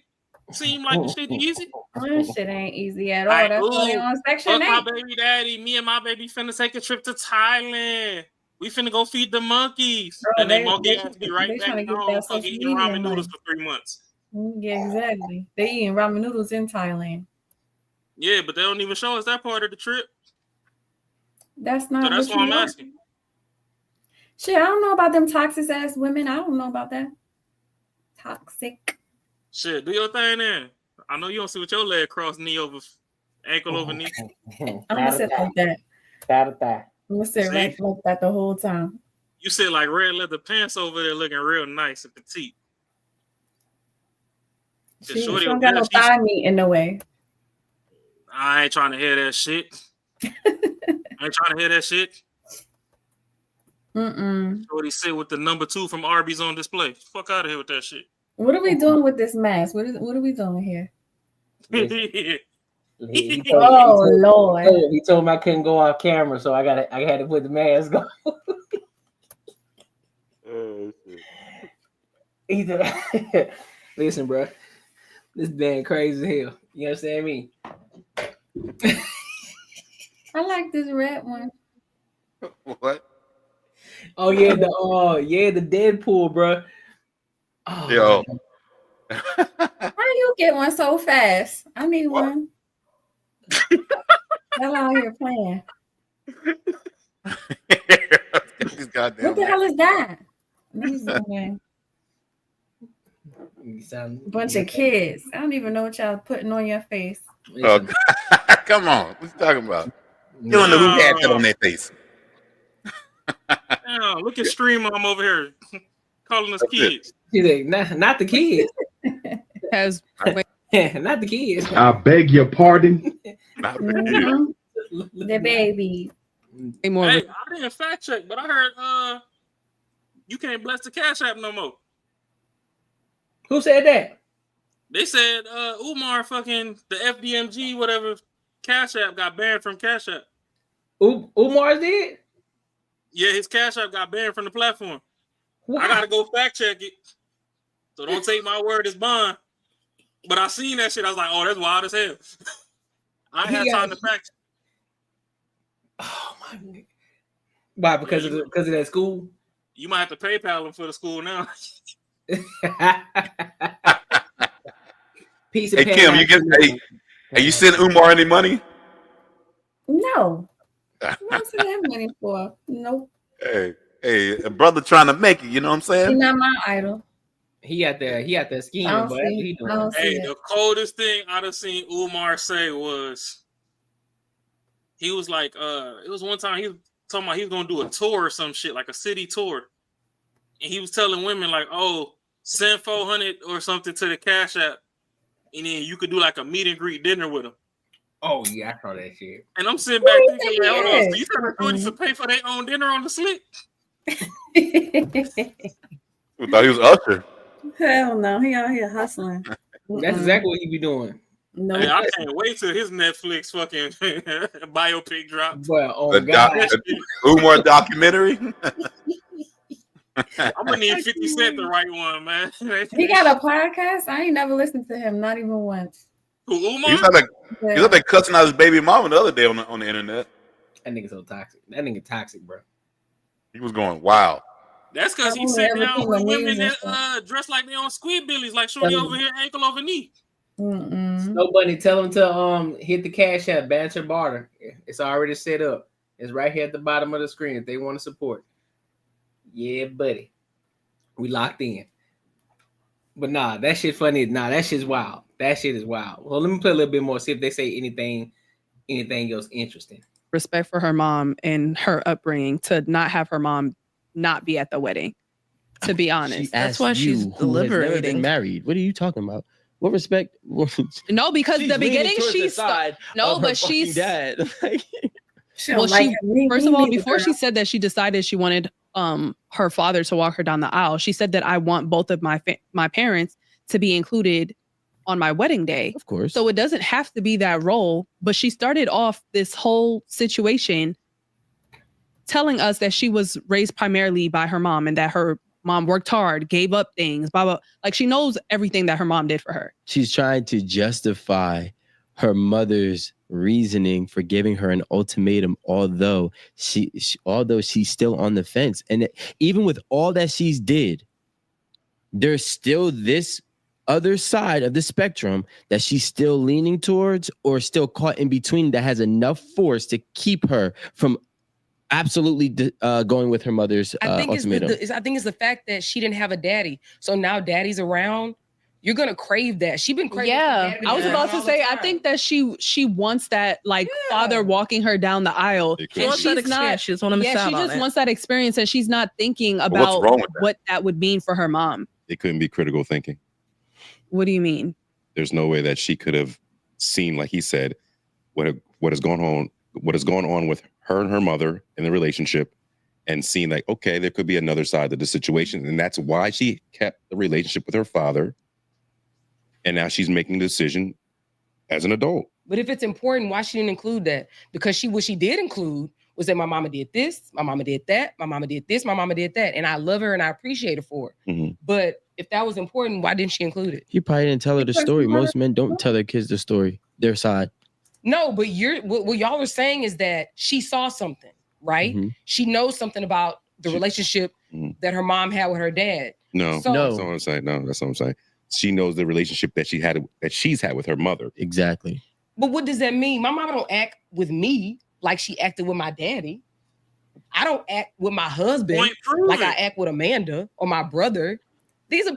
seem like the shit easy. This shit ain't easy at all. Like, that's why they on Section 8. My baby daddy, me and my baby finna take a trip to Thailand. We finna go feed the monkeys. Bro, And they they monkey ass be right back trying to get home that fucking social eating media ramen noodles money. for 3 months. Yeah, exactly. They eating ramen noodles in Thailand. Yeah, but they don't even show us that part of the trip. That's not So that's what why you I'm want. asking. Shit, I don't know about them toxic ass women. I don't know about that. Toxic. Shit, do your thing then. I know you don't see with your leg crossed knee over ankle over knee. I'm gonna sit like that. I'm gonna sit right like that the whole time. You sit like red leather pants over there looking real nice and petite. She don't got no thigh meat in the way. I ain't trying to hear that shit. I ain't trying to hear that shit. Shorty sit with the number 2 from Arby's on display. Fuck out of here with that shit. What are we doing with this mask? What are we doing here? Lord. He told me I couldn't go off camera, so I had to put the mask on. Listen, bro, this band crazy as hell. You understand me? I like this red one. What? Oh yeah, the Deadpool, bro. Oh, yo, how you get one so fast? I need one. Hell out here playing. What the hell is that? Bunch of kids. I don't even know what y'all putting on your face. Oh, come on. What you talking about? You don't know who had that on their face. Damn, look at Stream Mom over here calling us kids. He's like, not the kids. Has not the kids. I beg your pardon. The baby. Hey, I didn't fact check, but I heard you can't bless the Cash App no more. Who said that? They said Umar fucking the FDMG whatever Cash App got banned from Cash App. Umar did? Yeah, his Cash App got banned from the platform. Wow. I gotta go fact check it. So don't take my word as bond. But I seen that shit. I was like, oh, that's wild as hell. I ain't had time to fact check. Oh my God. Why? Because of that school? You might have to PayPal him for the school now. Piece of hey Kim, you send Umar any money? No. What's that money for? Nope. Hey, a brother trying to make it, you know what I'm saying? He's not my idol. He out there scheming, but the coldest thing I'd have seen Umar say was he was like, it was one time he was talking about he was gonna do a tour or some shit, like a city tour. And he was telling women like, oh, send 400 or something to the Cash App, and then you could do like a meet and greet dinner with them. Oh yeah, I saw that shit. And I'm sitting back thinking, like, hold on, so you trying to do this to pay for their own dinner on the slick? We thought he was Usher. Hell no, he out here hustling. That's exactly what he be doing. No, hey, I can't wait till his Netflix fucking biopic drops. Well, oh God, Umar documentary. I'm gonna need 50 Cent to write one, man. He got a podcast. I ain't never listened to him, not even once. Who, Umar? He's up there cussing out his baby mama the other day on the internet. That nigga so toxic. That nigga toxic, bro. He was going wild. That's because he sat down with women that dress like they on Squidbillies, like shorty over here, ankle over knee. Snow Bunny, tell him to hit the Cash App, Banter, Barter. It's already set up. It's right here at the bottom of the screen if they want to support. Yeah, buddy. We locked in. But nah, that shit funny. Nah, that shit's wild. That shit is wild. Well, let me play a little bit more, see if they say anything else interesting. Respect for her mom and her upbringing to not have her mom not be at the wedding. To be honest, that's why she's deliberating. Never been married. What are you talking about? What respect? No, because the beginning she's dad. First of all, before she said that she decided she wanted her father to walk her down the aisle, she said that I want both of my parents to be included on my wedding day. Of course. So it doesn't have to be that role, but she started off this whole situation telling us that she was raised primarily by her mom and that her mom worked hard, gave up things, blah, blah. Like she knows everything that her mom did for her. She's trying to justify her mother's reasoning for giving her an ultimatum, although she's still on the fence. And even with all that she's did, there's still this other side of the spectrum that she's still leaning towards or still caught in between that has enough force to keep her from absolutely going with her mother's ultimatum. I think it's the fact that she didn't have a daddy. So now daddy's around. You're gonna crave that. She's been craving. Yeah, I was about to say. I think that she wants that father walking her down the aisle. She wants that experience. She just want to miss out she on just it. wants that experience, and she's not thinking what's about wrong with that? what that would mean for her mom. It couldn't be critical thinking. What do you mean? There's no way that she could have seen, like he said, what has gone on with her and her mother in the relationship, and seen like, okay, there could be another side to the situation, and that's why she kept the relationship with her father. And now she's making the decision as an adult. But if it's important, why she didn't include that? Because what she did include was that my mama did this, my mama did that, my mama did this, my mama did that. And I love her and I appreciate her for it. Mm-hmm. But if that was important, why didn't she include it? He probably didn't tell her the story. Most men don't tell their kids the story, their side. No, but what y'all are saying is that she saw something, right? Mm-hmm. She knows something about the relationship that her mom had with her dad. No, that's not what I'm saying. No, that's what I'm saying. She knows the relationship that she's had with her mother. Exactly. But what does that mean? My mama don't act with me like she acted with my daddy. I don't act with my husband like I act with Amanda or my brother. These are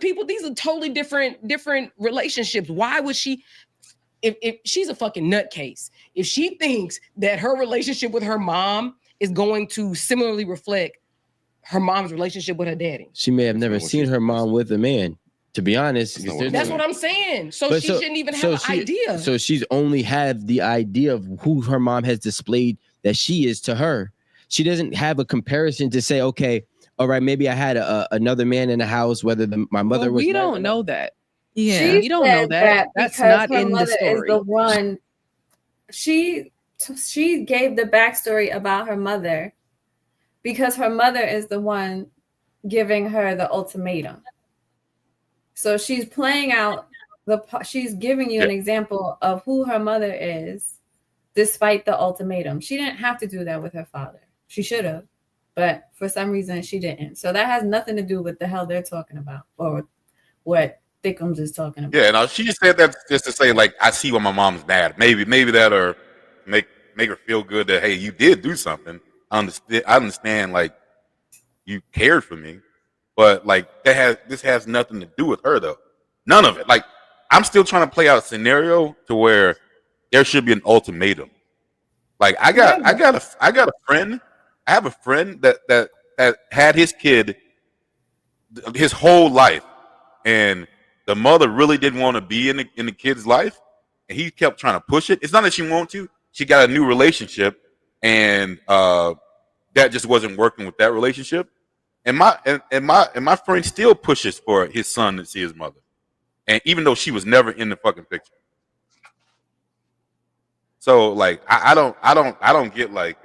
totally different relationships. Why would she, if she's a fucking nutcase, if she thinks that her relationship with her mom is going to similarly reflect her mom's relationship with her daddy? She may have never seen her mom with a man. To be honest, that's what I'm saying. So she shouldn't even have an idea. So she's only had the idea of who her mom has displayed that she is to her. She doesn't have a comparison to say, okay, all right, maybe I had another man in the house, whether my mother was. We don't know that. Yeah, we don't know that. That's not in the story. Is the one she gave the backstory about her mother because her mother is the one giving her the ultimatum. So she's playing out she's giving you an example of who her mother is, despite the ultimatum. She didn't have to do that with her father. She should have, but for some reason she didn't. So that has nothing to do with the hell they're talking about or what Thickums is talking about. Yeah, no, she just said that just to say, like, I see what my mom's mad. Maybe that or make her feel good that, hey, you did do something. I understand, like, you cared for me. But like this has nothing to do with her though. None of it. Like I'm still trying to play out a scenario to where there should be an ultimatum. Like I got a friend. I have a friend that had his kid his whole life, and the mother really didn't want to be in the kid's life, and he kept trying to push it. It's not that she wanted to. She got a new relationship, and that just wasn't working with that relationship. And my friend still pushes for his son to see his mother, and even though she was never in the fucking picture. So like I don't get like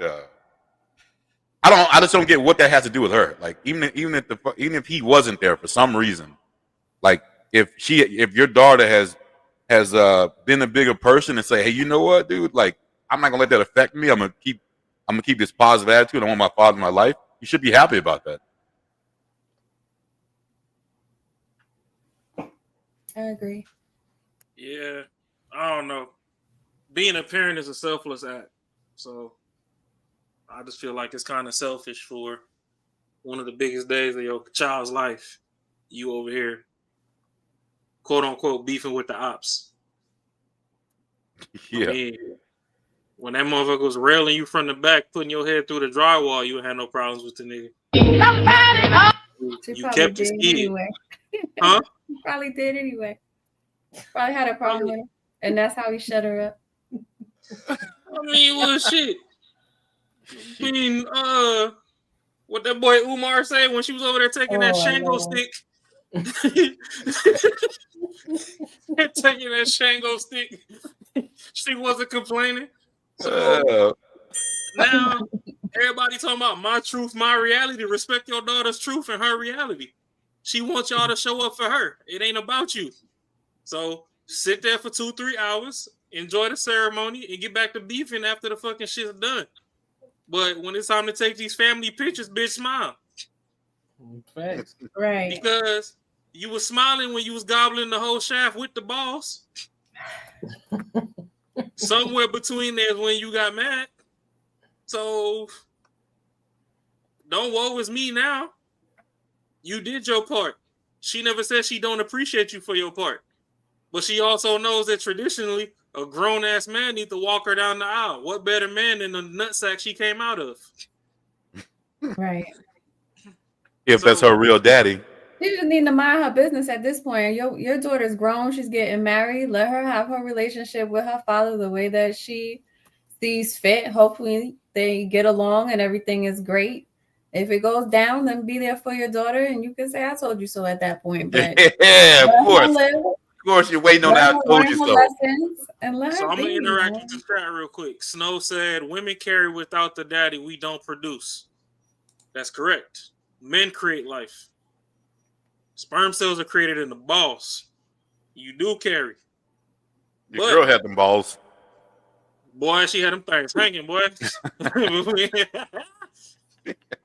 I just don't get what that has to do with her. Like even if he wasn't there for some reason, like if your daughter has been a bigger person and say, hey, you know what, dude, like I'm not gonna let that affect me. I'm gonna keep this positive attitude. I want my father in my life. You should be happy about that. I agree. Yeah, I don't know. Being a parent is a selfless act. So I just feel like it's kind of selfish for one of the biggest days of your child's life. You over here, quote unquote, beefing with the ops. Yeah. I mean, when that motherfucker was railing you from the back, putting your head through the drywall, you had no problems with the nigga. You kept his kid. Anyway. Huh? He probably did anyway. Probably had a problem with him. And that's how he shut her up. I mean, well, shit. I mean, what that boy Umar said when she was over there taking that Shango stick. Taking that Shango stick. She wasn't complaining. So now everybody talking about my truth, my reality. Respect your daughter's truth and her reality. She wants y'all to show up for her. It ain't about you. So sit there for 2-3 hours enjoy the ceremony, and get back to beefing after the fucking shit's done. But when it's time to take these family pictures, bitch, smile. Facts. Right. Because you was smiling when you was gobbling the whole shaft with the boss. Somewhere between there is when you got mad. So don't woe is me now. You did your part. She never said she don't appreciate you for your part. But she also knows that traditionally a grown-ass man needs to walk her down the aisle. What better man than the nutsack she came out of? Right. If that's her real daddy. She just need to mind her business at this point. Your daughter's grown. She's getting married. Let her have her relationship with her father the way that she sees fit. Hopefully they get along and everything is great. If it goes down, then be there for your daughter, and you can say, I told you so at that point. But yeah, of course. Of course, you're waiting on that. I told you so. So I'm going to interact with the chat real quick. Snow said, women carry without the daddy. We don't produce. That's correct. Men create life. Sperm cells are created in the balls. You do carry. Your girl had them balls. Boy, she had them things hanging, boy.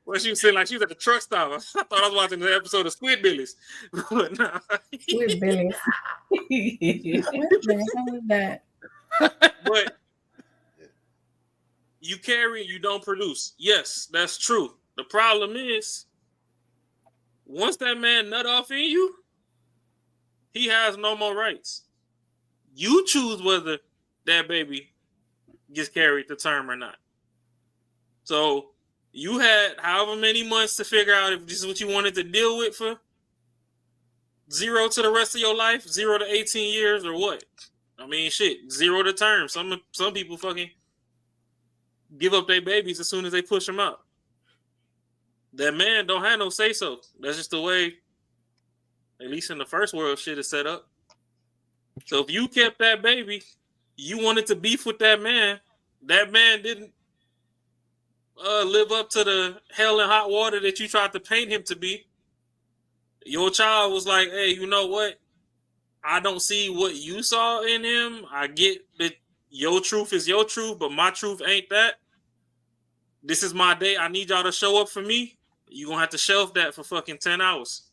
Well, she was saying like she was at the truck stop. I thought I was watching the episode of Squidbillies. But nah. Squidbillies. What the hell is that? But you carry, you don't produce. Yes, that's true. The problem is, once that man nut off in you, he has no more rights. You choose whether that baby gets carried to term or not. So you had however many months to figure out if this is what you wanted to deal with for 0 to the rest of your life, 0 to 18 years, or what? I mean, shit, 0 to term. Some people fucking give up their babies as soon as they push them out. That man don't have no say so. That's just the way, at least in the first world, shit is set up. So if you kept that baby, you wanted to beef with that man didn't live up to the hell and hot water that you tried to paint him to be. Your child was like, hey, you know what? I don't see what you saw in him. I get that your truth is your truth, but my truth ain't that. This is my day. I need y'all to show up for me. You're going to have to shelf that for fucking 10 hours.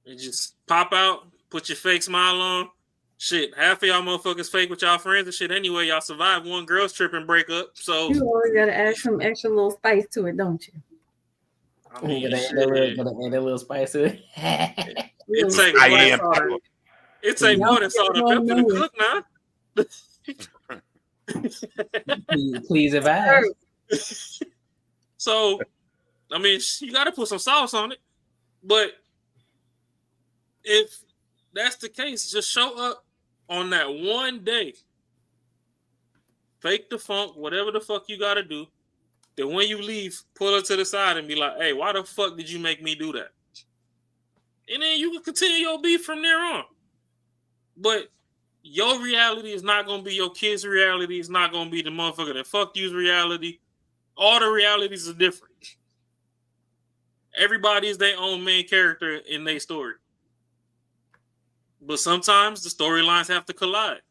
And just pop out, put your fake smile on. Shit, half of y'all motherfuckers fake with y'all friends and shit anyway. Y'all survived one girl's trip and break up. So you always got to add some extra little spice to it, don't you? I mean, gotta add that little spice to it. It take more than salt and pepper to cook now. Please advise. So, I mean, you got to put some sauce on it. But if that's the case, just show up on that one day. Fake the funk, whatever the fuck you got to do. Then when you leave, pull her to the side and be like, hey, why the fuck did you make me do that? And then you can continue your beef from there on. But your reality is not going to be your kid's reality. It's not going to be the motherfucker that fucked you's reality. All the realities are different. Everybody is their own main character in their story. But sometimes the storylines have to collide.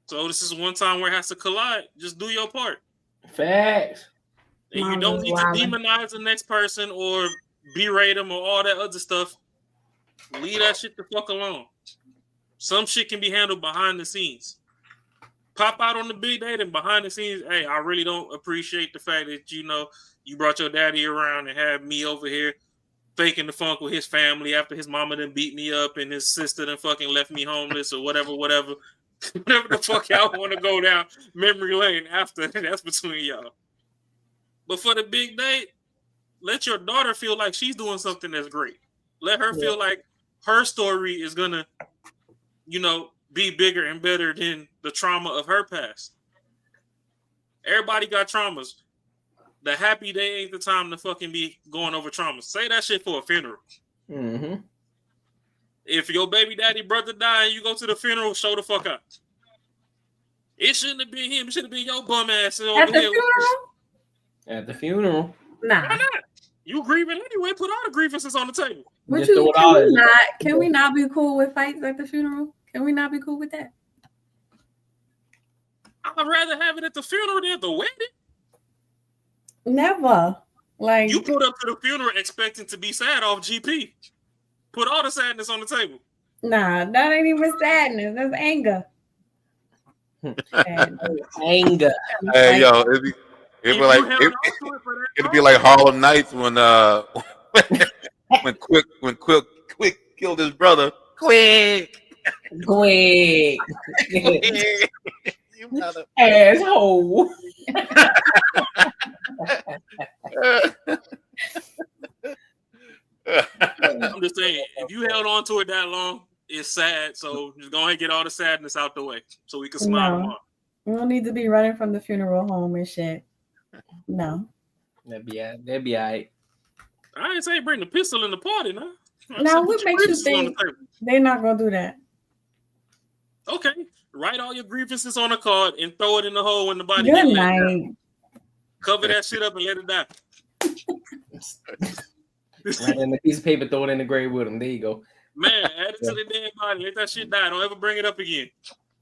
So this is one time where it has to collide. Just do your part. Facts. And you don't need to demonize the next person or berate them or all that other stuff. Leave that shit the fuck alone. Some shit can be handled behind the scenes. Pop out on the big day and behind the scenes, hey, I really don't appreciate the fact that, you know, you brought your daddy around and had me over here faking the funk with his family after his mama done beat me up and his sister done fucking left me homeless or whatever. Whatever the fuck y'all want to go down memory lane after, that's between y'all. But for the big day, let your daughter feel like she's doing something that's great. Let her feel like her story is going to, you know, be bigger and better than the trauma of her past. Everybody got traumas. The happy day ain't the time to fucking be going over traumas. Say that shit for a funeral. Mm-hmm. If your baby daddy brother died and you go to the funeral, show the fuck up. It shouldn't have been him. It should have been your bum ass over At the here. funeral? At the funeral. Nah. Why not? You grieving anyway. Put all the grievances on the table. Can we not be cool with fights at the funeral? Can we not be cool with that? I'd rather have it at the funeral than at the wedding. Never. Like you put up to the funeral expecting to be sad off GP. Put all the sadness on the table. Nah, that ain't even sadness. That's anger. Anger. Hey, yo, it'd be like Harlem Nights when when Quick killed his brother. Quick. Asshole. I'm just saying, if you held on to it that long, it's sad. So just go ahead and get all the sadness out the way so we can smile tomorrow. We don't need to be running from the funeral home and shit. No. That'd be all right. I ain't saying bring the pistol in the party, no. Now, what makes you think they're not gonna do that? Okay, write all your grievances on a card and throw it in the hole when the body Good gets night. let down. Cover that shit up and let it die. Write in a piece of paper, throw it in the grave with him. There you go. Man, add it to the dead body. Let that shit die. Don't ever bring it up again.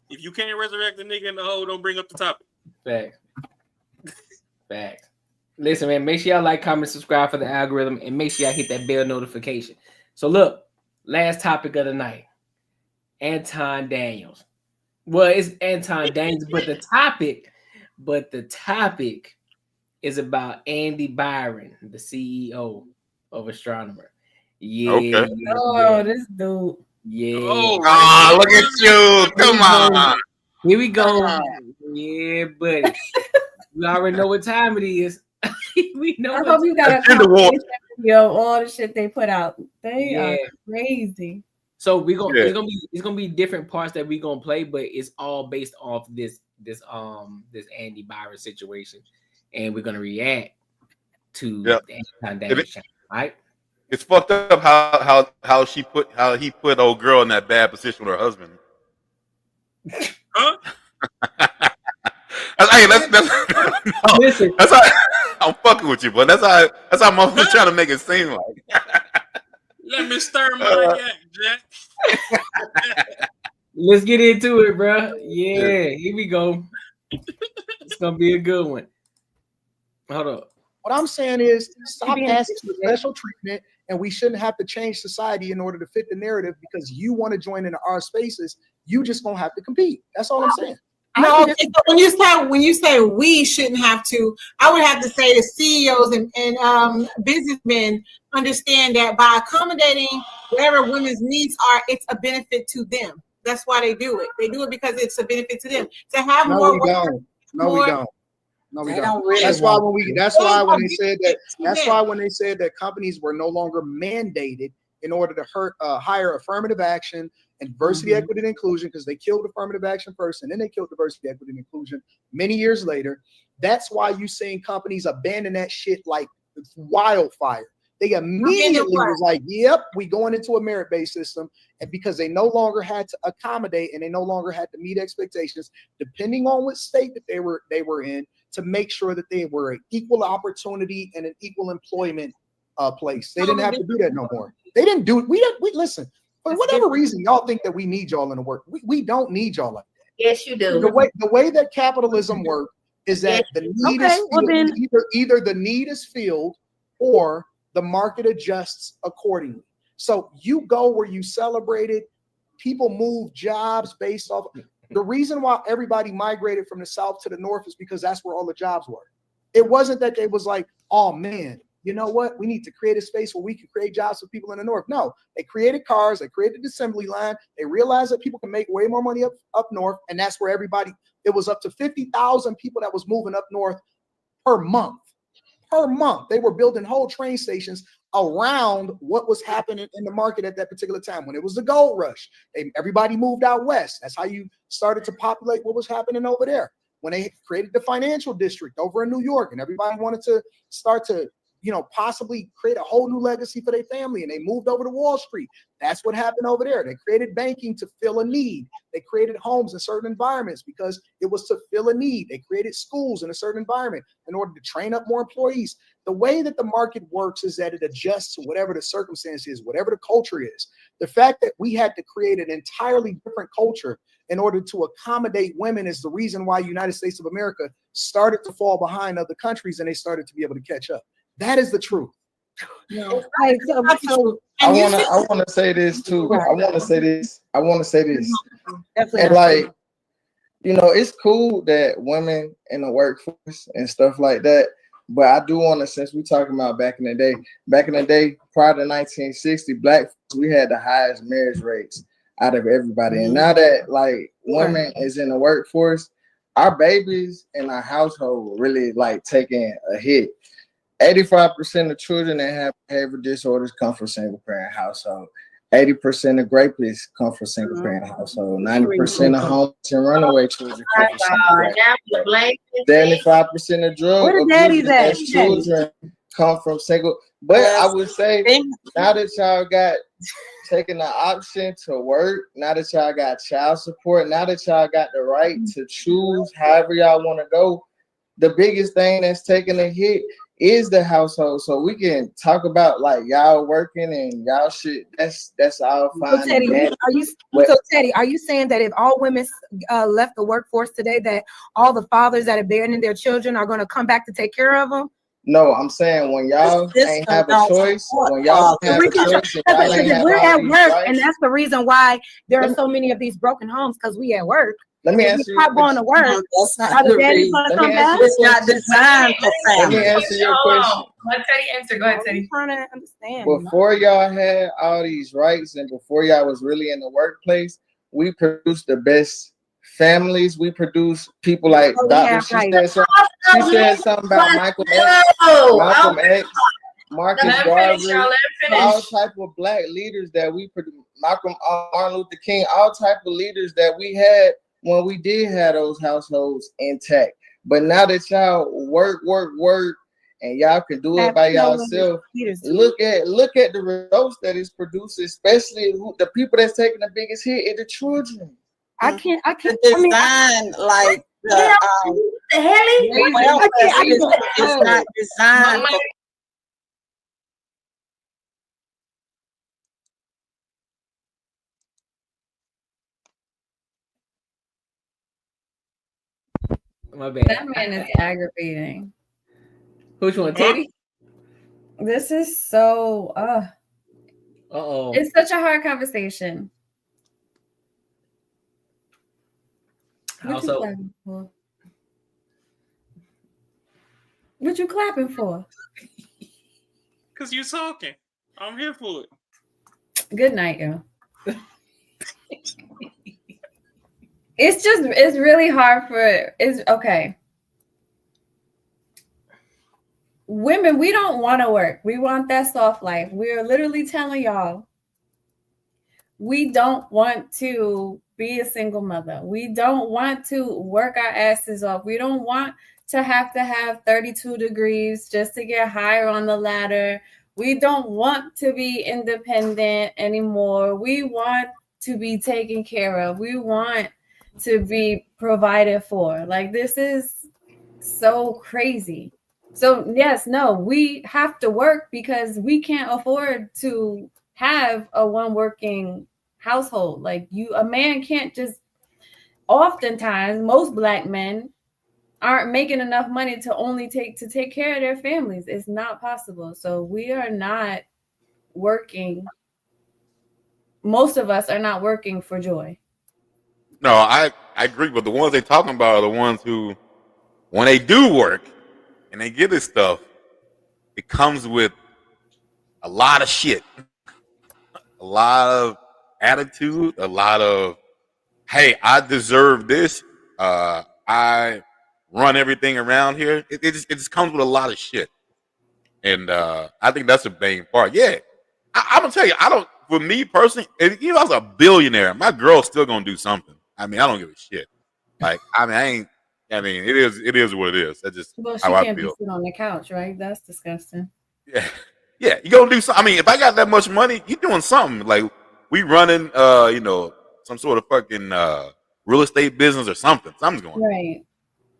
If you can't resurrect the nigga in the hole, don't bring up the topic. Fact. Listen, man, make sure y'all like, comment, subscribe for the algorithm, and make sure y'all hit that bell notification. So look, last topic of the night. Anton Daniels. Well, it's Anton Daniels, but the topic is about Andy Byron, the CEO of Astronomer. Yeah. Okay. Oh, this dude. Yeah. Oh, look at you. Come on. Here we go. Yeah, buddy. We already know what time it is. We know. I hope you got a compilation video of all the shit they put out. They are crazy. So it's gonna be different parts that we're gonna play, but it's all based off this Andy Byron situation, and we're gonna react to the Anton Daniels channel, right? It's fucked up how he put old girl in that bad position with her husband. Huh? Listen, that's how I'm fucking with you, but that's how motherfuckers trying to make it seem like. Let me stir my yak, Jack. Let's get into it, bro. Yeah, here we go. It's gonna be a good one. Hold up. What I'm saying is stop asking for special treatment, and we shouldn't have to change society in order to fit the narrative because you want to join into our spaces. You just gonna have to compete. That's all I'm saying. No, when you say we shouldn't have to, I would have to say the CEOs and businessmen understand that by accommodating whatever women's needs are, it's a benefit to them. That's why they do it. They do it because it's a benefit to them. To have No, more. we don't. No, we don't. No, we They don't. don't really That's why want when to. that's why when they said that Yeah. that's why when they said that companies were no longer mandated in order to hire affirmative action and diversity, equity, and inclusion, because they killed affirmative action first and then they killed diversity, equity, and inclusion many years later. That's why you seeing companies abandon that shit like wildfire. They immediately was like, yep, we going into a merit-based system. And because they no longer had to accommodate and they no longer had to meet expectations, depending on what state that they were in, to make sure that they were an equal opportunity and an equal employment place. They didn't have to do that no more. They didn't do it. We listen, for whatever reason, y'all think that we need y'all in the work. We don't need y'all like that. Yes, you do. The way that capitalism works is that the need is filled, either the need is filled or the market adjusts accordingly. So you go where you celebrate it. People move jobs based off. The reason why everybody migrated from the south to the north is because that's where all the jobs were. It wasn't that they was like, oh man, you know what? We need to create a space where we can create jobs for people in the north. No, they created cars, they created the assembly line. They realized that people can make way more money up north, and that's where everybody. It was up to 50,000 people that was moving up north per month. Per month, they were building whole train stations around what was happening in the market at that particular time. When it was the gold rush, everybody moved out west. That's how you started to populate what was happening over there. When they created the financial district over in New York, and everybody wanted to start to, possibly create a whole new legacy for their family, and they moved over to Wall Street. That's what happened over there. They created banking to fill a need. They created homes in certain environments because it was to fill a need. They created schools in a certain environment in order to train up more employees. The way that the market works is that it adjusts to whatever the circumstance is, whatever the culture is. The fact that we had to create an entirely different culture in order to accommodate women is the reason why United States of America started to fall behind other countries and they started to be able to catch up. That is the truth. I want to say this too. I want to say this. Definitely. And like, you know, it's cool that women in the workforce and stuff like that. But I do want to, since we're talking about back in the day, prior to 1960, black folks, we had the highest marriage rates out of everybody. And now that like women is in the workforce, our babies in our household really like taking a hit. 85% of children that have behavior disorders come from single parent household. 80% of rapists come from single parent household. 90% of homeless and runaway children come from single parent. 75% of drug abusers children come from single. But I would say now that y'all got taking the option to work, now that y'all got child support, now that y'all got the right to choose however y'all want to go, the biggest thing that's taking a hit is the household. So we can talk about like y'all working and y'all shit. That's all fine. So Teddy, are you saying that if all women left the workforce today, that all the fathers that abandoned their children are going to come back to take care of them? No, I'm saying when y'all ain't have a choice, when y'all have a choice, we're at work, and that's the reason why there are so many of these broken homes, because we at work. Let me answer you. Stop going to work. That's not the reason. It's not designed for family. Let me answer your question. Let Teddy answer. Go ahead, Teddy. I'm trying to understand. Before y'all had all these rights and before y'all was really in the workplace, we produced the best families. We produced people like Dr. She said something about Malcolm X, Marcus Garvey, all type of black leaders that we produced. Martin Luther King, all type of leaders that we had when we did have those households intact. But now that y'all work, and y'all can do it by yourself, look at the results that it's produced, especially the people that's taking the biggest hit is the children. I can't design like the it's not designed for My bad. That man is aggravating. Which one, Teddy? This is so Uh-oh. It's such a hard conversation. What you clapping for? What you clapping for? Because you're talking. I'm here for it. Good night, yo. It's really hard it's okay. Women, we don't want to work. We want that soft life. We're literally telling y'all we don't want to be a single mother. We don't want to work our asses off. We don't want to have 32 degrees just to get higher on the ladder. We don't want to be independent anymore. We want to be taken care of. We want to be provided for. Like, this is so crazy. So yes, no, we have to work because we can't afford to have a one working household. Like, a man can't just, oftentimes most Black men aren't making enough money to take care of their families. It's not possible. So we are not working. Most of us are not working for joy. No, I agree, but the ones they talking about are the ones who, when they do work and they get this stuff, it comes with a lot of shit, a lot of attitude, a lot of, hey, I deserve this. I run everything around here. It just comes with a lot of shit, and I think that's the main part. Yeah, I'm gonna tell you, for me personally, if I was a billionaire, my girl's still gonna do something. I mean, I don't give a shit. Like, it is what it is. That's just how I feel. Be sitting on the couch, right? That's disgusting. Yeah, you gonna do something. I mean, if I got that much money, you doing something. Like, we running, some sort of fucking real estate business or something. Something's going on. Right.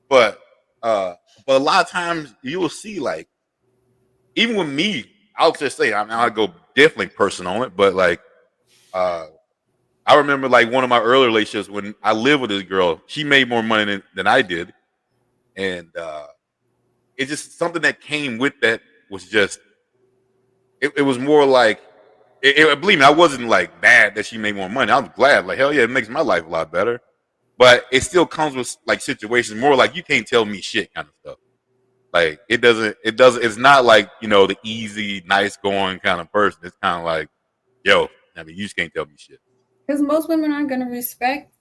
But a lot of times you will see, like, even with me, I'll just say, I'll go definitely personal on it, but like, I remember like one of my early relationships when I lived with this girl. She made more money than I did, and it's just something that came with that was just. It was more like, believe me, I wasn't like bad that she made more money. I was glad, like hell yeah, it makes my life a lot better. But it still comes with like situations more like you can't tell me shit kind of stuff. Like it doesn't. It's not like the easy, nice going kind of person. It's kind of like, yo, I mean, you just can't tell me shit. Because most women aren't gonna respect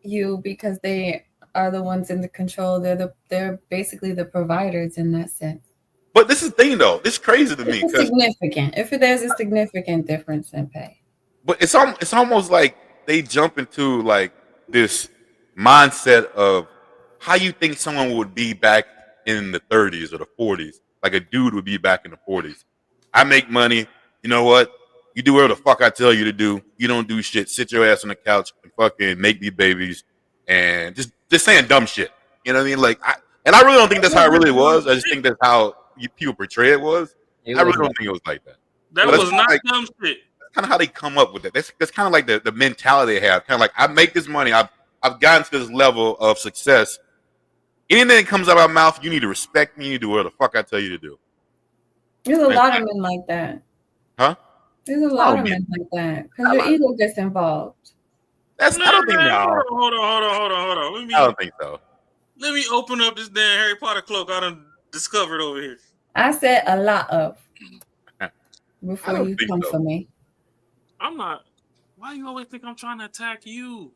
you because they are the ones in the control. They're basically the providers in that sense. But this is the thing, though. It's crazy to me. It's significant. If there's a significant difference in pay. But it's almost like they jump into like this mindset of how you think someone would be back in the 30s or the 40s, like a dude would be back in the 40s. I make money. You know what? You do whatever the fuck I tell you to do. You don't do shit. Sit your ass on the couch and fucking make me babies and just saying dumb shit. You know what I mean? Like, I really don't think that's how it really was. I just think that's how people portray it was. I really don't think it was like that. That was not like, dumb shit. That's kind of how they come up with it. That's kind of like the mentality they have. Kind of like, I make this money. I've gotten to this level of success. Anything that comes out of my mouth, you need to respect me. You need to do whatever the fuck I tell you to do. There's a lot of men like that. Huh? There's a lot of men like that because your ego gets involved. I don't think no. Hold on. I don't think so. Let me open up this damn Harry Potter cloak I done discovered over here. I said a lot of before you come for me. I'm not. Why you always think I'm trying to attack you?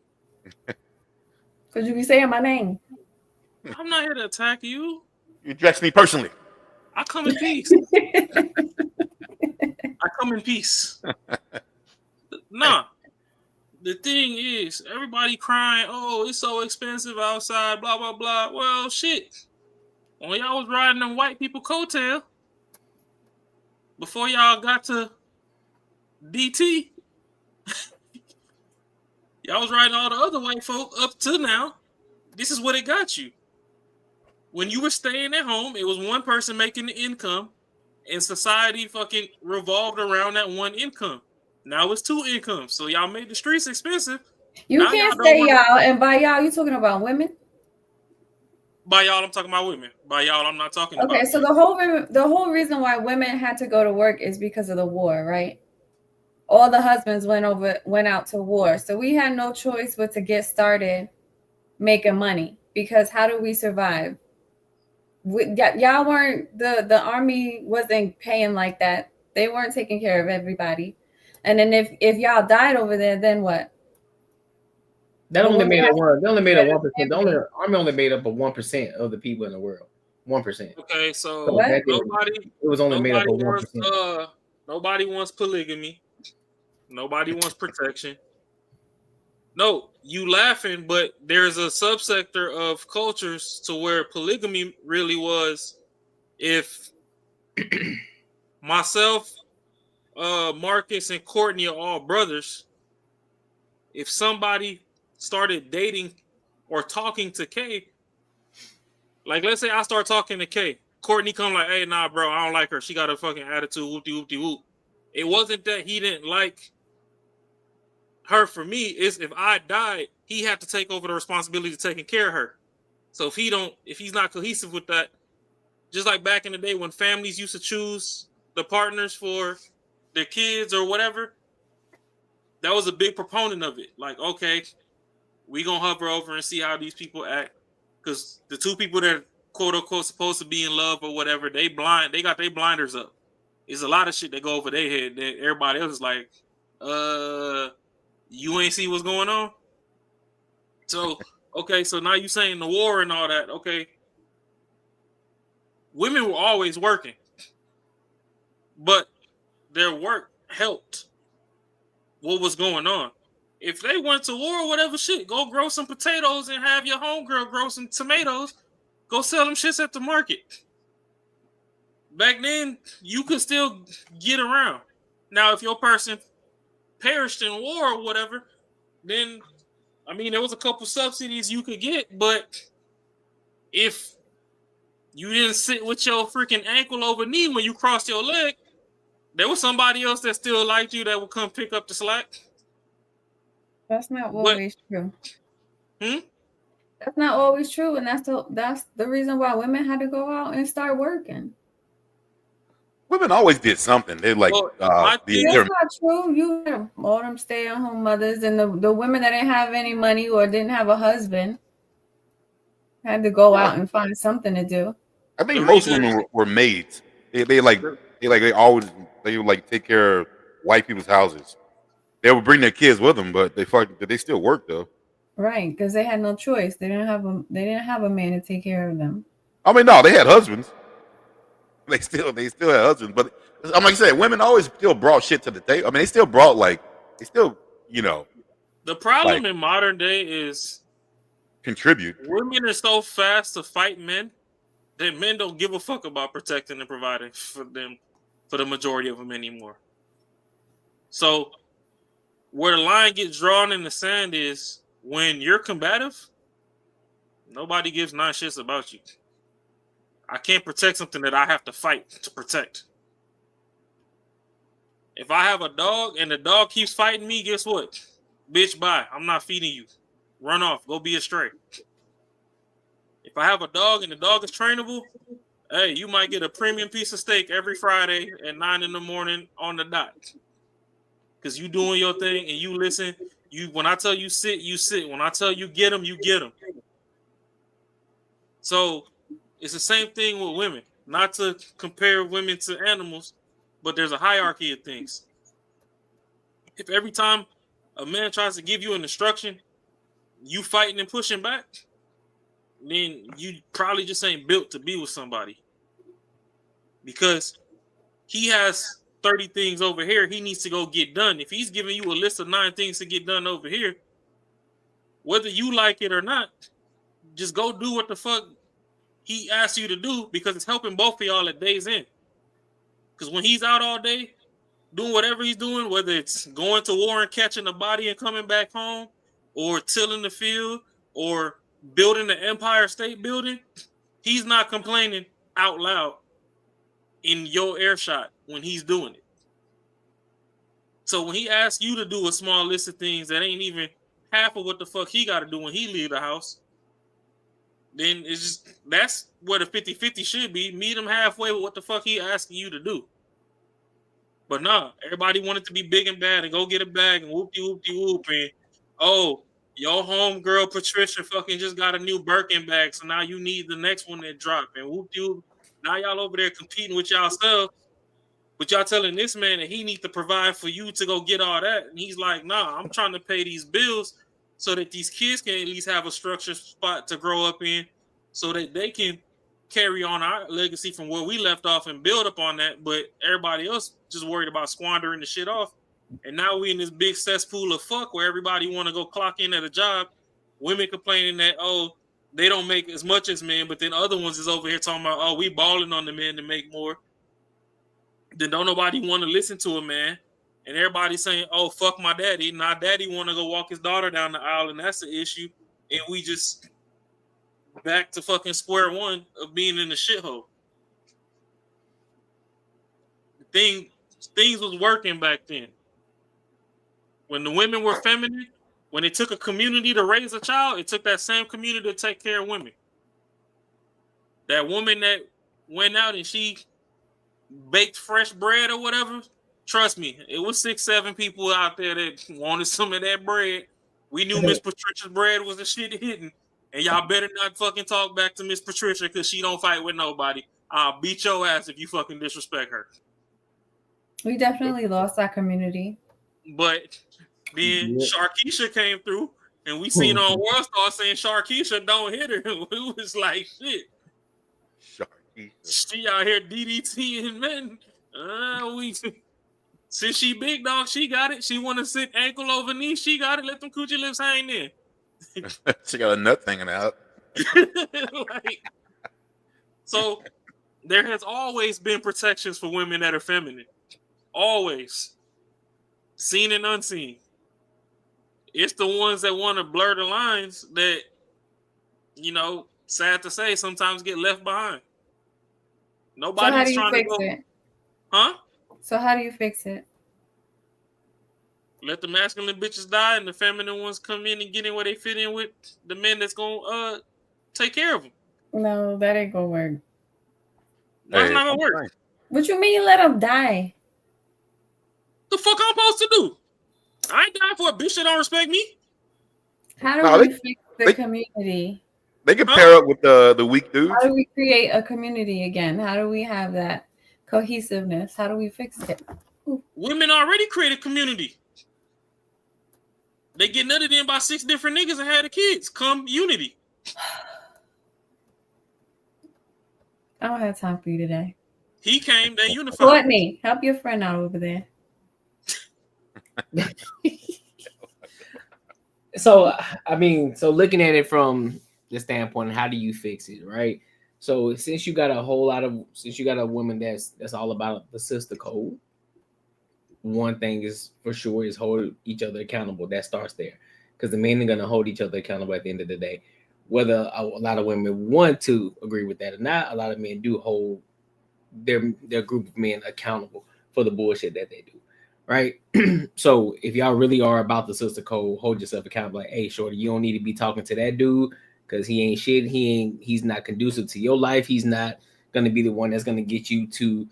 Because you be saying my name. I'm not here to attack you. You address me personally. I come in peace. I come in peace. Nah. The thing is, everybody crying, oh, it's so expensive outside, blah, blah, blah. Well, shit. When y'all was riding them white people coattail, before y'all got to DT, y'all was riding all the other white folk up to now. This is what it got you. When you were staying at home, it was one person making the income, and society fucking revolved around that one income. Now it's two incomes, so y'all made the streets expensive. You now can't say y'all, and by y'all, you talking about women? By y'all, I'm talking about women. By y'all, I'm not talking about. Okay, so the whole reason why women had to go to work is because of the war, right? All the husbands went out to war, so we had no choice but to get started making money. Because how do we survive? Y'all weren't the army wasn't paying like that. They weren't taking care of everybody. And then if y'all died over there, then what? That only made it one. They only made up 1%. The army only made up of 1% of the people in the world. 1%. Okay, so it was only made up of 1%. Nobody wants polygamy. Nobody wants protection. No, you laughing, but there's a subsector of cultures to where polygamy really was. If myself, Marcus, and Courtney are all brothers, if somebody started dating or talking to Kay, like let's say I start talking to Kay, Courtney come like, hey, nah, bro, I don't like her. She got a fucking attitude, whoop-de-whoop-de-whoop. It wasn't that he didn't like her for me. Is if I died, he had to take over the responsibility of taking care of her. So if he's not cohesive with that, just like back in the day when families used to choose the partners for their kids or whatever, that was a big proponent of it. Like, okay, we gonna hover over and see how these people act, because the two people that quote unquote supposed to be in love or whatever, they got their blinders up. There's a lot of shit that go over their head that everybody else is like, you ain't see what's going on. So okay, so now you saying the war and all that. Okay, women were always working, but their work helped what was going on. If they went to war or whatever shit, go grow some potatoes and have your homegirl grow some tomatoes. Go sell them shits at the market. Back then, you could still get around. Now, if your person perished in war or whatever, then, I mean, there was a couple subsidies you could get, but if you didn't sit with your freaking ankle over knee when you crossed your leg, there was somebody else that still liked you that would come pick up the slack. That's not always true. Hmm? That's not always true, and that's the reason why women had to go out and start working. Women always did something. They like That's not true. You have all them stay-at-home mothers and the women that didn't have any money or didn't have a husband had to go out and find something to do. I think most women were maids. They always would like take care of white people's houses. They would bring their kids with them, but they still work though. Right, because they had no choice. They didn't have a man to take care of them. I mean, no, they had husbands. They still had husbands, but I'm like I said, women always still brought shit to the table. I mean, they still, The problem in modern day is contribute. Women are so fast to fight men that men don't give a fuck about protecting and providing for them, for the majority of them anymore. So where the line gets drawn in the sand is when you're combative, nobody gives 9 shits about you. I can't protect something that I have to fight to protect. If I have a dog and the dog keeps fighting me, guess what? Bitch, bye. I'm not feeding you. Run off. Go be a stray. If I have a dog and the dog is trainable, hey, you might get a premium piece of steak every Friday at 9 in the morning on the dot. Because you doing your thing and you listen. When I tell you sit, you sit. When I tell you get them, you get them. So it's the same thing with women. Not to compare women to animals, but there's a hierarchy of things. If every time a man tries to give you an instruction, you fighting and pushing back, then you probably just ain't built to be with somebody. Because he has 30 things over here he needs to go get done. If he's giving you a list of 9 things to get done over here, whether you like it or not, just go do what the fuck he asks you to do, because it's helping both of y'all at day's end. Because when he's out all day doing whatever he's doing, whether it's going to war and catching a body and coming back home, or tilling the field, or building the Empire State Building, he's not complaining out loud in your earshot when he's doing it. So when he asks you to do a small list of things that ain't even half of what the fuck he got to do when he leave the house, then it's just, that's where the 50-50 should be. Meet him halfway with what the fuck he asking you to do. But nah, everybody wanted to be big and bad and go get a bag and whoop-de-whoop-de-whoop, and oh, your homegirl Patricia fucking just got a new Birkin bag, so now you need the next one that drop, and whoop-de-whoop. Now y'all over there competing with y'allself, but y'all telling this man that he need to provide for you to go get all that, and he's like, nah, I'm trying to pay these bills so that these kids can at least have a structured spot to grow up in, so that they can carry on our legacy from where we left off and build up on that. But everybody else just worried about squandering the shit off. And now we in this big cesspool of fuck where everybody want to go clock in at a job. Women complaining that, oh, they don't make as much as men, but then other ones is over here talking about, oh, we balling on the men to make more. Then don't nobody want to listen to a man. And everybody's saying, oh, fuck my daddy. Now daddy want to go walk his daughter down the aisle, and that's the issue. And we just back to fucking square one of being in the shithole. Things was working back then. When the women were feminine, when it took a community to raise a child, it took that same community to take care of women. That woman that went out and she baked fresh bread or whatever, trust me, it was 6-7 people out there that wanted some of that bread. We knew Miss Patricia's bread was the shit hitting. And y'all better not fucking talk back to Miss Patricia, because she don't fight with nobody. I'll beat your ass if you fucking disrespect her. We definitely lost our community. But then Sharkeisha came through, and we seen on World Star saying Sharkeisha don't hit her. It was like, shit. She out here DDTing men. Since she big dog, she got it. She want to sit ankle over knee, she got it. Let them coochie lips hang there. She got a nut hanging out. So there has always been protections for women that are feminine. Always. Seen and unseen. It's the ones that want to blur the lines that, you know, sad to say, sometimes get left behind. Nobody's trying to go. It? Huh? So how do you fix it? Let the masculine bitches die and the feminine ones come in and get in where they fit in with the men that's gonna take care of them. No, that ain't gonna work. That's not gonna work. What you mean let them die? The fuck I'm supposed to do? I ain't dying for a bitch that don't respect me. How do we fix the community? They can pair up with the weak dudes. How do we create a community again? How do we have that cohesiveness? How do we fix it? Women already created community. They get nutted in by 6 different niggas and had the kids. Come unity. I don't have time for you today. He came, they unified. Courtney, help your friend out over there. So I mean, so looking at it from the standpoint, how do you fix it, right? So since you got a woman that's all about the sister code, one thing is for sure is hold each other accountable. That starts there, because the men are gonna hold each other accountable at the end of the day. Whether a lot of women want to agree with that or not, a lot of men do hold their group of men accountable for the bullshit that they do, right? So if y'all really are about the sister code, hold yourself accountable. Like, hey, shorty, you don't need to be talking to that dude because he ain't shit. He's not conducive to your life. He's not gonna be the one that's gonna get you to,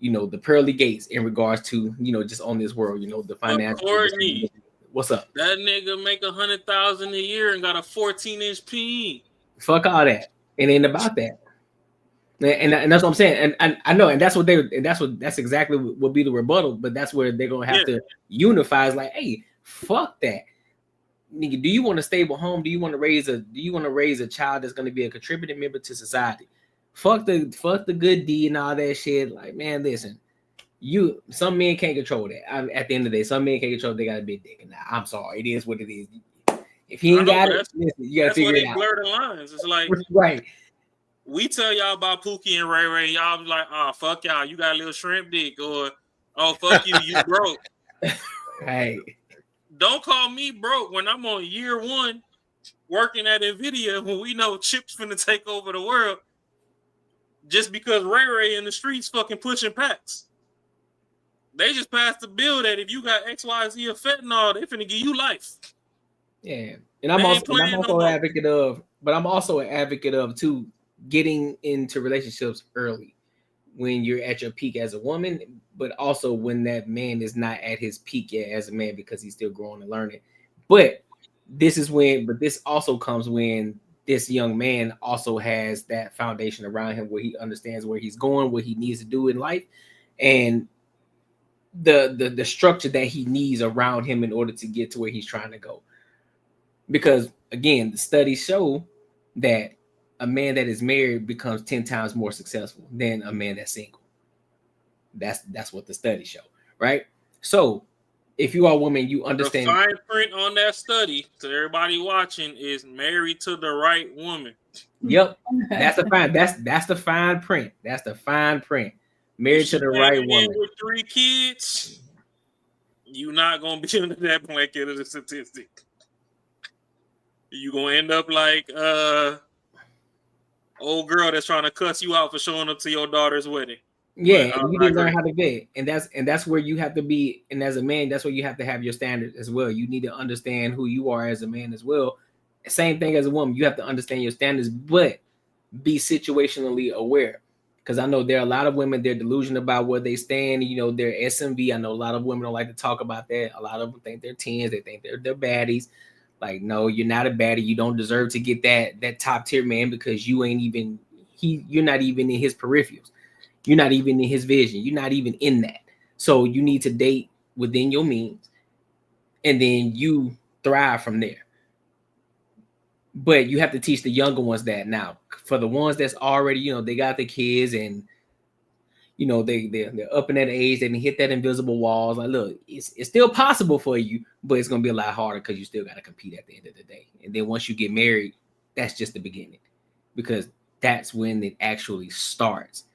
the pearly gates in regards to, just on this world, the financial. Courtney, what's up? That nigga make $100,000 a year and got a 14-inch PE. Fuck all that. It ain't about that. And that's what I'm saying. And I know, and that's exactly what will be the rebuttal, but that's where they're gonna have to unify. It's like, hey, fuck that. Nigga, do you want a stable home? Do you want to raise a child that's gonna be a contributing member to society? Fuck the good deed and all that shit. Like, man, listen, some men can't control that. At the end of the day, some men can't control they got a big dick. And I'm sorry, it is what it is. If he ain't got it, listen, you gotta figure it out. Blur the lines. It's like right. We tell y'all about Pookie and Ray Ray, y'all be like, oh, fuck y'all, you got a little shrimp dick, or oh, fuck you, you broke. Hey. Don't call me broke when I'm on year 1 working at NVIDIA when we know chips finna take over the world just because Ray Ray in the streets fucking pushing packs. They just passed the bill that if you got XYZ or fentanyl, they finna give you life. Yeah. And I'm also an advocate of too, getting into relationships early when you're at your peak as a woman, but also when that man is not at his peak yet as a man because he's still growing and learning. But this also comes when this young man also has that foundation around him where he understands where he's going, what he needs to do in life, and the structure that he needs around him in order to get to where he's trying to go. Because again, the studies show that a man that is married becomes 10 times more successful than a man that's single. That's what the studies show, right? So if you are a woman, you understand. The fine print on that study to everybody watching is married to the right woman. Yep, that's the fine. That's the fine print. That's the fine print. Married to the right woman with 3 kids. You're not gonna be under that blanket of the statistic. You're gonna end up like old girl that's trying to cuss you out for showing up to your daughter's wedding. Yeah, and you didn't learn how to vet, and that's where you have to be. And as a man, that's where you have to have your standards as well. You need to understand who you are as a man as well. Same thing as a woman. You have to understand your standards, but be situationally aware. Because I know there are a lot of women, they're delusional about where they stand. They're SMV. I know a lot of women don't like to talk about that. A lot of them think they're 10s. They think they're baddies. Like, no, you're not a baddie. You don't deserve to get that top tier man because you're not even in his peripherals. You're not even in his vision. You're not even in that. So you need to date within your means, and then you thrive from there. But you have to teach the younger ones that. Now, for the ones that's already, they got the kids and they're up in that age, they can hit that invisible walls. Like, look, it's still possible for you, but it's gonna be a lot harder because you still got to compete at the end of the day. And then once you get married, that's just the beginning, because that's when it actually starts.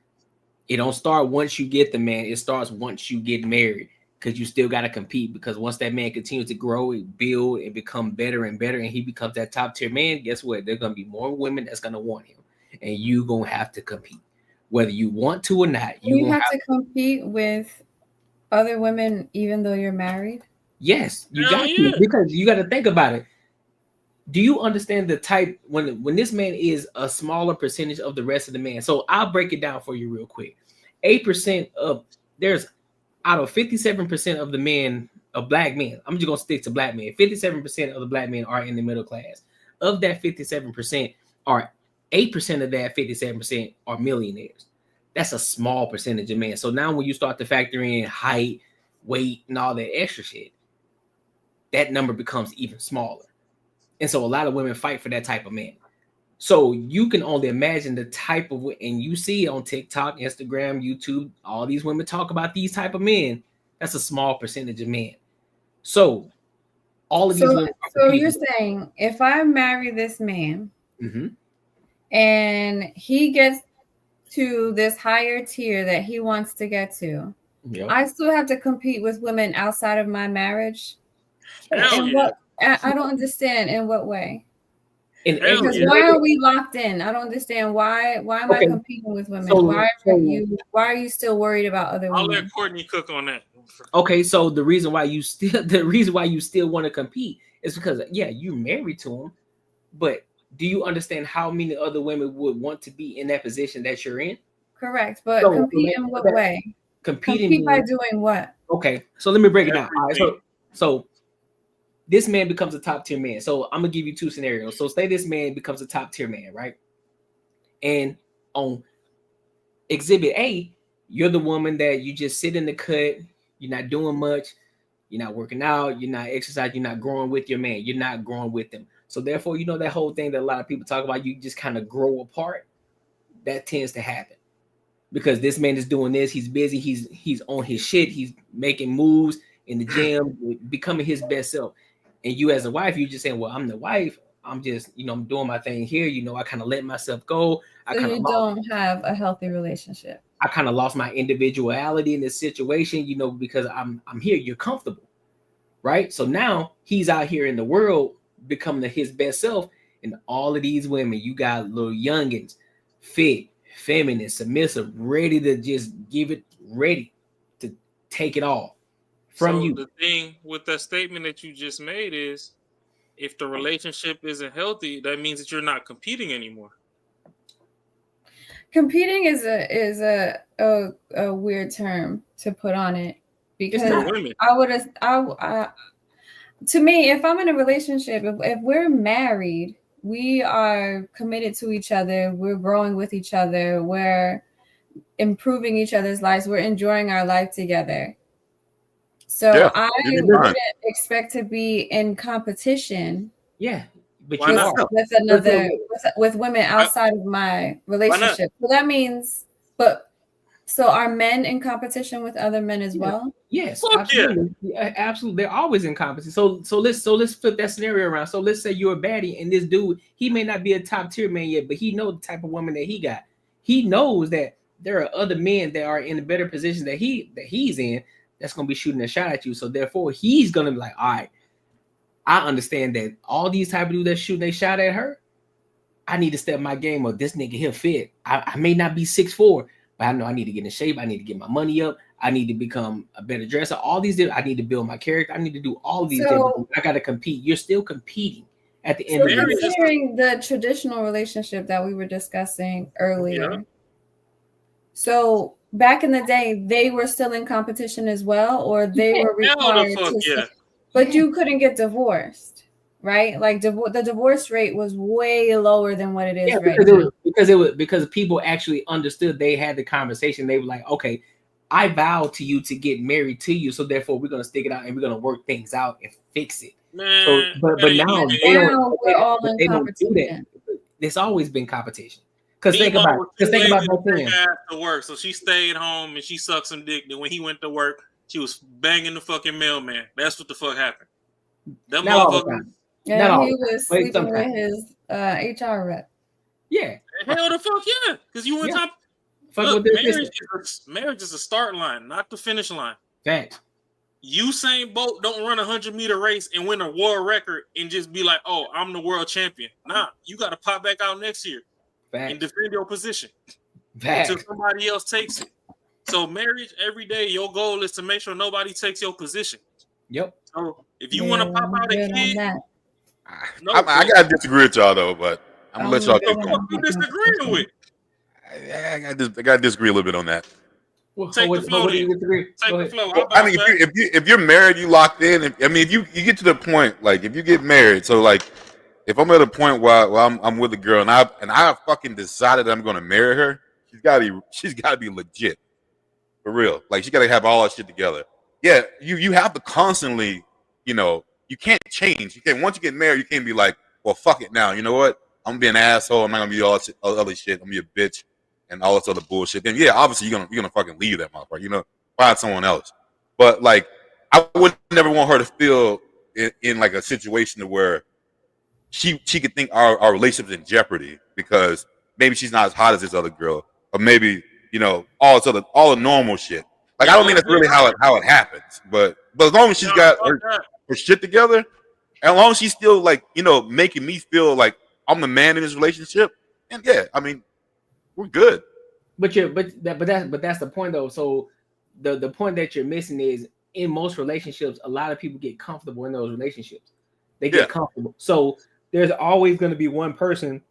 It don't start once you get the man. It starts once you get married, because you still got to compete. Because once that man continues to grow and build and become better and better, and he becomes that top tier man, guess what? There's gonna be more women that's gonna want him, and you gonna have to compete. Whether you want to or not, you have to compete with other women, even though you're married. Yes, you Hell got yeah. to, because you got to think about it. Do you understand the type when this man is a smaller percentage of the rest of the man? So I'll break it down for you real quick. 8% of there's out of 57% of the men of black men. I'm just gonna stick to black men. 57% of the black men are in the middle class. Of that 57%, are 8% of that 57% are millionaires. That's a small percentage of men. So now when you start to factor in height, weight, and all that extra shit, that number becomes even smaller. And so a lot of women fight for that type of man. So you can only imagine the type of, and you see on TikTok, Instagram, YouTube, all these women talk about these type of men. That's a small percentage of men. So all of these women. So you're saying if I marry this man and he gets to this higher tier that he wants to get to, I still have to compete with women outside of my marriage? Hell What? I don't understand in what way. Because why are we locked in? I don't understand why am I competing with women? Why are you still worried about other women? I'll let Courtney cook on that. Okay, so the reason why you still want to compete is because you're married to him, but do you understand how many other women would want to be in that position that you're in? Correct, but compete in what way? Compete by doing what? Okay, so let me break it down. All right, so this man becomes a top tier man. So I'm gonna give you two scenarios. So say this man becomes a top tier man, right? And on exhibit A, you're the woman that you just sit in the cut, you're not doing much, you're not working out, you're not exercising, you're not growing with your man, you're not growing with them. So therefore, that whole thing that a lot of people talk about, you just kind of grow apart. That tends to happen because this man is doing this, he's busy, he's on his shit, he's making moves in the gym, becoming his best self. And you as a wife, you just saying, well, I'm the wife. I'm just, I'm doing my thing here. I kind of let myself go. So you don't have a healthy relationship. I kind of lost my individuality in this situation, because I'm here. You're comfortable, right? So now he's out here in the world becoming his best self. And all of these women, you got little youngins, fit, feminine, submissive, ready to just give it, ready to take it all. From you. The thing with that statement that you just made is, if the relationship isn't healthy, that means that you're not competing anymore. Competing is a weird term to put on it, because to me, if I'm in a relationship, if we're married, we are committed to each other, we're growing with each other, we're improving each other's lives, we're enjoying our life together. So I wouldn't expect to be in competition. Yeah, but you are with women outside of my relationship. So that means, so are men in competition with other men as well? Yes, absolutely. Yeah, absolutely. They're always in competition. So let's flip that scenario around. So let's say you're a baddie, and this dude, he may not be a top tier man yet, but he knows the type of woman that he got. He knows that there are other men that are in a better position that he's in, that's going to be shooting a shot at you. So therefore, he's going to be like, all right, I understand that all these type of dudes that shooting a shot at her, I need to step my game up. This nigga here fit. I may not be 6'4", but I know I need to get in shape. I need to get my money up. I need to become a better dresser. All these, I need to build my character. I need to do all these. I got to compete. You're still competing at the end of the day. Considering the traditional relationship that we were discussing earlier. So back in the day, they were still in competition as well, or they were required to. But you couldn't get divorced, right? Like the divorce rate was way lower than what it is right now. Because people actually understood. They had the conversation. They were like, okay, I vowed to you to get married to you, so therefore we're gonna stick it out and we're gonna work things out and fix it. Man, but now we're all in competition. There's always been competition. Because think about back then. To work, so she stayed home and she sucked some dick. Then when he went to work, she was banging the fucking mailman. That's what the fuck happened. That motherfucker. Yeah, he was sleeping with his HR rep. Yeah. Hell the fuck yeah. Because you went top. Look, marriage is a start line, not the finish line. Fact. Usain Bolt don't run a 100-meter race and win a world record and just be like, oh, I'm the world champion. Nah, you got to pop back out next year. Fact. And defend your position Fact. until somebody else takes it. So marriage, every day, your goal is to make sure nobody takes your position. Yep. So if you want to pop out a kid, I gotta disagree with y'all though, but I'm gonna let y'all keep What going. you disagreeing with? I gotta disagree a little bit on that. Take the flow. Take the flow. Well, I mean, if you're married, you locked in. I mean, if you get to the point, like if you get married, so like if I'm at a point where I'm with a girl and I fucking decided I'm gonna marry her, she's gotta be legit, for real. Like she gotta have all that shit together. Yeah, you have to constantly, you can't change. You can't once you get married, you can't be like, well, fuck it now. You know what? I'm gonna be an asshole. I'm not gonna be all other shit. I'm gonna be a bitch and all this other bullshit. Then yeah, obviously you're gonna fucking leave that motherfucker. Find someone else. But like, I would never want her to feel in like a situation where she could think our relationship's in jeopardy because maybe she's not as hot as this other girl, or maybe all the normal shit. Like I don't think that's really how it happens. But as long as she's got her shit together, and as long as she's still like making me feel like I'm the man in this relationship, and yeah, I mean, we're good. But that's the point though. So the point that you're missing is in most relationships, a lot of people get comfortable in those relationships. They get comfortable. So there's always going to be one person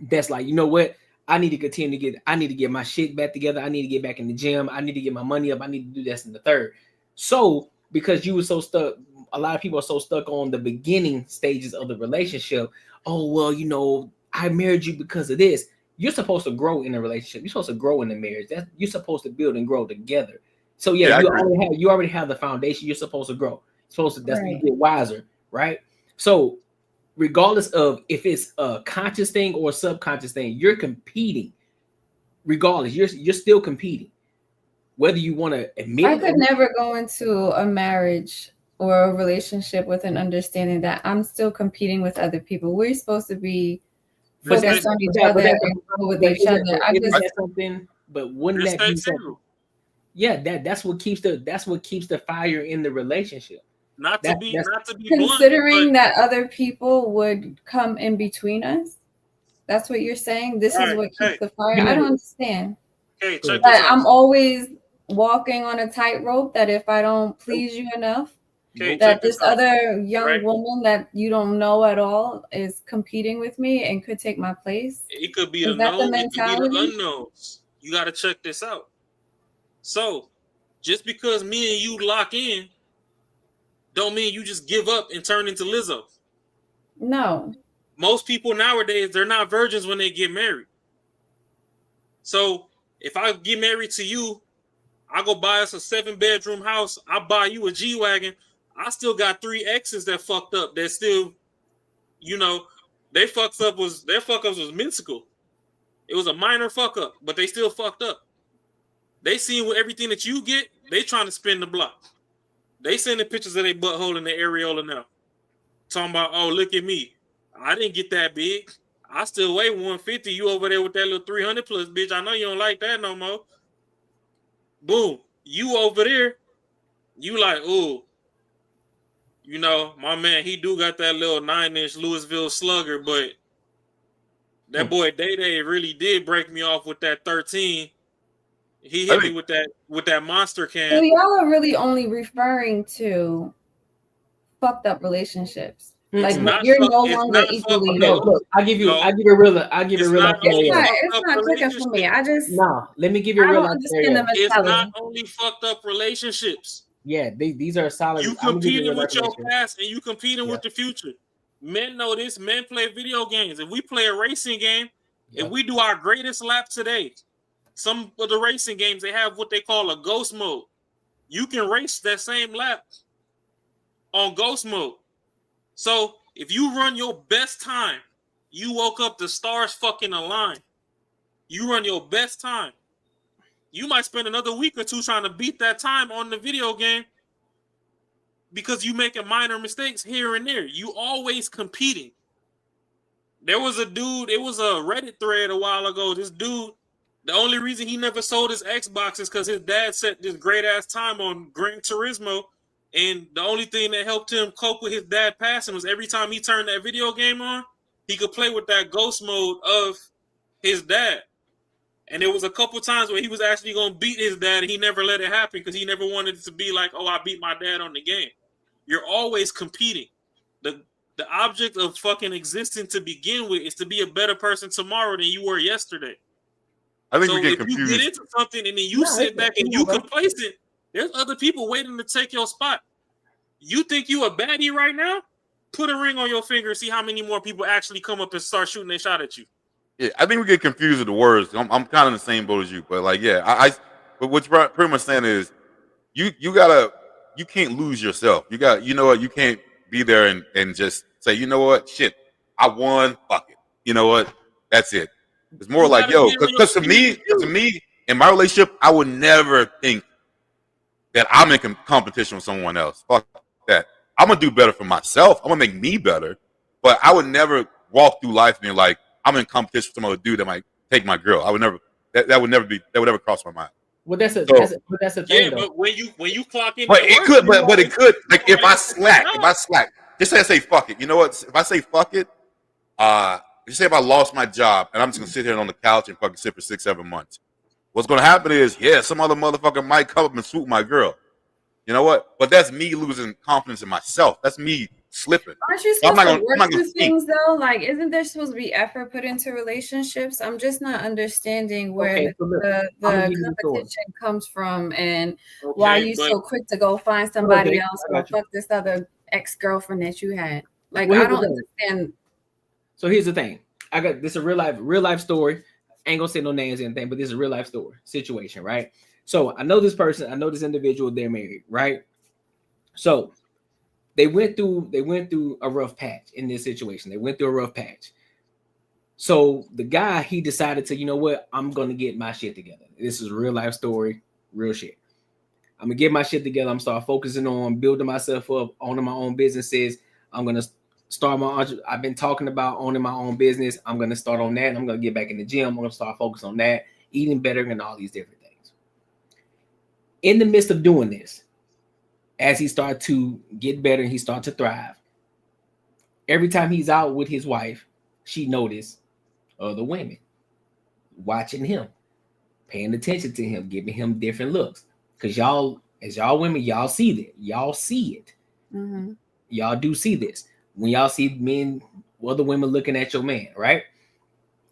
that's like, you know what? I need to get my shit back together. I need to get back in the gym. I need to get my money up. I need to do this in the third. So because you were so stuck, a lot of people are so stuck on the beginning stages of the relationship. Oh, well, I married you because of this. You're supposed to grow in a relationship. You're supposed to grow in the marriage. You're supposed to build and grow together. So you already have the foundation. You're supposed to grow. You get wiser, right? So regardless of if it's a conscious thing or a subconscious thing, you're competing. Regardless, you're still competing. Whether you want to admit I could never go into a marriage or a relationship with an understanding that I'm still competing with other people. We're supposed to be focused on each other and grow with each other. But wouldn't that be something? Yeah, that's what keeps the fire in the relationship. Not to be considering that other people would come in between us. That's what you're saying. This is what keeps the fire. I don't understand. Check this That out. I'm always walking on a tightrope. That if I don't please you enough, that this other young woman that you don't know at all is competing with me and could take my place. It could be is that the mentality? It could be the unknowns. You got to check this out. So, just because me and you lock in, don't mean you just give up and turn into Lizzo. No. Most people nowadays, they're not virgins when they get married. So if I get married to you, I go buy us a 7-bedroom house. I buy you a G-Wagon. I still got 3 exes that fucked up. That still, their fuck ups was minuscule. It was a minor fuck up, but they still fucked up. They seen with everything that you get, they trying to spin the block. They sending pictures of their butthole in the areola now. Talking about, oh, look at me. I didn't get that big. I still weigh 150. You over there with that little 300 plus, bitch. I know you don't like that no more. Boom. You over there, you like, ooh. My man, he do got that little 9-inch Louisville slugger, but that boy Day really did break me off with that 13. He hit me with that monster can. So y'all are really only referring to fucked up relationships. Like you're no longer equally. Look, I'll give you a real. It's not clicking for me. Let me give you a real. It's not only fucked up relationships. Yeah, these are solid. You competing with your past and you competing with the future. Men know this. Men play video games. If we play a racing game, if we do our greatest lap today. Some of the racing games, they have what they call a ghost mode. You can race that same lap on ghost mode. So if you run your best time, you woke up, the stars fucking align. You run your best time. You might spend another week or two trying to beat that time on the video game because you making minor mistakes here and there. You always competing. There was a dude, it was a Reddit thread a while ago. This dude, the only reason he never sold his Xbox is because his dad set this great ass time on Gran Turismo, and the only thing that helped him cope with his dad passing was every time he turned that video game on, he could play with that ghost mode of his dad. And there was a couple times where he was actually going to beat his dad, and he never let it happen because he never wanted it to be like, oh, I beat my dad on the game. you're always competing. The object of fucking existing to begin with is to be a better person tomorrow than you were yesterday. I think so we get if confused. you get into something and then you sit back and you complacent, there's other people waiting to take your spot. You think you a baddie right now? Put a ring on your finger and see how many more people actually come up and start shooting their shot at you. Yeah, I think we get confused with the words. I'm kind of in the same boat as you, but like, yeah, but what you're pretty much saying is you can't lose yourself. You know what? You can't be there and just say, you know what? Shit, I won. Fuck it. You know what? That's it. It's more like, yo, because to me, in my relationship, I would never think that I'm in competition with someone else. Fuck that. I'm gonna do better for myself. I'm gonna make me better. But I would never walk through life being like, I'm in competition with some other dude that might take my girl. I would never. That would never cross my mind. Well, that's a thing. Yeah, though. but when you clock in, But it could. But it could. Like if I slack, just say fuck it. You know what? If I say fuck it, just say if I lost my job and I'm just gonna sit here on the couch and fucking sit for 6-7 months. What's gonna happen is, some other motherfucker might come up and swoop my girl. You know what? But that's me losing confidence in myself. That's me slipping. Aren't you supposed to work through things though? Like, isn't there supposed to be effort put into relationships? I'm just not understanding where the competition comes from and why you so quick to go find somebody else or fuck this other ex-girlfriend that you had. Like, I don't understand. So here's the thing. I got this a real life story. I ain't gonna say no names or anything, but this is a real life story situation, right? So I know this person, I know this individual, they're married, right? So they went through a rough patch in this situation. They went through a rough patch. So the guy, he decided to, you know what, I'm gonna get my shit together. This is a real life story, real shit. I'm gonna get my shit together. I'm start focusing on building myself up, owning my own businesses. I'm gonna start I've been talking about owning my own business. I'm gonna start on that. I'm gonna get back in the gym. I'm gonna start focusing on that, eating better, and all these different things. In the midst of doing this, as he started to get better and he started to thrive, every time he's out with his wife, she noticed other women watching him, paying attention to him, giving him different looks. Because y'all, as y'all women, y'all see that. Y'all see it. Mm-hmm. Y'all do see this. When y'all see men, other women looking at your man, right?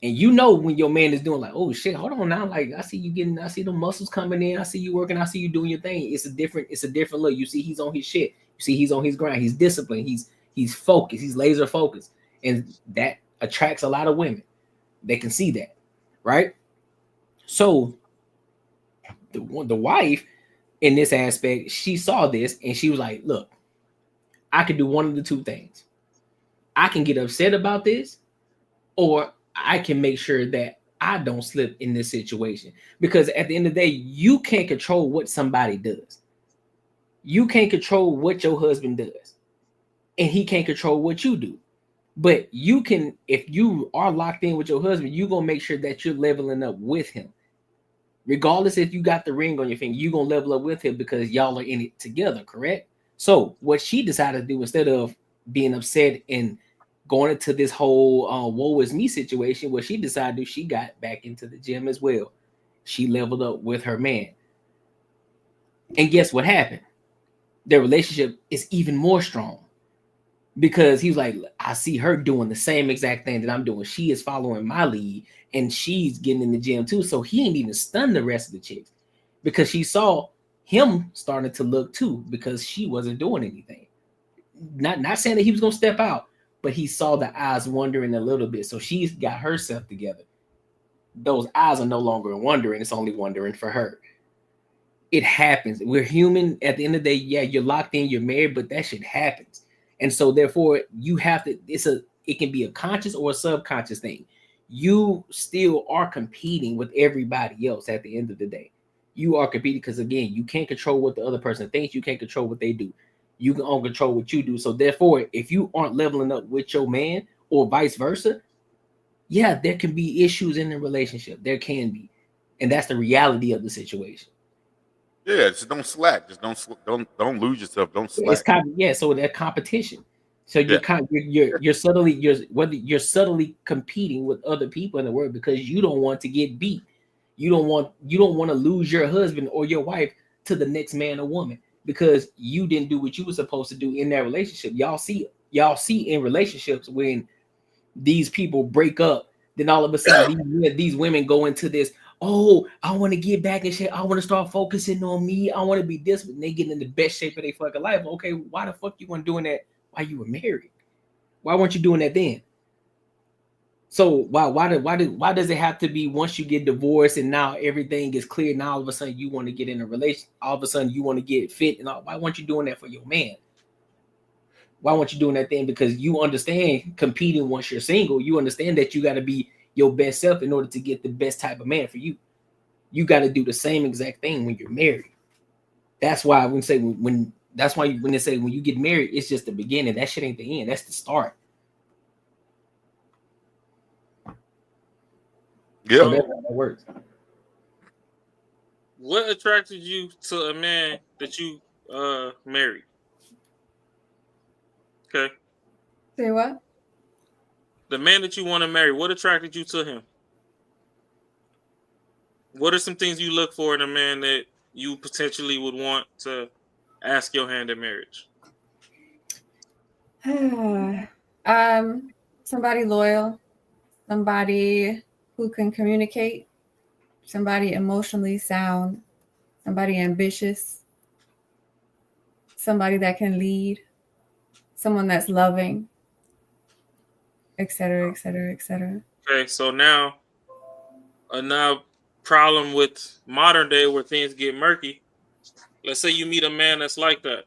And you know when your man is doing like, oh shit, hold on now. Like I see the muscles coming in. I see you working. I see you doing your thing. It's a different look. You see he's on his shit. You see he's on his grind. He's disciplined. He's focused. He's laser focused. And that attracts a lot of women. They can see that, right? So the wife in this aspect, she saw this and she was like, look, I can do one of the two things. I can get upset about this, or I can make sure that I don't slip in this situation. Because at the end of the day, you can't control what somebody does. You can't control what your husband does. And he can't control what you do. But you can, if you are locked in with your husband, you're going to make sure that you're leveling up with him. Regardless if you got the ring on your finger, you're going to level up with him because y'all are in it together, correct? So what she decided to do, instead of being upset and going into this whole woe is me situation, what she decided to do, she got back into the gym as well. She leveled up with her man. And guess what happened? Their relationship is even more strong because he's like, I see her doing the same exact thing that I'm doing. She is following my lead and she's getting in the gym too. So he ain't even stunned the rest of the chicks because she saw him starting to look too because she wasn't doing anything. Not saying that he was going to step out, but he saw the eyes wandering a little bit. So she's got herself together. Those eyes are no longer wandering. It's only wandering for her. It happens. We're human. At the end of the day, yeah, you're locked in, you're married, but that shit happens. And so therefore you have to, it can be a conscious or a subconscious thing. You still are competing with everybody else at the end of the day. You are competing because again, you can't control what the other person thinks. You can't control what they do. You can only control what you do. So therefore, if you aren't leveling up with your man or vice versa, yeah, there can be issues in the relationship. There can be. And that's the reality of the situation. Yeah, just don't slack. Just don't lose yourself. Don't slack. It's so that competition. So you're subtly competing with other people in the world because you don't want to get beat. You don't want to lose your husband or your wife to the next man or woman. because you didn't do what you were supposed to do in that relationship. Y'all see in relationships when these people break up, then all of a sudden these women go into this, oh, I want to get back and shit. I want to start focusing on me. I want to be this, and they get in the best shape of their fucking life. Okay, why the fuck you weren't doing that while you were married? Why weren't you doing that then? So why does it have to be once you get divorced and now everything is clear? Now all of a sudden you want to get in a relation. All of a sudden you want to get fit, and all. Why weren't you doing that for your man? Why weren't you doing that then? Because you understand competing once you're single. You understand that you got to be your best self in order to get the best type of man for you. You got to do the same exact thing when you're married. That's why when they say when you get married, it's just the beginning. That shit ain't the end. That's the start. Yeah, so that's how that works. What attracted you to a man that you married? Okay. Say what? The man that you want to marry, what attracted you to him? What are some things you look for in a man that you potentially would want to ask your hand in marriage? Somebody loyal, somebody who can communicate, somebody emotionally sound, somebody ambitious, somebody that can lead, someone that's loving, etc., etc., etc. Okay, so now problem with modern day where things get murky. Let's say you meet a man that's like that,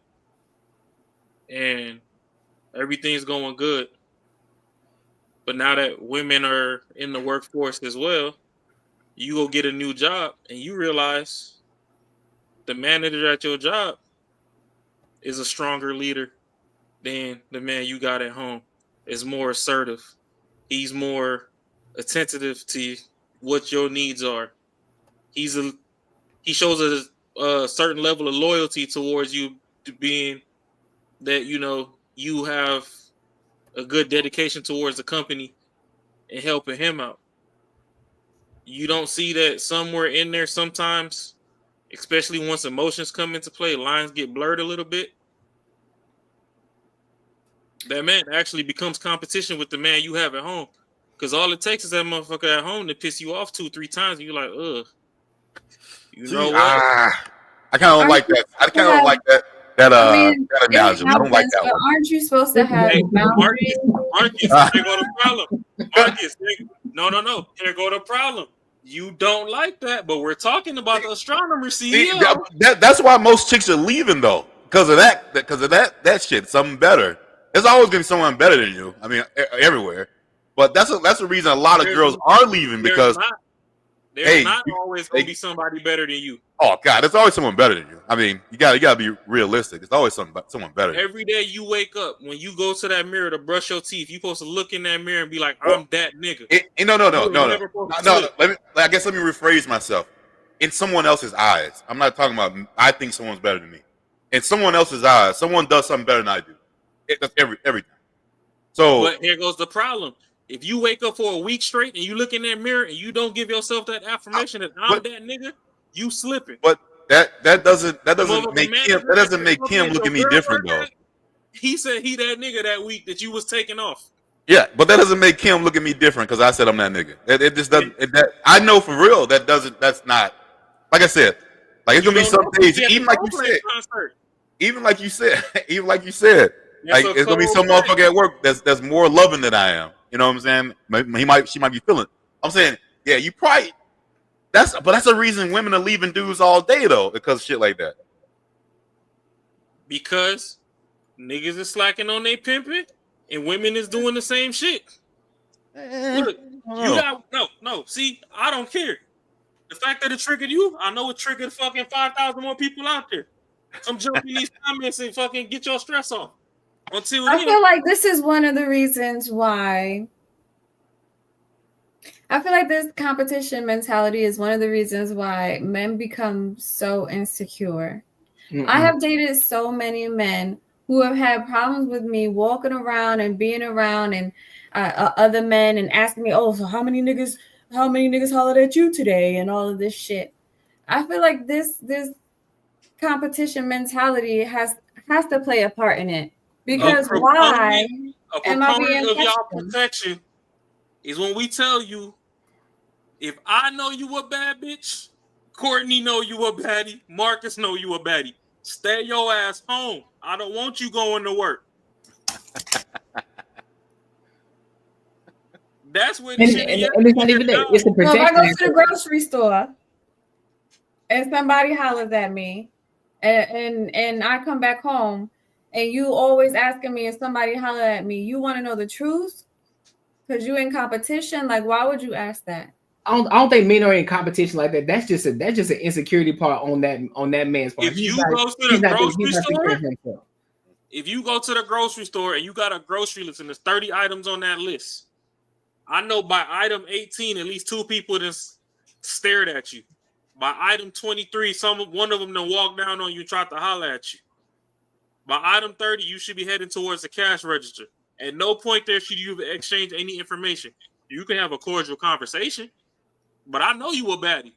and everything's going good. But now that women are in the workforce as well, you go get a new job and you realize the manager at your job is a stronger leader than the man you got at home. Is more assertive. He's more attentive to what your needs are. He shows a certain level of loyalty towards you, to being that, you know, you have a good dedication towards the company and helping him out. You don't see that somewhere in there sometimes, especially once emotions come into play, lines get blurred a little bit. That man actually becomes competition with the man you have at home. Because all it takes is that motherfucker at home to piss you off 2-3 times, and you're like, ugh. You know what? I kind of don't like that. I kind of don't like that analogy. I don't like that one. Aren't you supposed to have boundaries? Marcus, there go the problem. Marcus, no. Here go the problem. You don't like that, but we're talking about the astronomer CEO. That's why most chicks are leaving though, because of that shit. Something better. There's always gonna be someone better than you. I mean, everywhere. But that's the reason a lot of girls are leaving, because there's not always gonna be somebody better than you. Oh God, there's always someone better than you. I mean, you gotta be realistic. It's always someone better. Every day you wake up, when you go to that mirror to brush your teeth, you're supposed to look in that mirror and be like, I'm that nigga. No. I guess let me rephrase myself. In someone else's eyes, I'm not talking about. I think someone's better than me. In someone else's eyes, someone does something better than I do. That's everything. So, but here goes the problem. If you wake up for a week straight and you look in that mirror and you don't give yourself that affirmation that I'm that nigga, you slipping. But that doesn't make him look at me different though. He said he that nigga that week that you was taking off. Yeah, but that doesn't make him look at me different because I said I'm that nigga. It just doesn't. I know for real that's not. Like I said, like it's gonna be some days, even like you said. Like it's gonna be some motherfucker at work that's more loving than I am. You know what I'm saying? She might be feeling. I'm saying, yeah, you probably. But that's a reason women are leaving dudes all day though, because of shit like that. Because niggas is slacking on they pimping, and women is doing the same shit. Look, you got no. See, I don't care. The fact that it triggered you, I know it triggered fucking 5,000 more people out there. Come jump in these comments and fucking get your stress off. I feel like this is one of the reasons why. I feel like this competition mentality is one of the reasons why men become so insecure. I have dated so many men who have had problems with me walking around and being around and other men and asking me, oh, so how many niggas hollered at you today and all of this shit. I feel like this competition mentality has to play a part in it. Because why am I being of y'all questioned? protection is when we tell you, if I know you a bad bitch, Courtney know you a baddie, Marcus know you a baddie. Stay your ass home. I don't want you going to work. That's what and it's not even that. It's the So if protection. I go to the grocery store and somebody hollers at me, and I come back home, and you always asking me if somebody holler at me, you want to know the truth because you in competition. Like, why would you ask that? I don't think men are in competition like that. That's just an insecurity part on that man's part. If you go to the grocery store, if you go to the grocery store and you got a grocery list and there's 30 items on that list, I know by item 18, at least 2 people just stared at you. By item 23, one of them then walked down on you and tried to holler at you. By item 30, you should be heading towards the cash register. At no point there should you exchange any information. You can have a cordial conversation, but I know you a baddie.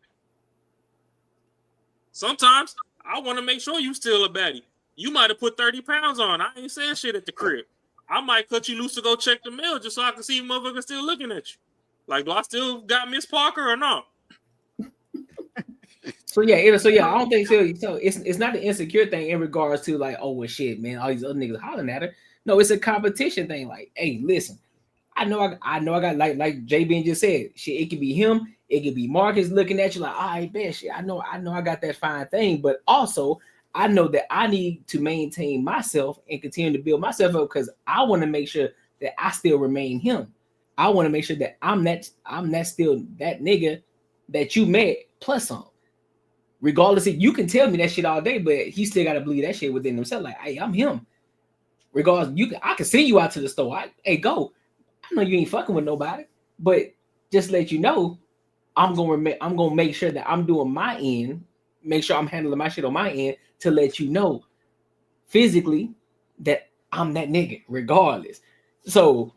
Sometimes I want to make sure you still a baddie. You might have put 30 pounds on. I ain't saying shit at the crib. I might cut you loose to go check the mail just so I can see if motherfuckers still looking at you. Like, do I still got Miss Parker or not? So I don't think so. So it's not the insecure thing in regards to like, oh well, shit, man, all these other niggas hollering at her. No, it's a competition thing. Like, hey, listen, I know I got like JB just said, shit. It could be him, it could be Marcus looking at you like, all right, bet shit. I know I got that fine thing, but also I know that I need to maintain myself and continue to build myself up because I want to make sure that I still remain him. I want to make sure that I'm still that nigga that you met plus some. Regardless, if you can tell me that shit all day, but he still got to believe that shit within himself. Like, hey, I'm him. Regardless, I can send you out to the store. Hey, go. I know you ain't fucking with nobody, but just let you know, I'm gonna make sure that I'm doing my end. Make sure I'm handling my shit on my end to let you know physically that I'm that nigga, regardless. So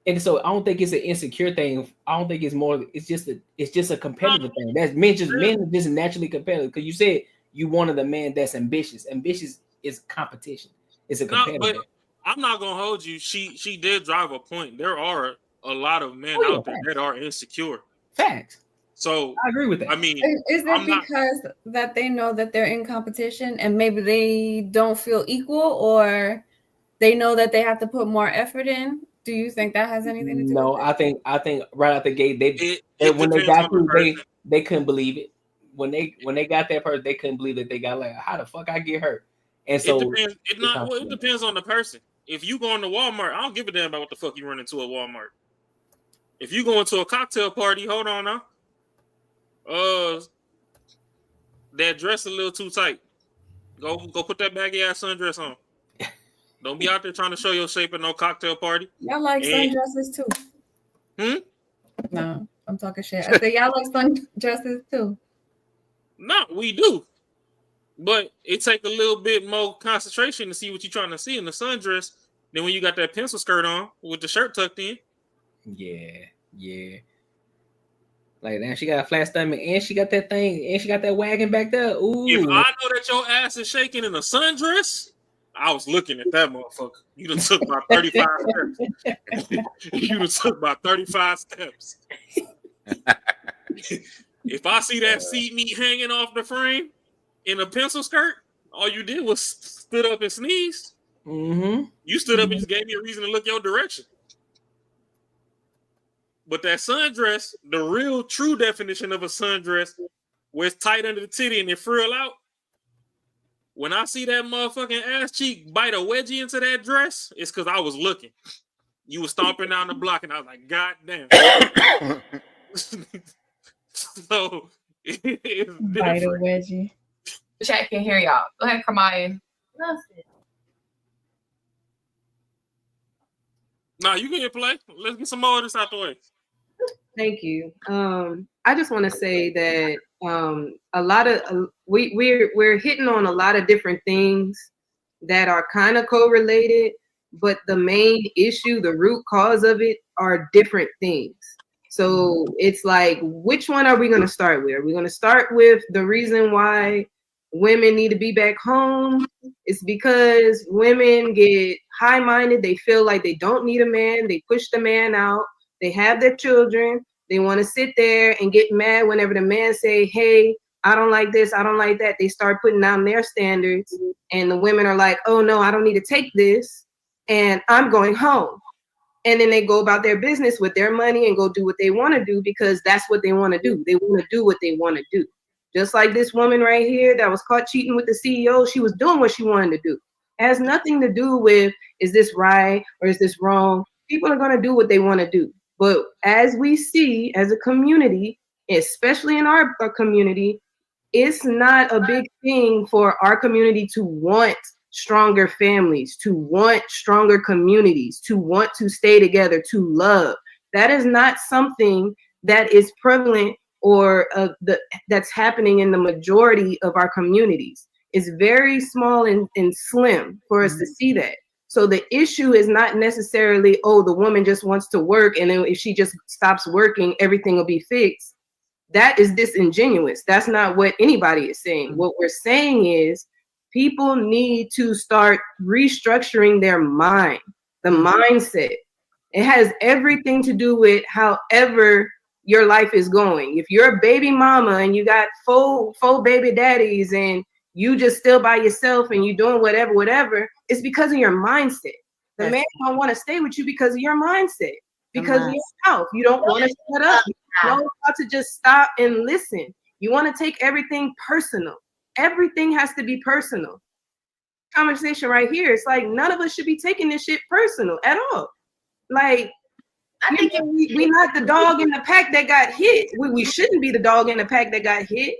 I don't think it's an insecure thing. I don't think it's more. It's just a competitive thing. That's men are just naturally competitive. Because you said you wanted a man that's ambitious. Ambitious is competition. It's a competitive. But I'm not gonna hold you. She did drive a point. There are a lot of men out there that are insecure. Facts. So I agree with that. I mean, is it because that they know that they're in competition and maybe they don't feel equal, or they know that they have to put more effort in? Do you think that has anything to do with it? No, I think right out the gate when they got through, they couldn't believe it. When they got that person, they couldn't believe that they got like, how the fuck I get hurt? And so it depends on the person. If you go into Walmart, I don't give a damn about what the fuck you run into at Walmart. If you go into a cocktail party, hold on now. That dress a little too tight. Go put that baggy ass sundress on. Don't be out there trying to show your shape at no cocktail party. Y'all like sundresses too? No, I'm talking shit. I said y'all like sundresses too. No, we do. But it take a little bit more concentration to see what you're trying to see in the sundress than when you got that pencil skirt on with the shirt tucked in. Yeah. Like, now she got a flat stomach and she got that thing and she got that wagon back there. Ooh. If I know that your ass is shaking in a sundress, I was looking at that motherfucker. You done took about 35 steps. You done took about 35 steps. If I see that seat meat hanging off the frame in a pencil skirt, all you did was stood up and sneeze. Mm-hmm. You stood up and just gave me a reason to look your direction. But that sundress, the real true definition of a sundress, where it's tight under the titty and it frill out, when I see that motherfucking ass cheek bite a wedgie into that dress, it's because I was looking. You was stomping down the block, and I was like, God damn. So, it's bite a wedgie. The chat can hear y'all. Go ahead, Hermione. Nah, you can play. Let's get some more of this out the way. Thank you. I just want to say that a lot of we're hitting on a lot of different things that are kind of correlated, but the main issue, the root cause of it, are different things. So it's like, which one are we going to start with? Are we going to start with the reason why women need to be back home. It's because women get high-minded. They feel like they don't need a man. They push the man out. They have their children. They want to sit there and get mad whenever the man say, hey, I don't like this, I don't like that. They start putting down their standards, and the women are like, oh no, I don't need to take this, and I'm going home. And then they go about their business with their money and go do what they want to do because that's what they want to do. They want to do what they want to do. Just like this woman right here that was caught cheating with the CEO, she was doing what she wanted to do. It has nothing to do with, is this right or is this wrong? People are going to do what they want to do. But as we see as a community, especially in our community, it's not a big thing for our community to want stronger families, to want stronger communities, to want to stay together, to love. That is not something that is prevalent or that's happening in the majority of our communities. It's very small and slim for us to see that. So the issue is not necessarily, oh, the woman just wants to work, and then if she just stops working, everything will be fixed. That is disingenuous. That's not what anybody is saying. What we're saying is people need to start restructuring their mind, the mindset. It has everything to do with however your life is going. If you're a baby mama and you got four baby daddies and you just still by yourself and you doing whatever, it's because of your mindset. The man don't want to stay with you because of your mindset, because of your health. You don't want to shut up. You don't want to just stop and listen. You want to take everything personal. Everything has to be personal. Conversation right here. It's like none of us should be taking this shit personal at all. Like, I think we not the dog in the pack that got hit. We shouldn't be the dog in the pack that got hit.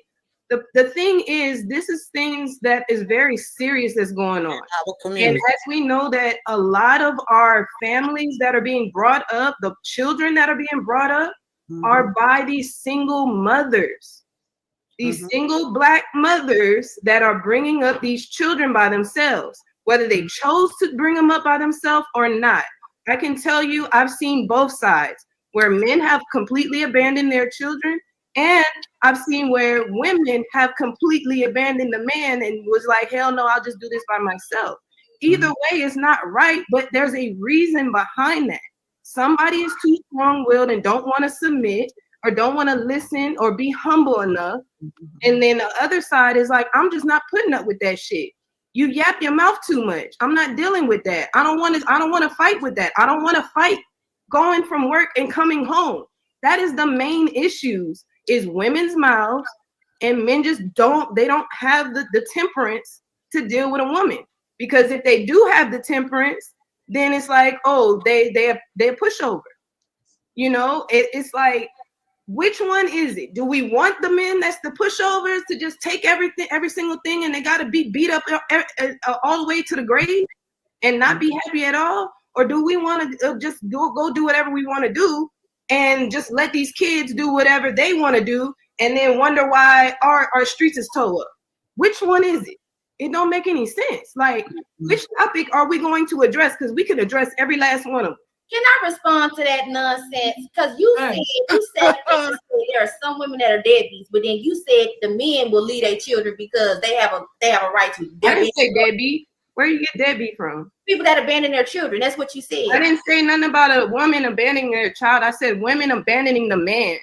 The thing is, this is things that is very serious that's going on. And as we know that a lot of our families that are being brought up, the children that are being brought up are by these single mothers. These single Black mothers that are bringing up these children by themselves, whether they chose to bring them up by themselves or not. I can tell you, I've seen both sides, where men have completely abandoned their children, and I've seen where women have completely abandoned the man and was like, hell no, I'll just do this by myself. Either way is not right, but there's a reason behind that. Somebody is too strong-willed and don't want to submit or don't want to listen or be humble enough. And then the other side is like, I'm just not putting up with that shit. You yap your mouth too much. I'm not dealing with that. I don't want to fight with that. I don't want to fight going from work and coming home. That is the main issues, is women's mouths, and men just don't have the temperance to deal with a woman. Because if they do have the temperance, then it's like, oh, they're pushover. You know, it's like, which one is it? Do we want the men that's the pushovers to just take everything, every single thing, and they got to be beat up all the way to the grave and not be happy at all? Or do we want to just go do whatever we want to do and just let these kids do whatever they want to do and then wonder why our streets is towed up? Which one is it? It don't make any sense. Like, which topic are we going to address? Because we could address every last one of them. Can I respond to that nonsense? Because you said there are some women that are deadbeats, but then you said the men will leave their children because they have a right to. I didn't say deadbeat. Where you get deadbeat from? People that abandon their children. That's what you said. I didn't say nothing about a woman abandoning their child. I said women abandoning the man.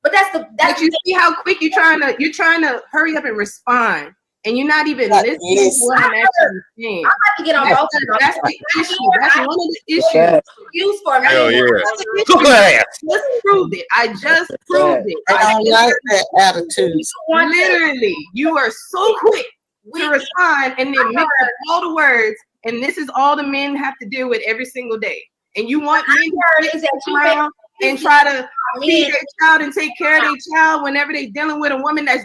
But but you see how quick you're trying to hurry up and respond. And you're not even listening to what I'm actually saying. I'm about to get on both. That's the issue. That's one of the issues. Excuse for me. Hell yeah. I just proved it. I don't like that attitude. Literally, you are so quick to respond and then mix up all the words, and this is all the men have to deal with every single day. And you want men to sit around and try to feed their child and take care of their child whenever they're dealing with a woman that's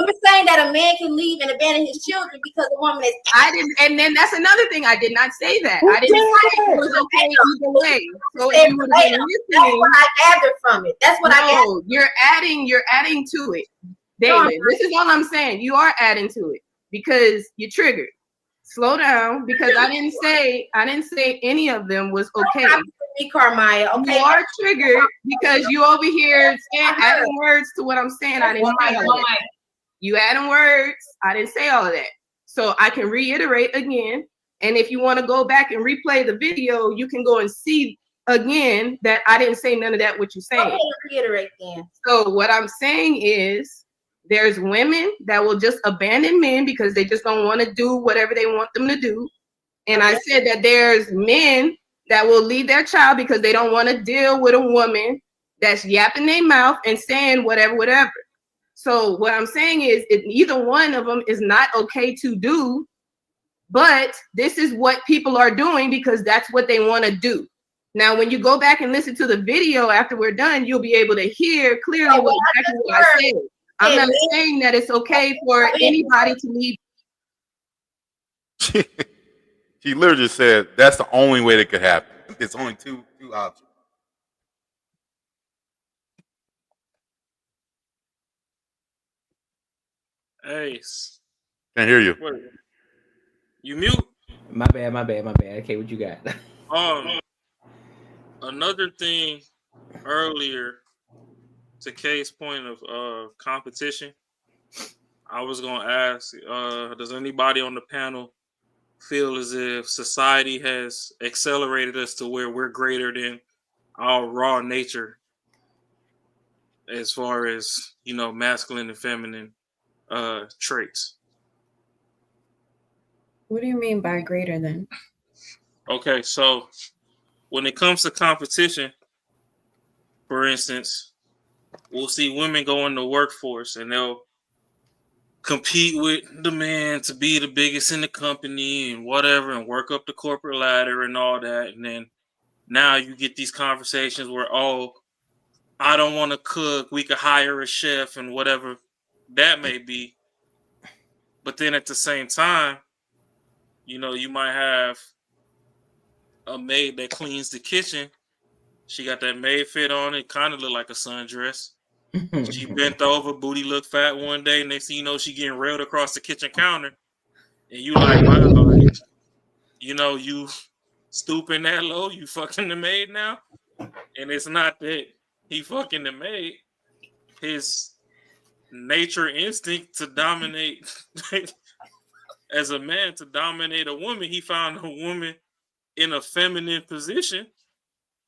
You're saying that a man can leave and abandon his children because a woman is. And then that's another thing. I did not say that. I didn't say it was okay either way. So if you would have been listening, that's what I gathered from it. That's what I gathered. You're adding to it, David. This is all I'm saying. You are adding to it because you're triggered. Slow down, because I didn't say any of them was okay. Carmaya, okay. You are triggered because you over here adding words to what I'm saying. I didn't say that. You adding words. I didn't say all of that. So I can reiterate again. And if you want to go back and replay the video, you can go and see again that I didn't say none of that what you're saying. Okay, reiterate then. So what I'm saying is there's women that will just abandon men because they just don't want to do whatever they want them to do. And I said that there's men that will leave their child because they don't want to deal with a woman that's yapping their mouth and saying whatever. So what I'm saying is either one of them is not okay to do, but this is what people are doing because that's what they want to do. Now, when you go back and listen to the video after we're done, you'll be able to hear clearly what I said. I'm not saying that it's okay for anybody to leave. She literally just said that's the only way that could happen. It's only two options. Hey. Can't hear you. Wait. You mute? My bad. Okay, what you got? Another thing earlier, to Kay's point of competition, I was gonna ask, does anybody on the panel feel as if society has accelerated us to where we're greater than our raw nature as far as, masculine and feminine traits? What do you mean by greater than? Okay, so when it comes to competition, for instance, we'll see women go in the workforce and they'll compete with the man to be the biggest in the company and whatever and work up the corporate ladder and all that. And then now you get these conversations where, oh, I don't want to cook. We could hire a chef and whatever that may be. But then at the same time, you might have a maid that cleans the kitchen. She got that maid fit on. It kind of look like a sundress. She bent over, booty looked fat one day. Next thing you know, she getting railed across the kitchen counter. And you like, wow, you stooping that low, you fucking the maid now? And it's not that he fucking the maid. His nature instinct to dominate as a man, to dominate a woman, he found a woman in a feminine position.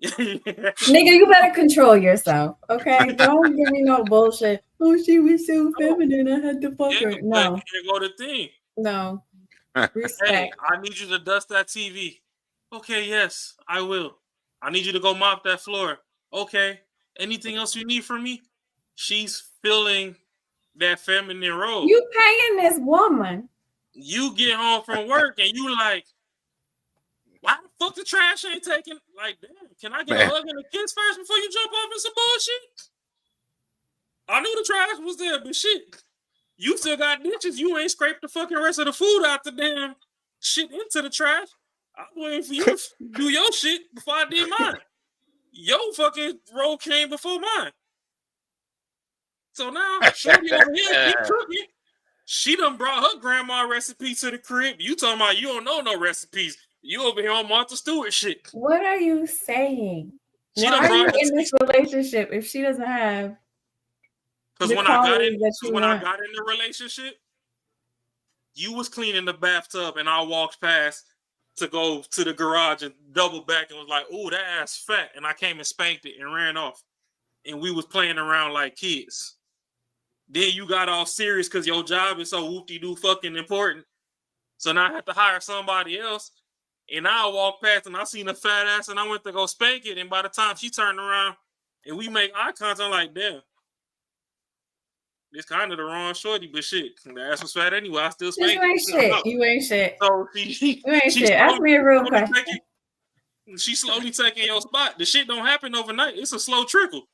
Nigga, you better control yourself, okay? Don't give me no bullshit. Oh, she was so feminine. I had to fuck her. No. Here go the thing. No. Respect. Hey, I need you to dust that TV. Okay, yes, I will. I need you to go mop that floor. Okay. Anything else you need from me? She's filling that feminine role. You paying this woman. You get home from work and you like, why the fuck the trash ain't taking? Like, damn, can I get a hug and a kiss first before you jump off in some bullshit? I knew the trash was there, but shit, you still got dishes. You ain't scraped the fucking rest of the food out the damn shit into the trash. I was waiting for you to do your shit before I did mine. Your fucking roll came before mine. So now, shorty over here, keep cooking. She done brought her grandma recipe to the crib. You talking about you don't know no recipes. You over here on Martha Stewart shit. What are you saying? Why are you in this relationship if she doesn't have? Because when I got in the relationship, you was cleaning the bathtub and I walked past to go to the garage and double back and was like, "Ooh, that ass fat," and I came and spanked it and ran off. And we was playing around like kids. Then you got all serious because your job is so whoop-de-doo fucking important. So now I have to hire somebody else. And I walked past and I seen a fat ass and I went to go spank it. And by the time she turned around and we make eye contact, I'm like, damn. It's kind of the wrong shorty, but shit. The ass was fat anyway. I still spanked it. You ain't shit. So you ain't shit. Ask me a real question. She's slowly taking your spot. The shit don't happen overnight. It's a slow trickle.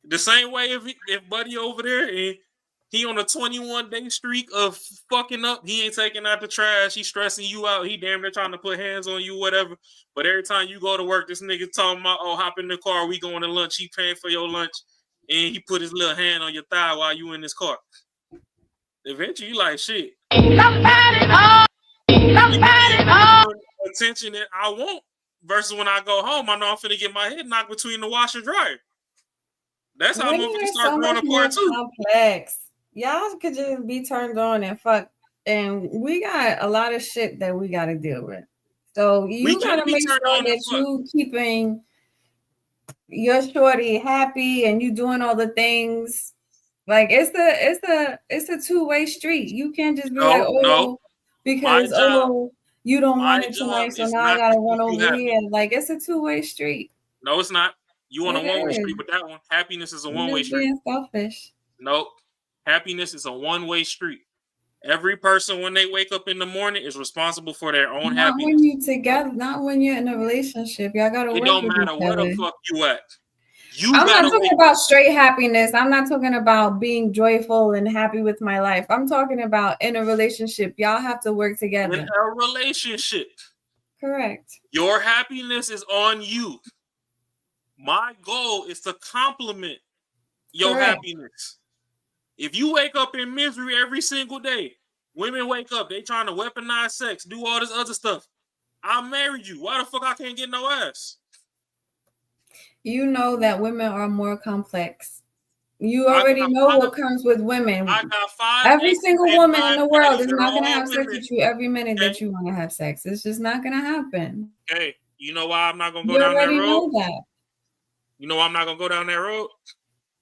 The same way if Buddy over there and he on a 21-day streak of fucking up, he ain't taking out the trash, he stressing you out, he damn near trying to put hands on you, whatever. But every time you go to work, this nigga talking about, oh, hop in the car, we going to lunch, he paying for your lunch, and he put his little hand on your thigh while you in this car. Eventually, you like, shit. Attention that I want versus when I go home, I know I'm finna get my head knocked between the washer and dryer. That's how motherfuckers start growing apart too. Complex. y'all could just be turned on and fuck. And we got a lot of shit that we got to deal with. So you got to make sure that you keeping your shorty happy and you doing all the things. Like it's a two-way street. You can't just be because you don't want it tonight, so now I gotta run over here. Like it's a two-way street. No, it's not. You on a one-way street with that one. Happiness is a one-way street. Being selfish. Nope. Happiness is a one-way street. Every person, when they wake up in the morning, is responsible for their own happiness. Not when you together, not when you're in a relationship. Y'all gotta work. It don't matter where the fuck you at. I'm not talking about straight happiness. I'm not talking about being joyful and happy with my life. I'm talking about in a relationship. Y'all have to work together. In a relationship. Correct. Your happiness is on you. My goal is to complement your happiness. If you wake up in misery every single day, women wake up, they trying to weaponize sex, do all this other stuff. I married you. Why the fuck I can't get no ass? You know that women are more complex. You already know what comes with women. Every single woman in the world is not going to have sex with you every minute that you want to have sex. It's just not going to happen. Hey, you know why I'm not going to go down that road? You already know that. You know why I'm not going to go down that road?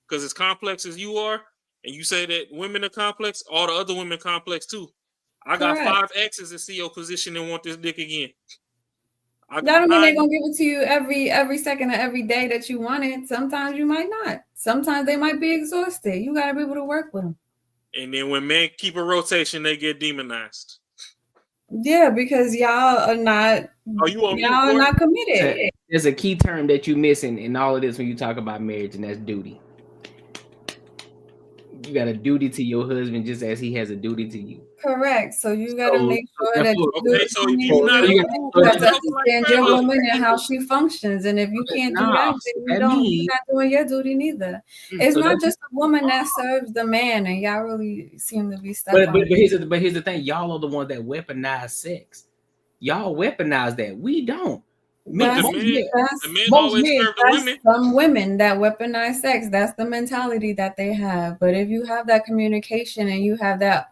Because as complex as you are, and you say that women are complex, all the other women complex too. I got 5 exes that see your position and want this dick again. That don't mean they're gonna give it to you every second of every day that you want it. Sometimes you might not. Sometimes they might be exhausted. You gotta be able to work with them. And then when men keep a rotation, they get demonized. Yeah, because y'all are not. Y'all are not committed. There's a key term that you missing in all of this when you talk about marriage, and that's duty. You got a duty to your husband just as he has a duty to you. Correct. So you got to make sure that you have to understand your woman and how she functions. And if you can't do that, then you're not doing your duty neither. It's not just a woman that serves the man, and y'all really seem to be stuck. But here's the thing: y'all are the ones that weaponize sex. Y'all weaponize that. We don't. Some women that weaponize sex. That's the mentality that they have. But if you have that communication and you have that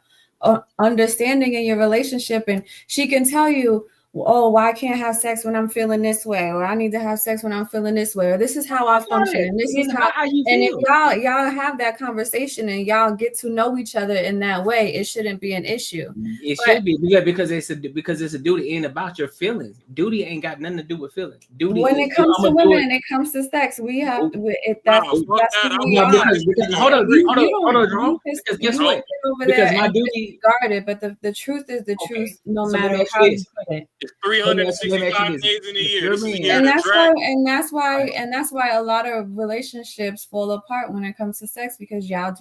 understanding in your relationship, and she can tell you, oh, why I can't have sex when I'm feeling this way, or I need to have sex when I'm feeling this way, or this is how I function, and this is how you feel. And if y'all have that conversation and y'all get to know each other in that way, it shouldn't be an issue. It should be, because it's a duty ain't about your feelings. Duty ain't got nothing to do with feelings. Duty when it comes to women and it comes to sex, we have hold on, because guess what? Because my duty guarded, but the truth is the truth, no matter how you put it. It's 365 days in a year. And that's why a lot of relationships fall apart when it comes to sex, because y'all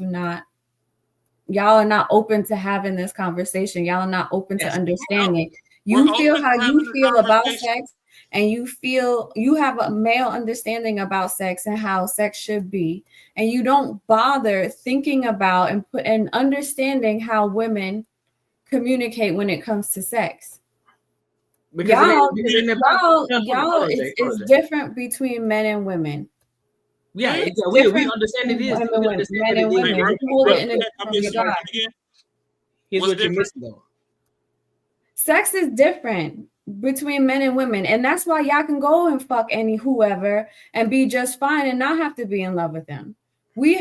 are not open to having this conversation. Y'all are not open to understanding. You feel how you feel about sex, and you feel you have a male understanding about sex and how sex should be, and you don't bother thinking about and understanding how women communicate when it comes to sex. Y'all, it's different between men and women. Yeah, we understand it is. Men and women. Here's what you're missing though. Sex is different between men and women, and that's why y'all can go and fuck whoever and be just fine and not have to be in love with them. We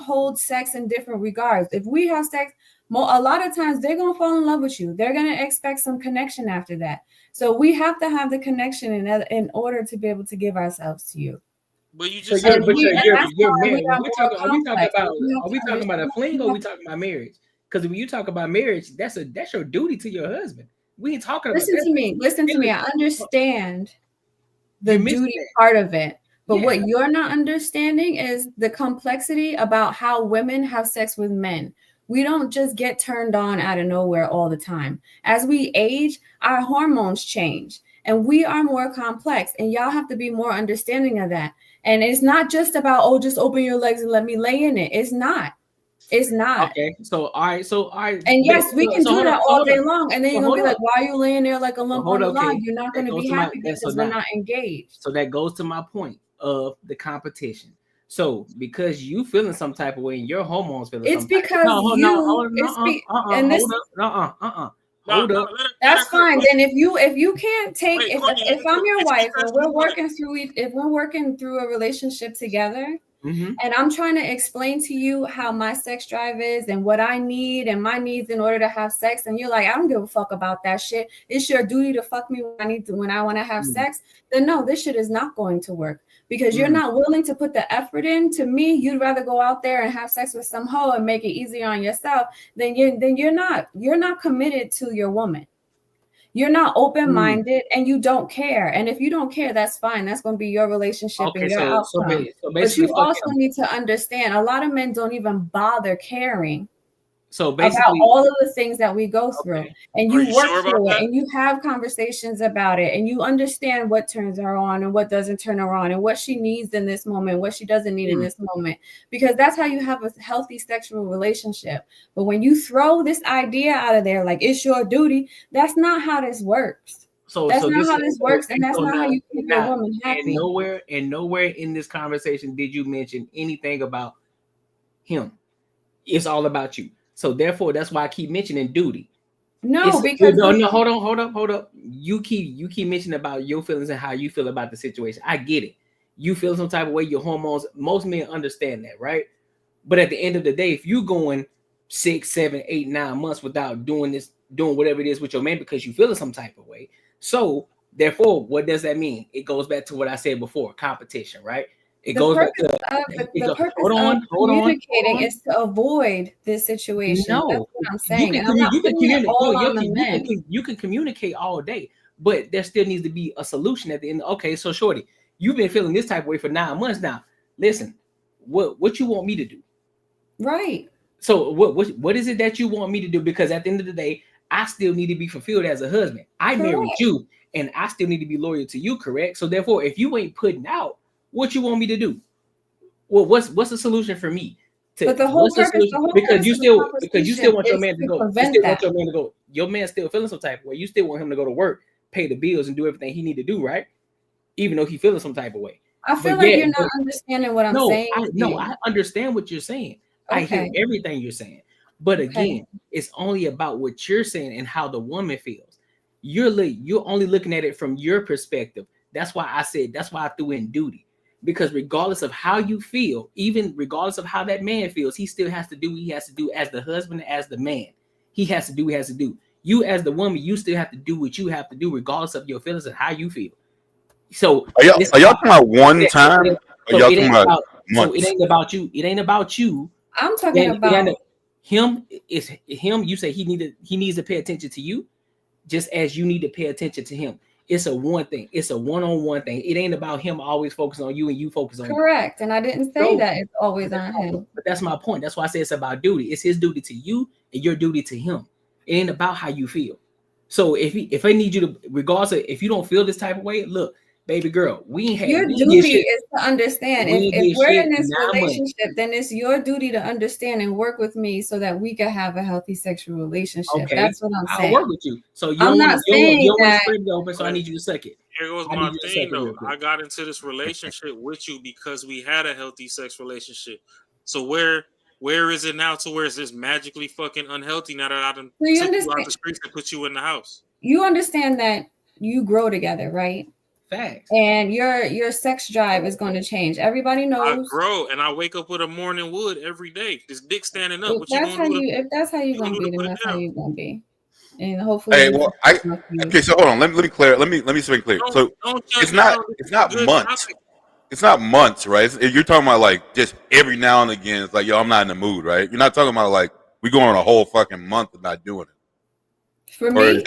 hold sex in different regards. If we have sex, a lot of times they're gonna fall in love with you. They're gonna expect some connection after that. So we have to have the connection in order to be able to give ourselves to you. But you just you're married. Are we talking about a fling, or are we talking about marriage? Because when you talk about marriage, that's your duty to your husband. We ain't talking about. Listen to me. I understand the duty part of it. But what you're not understanding is the complexity about how women have sex with men. We don't just get turned on out of nowhere all the time. As we age, our hormones change and we are more complex, and y'all have to be more understanding of that. And it's not just about, oh, just open your legs and let me lay in it. It's not. Okay. So all right. And yes, we can do that all day long. And then you're gonna be like, why are you laying there like a lump on the log? You're not gonna be happy because we're not engaged. So that goes to my point of the competition. So because you feeling some type of way and your hormones feeling It's some type because hold up. That's fine. Then if you can't take if I'm your wife and we're working through a relationship together, and I'm trying to explain to you how my sex drive is and what I need and my needs in order to have sex, and you're like, I don't give a fuck about that shit. It's your duty to fuck me when I want to have sex. Then no, this shit is not going to work because you're not willing to put the effort in. To me, you'd rather go out there and have sex with some hoe and make it easier on yourself. Then you're not committed to your woman. You're not open-minded and you don't care. And if you don't care, that's fine. That's going to be your relationship and your outcome. But you also need to understand a lot of men don't even bother caring about all of the things that we go through. And you work through it and you have conversations about it and you understand what turns her on and what doesn't turn her on and what she needs in this moment, what she doesn't need in this moment, because that's how you have a healthy sexual relationship. But when you throw this idea out of there, like it's your duty, that's not how this works. That's not how this works, and that's not how you keep your woman happy. And nowhere in this conversation did you mention anything about him. It's all about you. So therefore, that's why I keep mentioning duty. Because hold up. You keep mentioning about your feelings and how you feel about the situation. I get it. You feel some type of way, your hormones. Most men understand that, right? But at the end of the day, if you going 6, 7, 8, 9 months without doing whatever it is with your man because you feeling some type of way, so therefore, what does that mean? It goes back to what I said before: competition, right? The purpose of communicating is to avoid this situation. No, that's what I'm saying. You can communicate all day, but there still needs to be a solution at the end. Okay, so shorty, you've been feeling this type of way for 9 months now. Listen, what you want me to do? Right. So what is it that you want me to do? Because at the end of the day, I still need to be fulfilled as a husband. I married you, and I still need to be loyal to you. Correct. So therefore, if you ain't putting out what you want me to do, well, what's the solution for me? But the whole purpose, because you still want your man to go. You still want your man to go. Your man still feeling some type of way. You still want him to go to work, pay the bills, and do everything he need to do, right? Even though he feeling some type of way. I feel like you're not understanding what I'm saying. I understand what you're saying. Okay. I hear everything you're saying. But again, it's only about what you're saying and how the woman feels. You're only looking at it from your perspective. That's why I threw in duty. Because regardless of how you feel, even regardless of how that man feels, he still has to do what he has to do as the husband, as the man. He has to do what he has to do. You as the woman, you still have to do what you have to do, regardless of your feelings and how you feel. So are y'all talking about one time? Or y'all talking about months? So it ain't about you. It ain't about you. I'm talking about him. It's him. You say he needs to pay attention to you, just as you need to pay attention to him. It's a one thing. It's a one-on-one thing. It ain't about him always focusing on you and you focus on correct. And I didn't say that it's always on him. But that's my point. That's why I say it's about duty. It's his duty to you and your duty to him. It ain't about how you feel. So if I need you to, regardless of if you don't feel this type of way, look, baby girl, we ain't had your duty is to understand. If we're in this relationship, then it's your duty to understand and work with me so that we can have a healthy sexual relationship. Okay. That's what I'm saying. I'll work with you. So I'm not saying that. So I need you to suck it. Here goes my thing though. I got into this relationship with you because we had a healthy sex relationship. So where is it now to where it's just magically fucking unhealthy now that I done took you out the streets and put you in the house? You understand that you grow together, right? Facts. And your sex drive is going to change. Everybody knows. I grow and I wake up with a morning wood every day. This dick standing up. If that's how you're gonna be, then that's how you're gonna be. And hopefully. Hey, well, okay. So hold on. Let me clear. Let me make clear. So it's not months. It's not months, right? You're talking about like just every now and again. It's like, yo, I'm not in the mood, right? You're not talking about like we going a whole fucking month of not doing it. For me.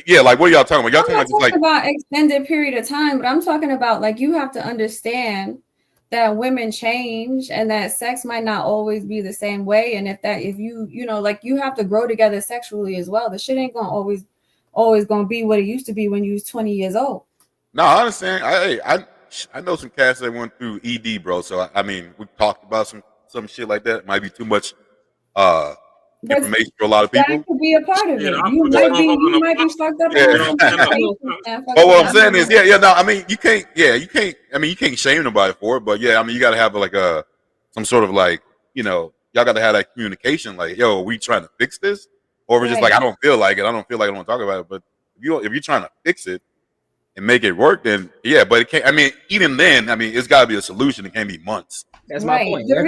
Yeah, like what are y'all talking about? I'm not talking about extended period of time, but I'm talking about like you have to understand that women change and that sex might not always be the same way. And if you like you have to grow together sexually as well. The shit ain't gonna always gonna be what it used to be when you was 20 years old. No, I understand. I know some cats that went through ED, bro. So I mean, we talked about some shit like that. It might be too much information for a lot of people. That could be a part of it. I You put might this be, motherfucker you might be fucked up. But what I'm saying is, no, I mean, you can't. I mean, you can't shame nobody for it. But yeah, I mean, you got to have like some sort of like, y'all got to have that communication. Like, yo, are we trying to fix this, or we're just like, I don't feel like it. I don't feel like I want to talk about it. But if you're trying to fix it and make it work, then yeah. But it can't. I mean, even then, I mean, it's got to be a solution. It can't be months. That's my point. The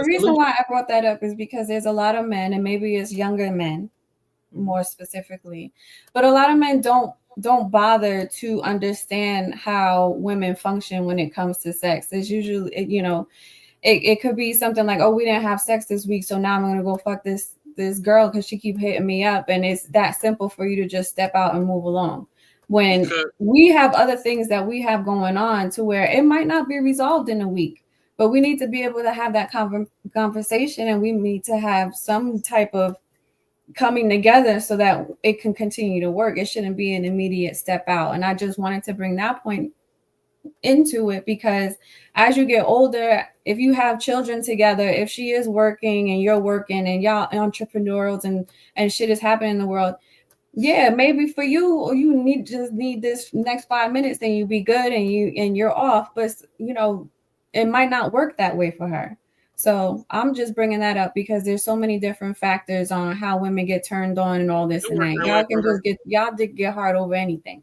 reason why I brought that up is because there's a lot of men, and maybe it's younger men more specifically, but a lot of men don't bother to understand how women function when it comes to sex. It's usually, it could be something like, oh, we didn't have sex this week, so now I'm gonna go fuck this girl because she keep hitting me up, and it's that simple for you to just step out and move along. When we have other things that we have going on to where it might not be resolved in a week, but we need to be able to have that conversation, and we need to have some type of coming together so that it can continue to work. It shouldn't be an immediate step out. And I just wanted to bring that point into it, because as you get older, if you have children together, if she is working and you're working and y'all entrepreneurials and shit is happening in the world, yeah, maybe for you, or you need this next 5 minutes, then you be good and you're off. But it might not work that way for her. So I'm just bringing that up because there's so many different factors on how women get turned on and all this and that. Y'all get hard over anything.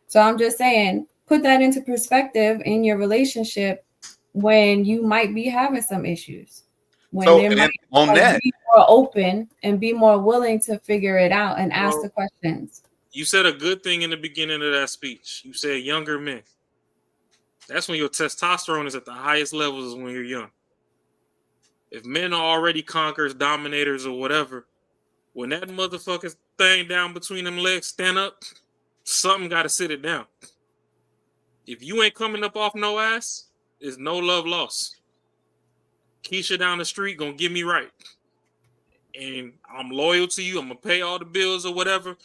So I'm just saying, put that into perspective in your relationship when you might be having some issues. When they might be more open and be more willing to figure it out and ask the questions. You said a good thing in the beginning of that speech. You said younger men. That's when your testosterone is at the highest levels, is when you're young. If men are already conquerors, dominators, or whatever, when that motherfucking thing down between them legs stand up, something got to sit it down. If you ain't coming up off no ass, there's no love lost. Keisha down the street gonna get me right. And I'm loyal to you. I'm gonna pay all the bills or whatever.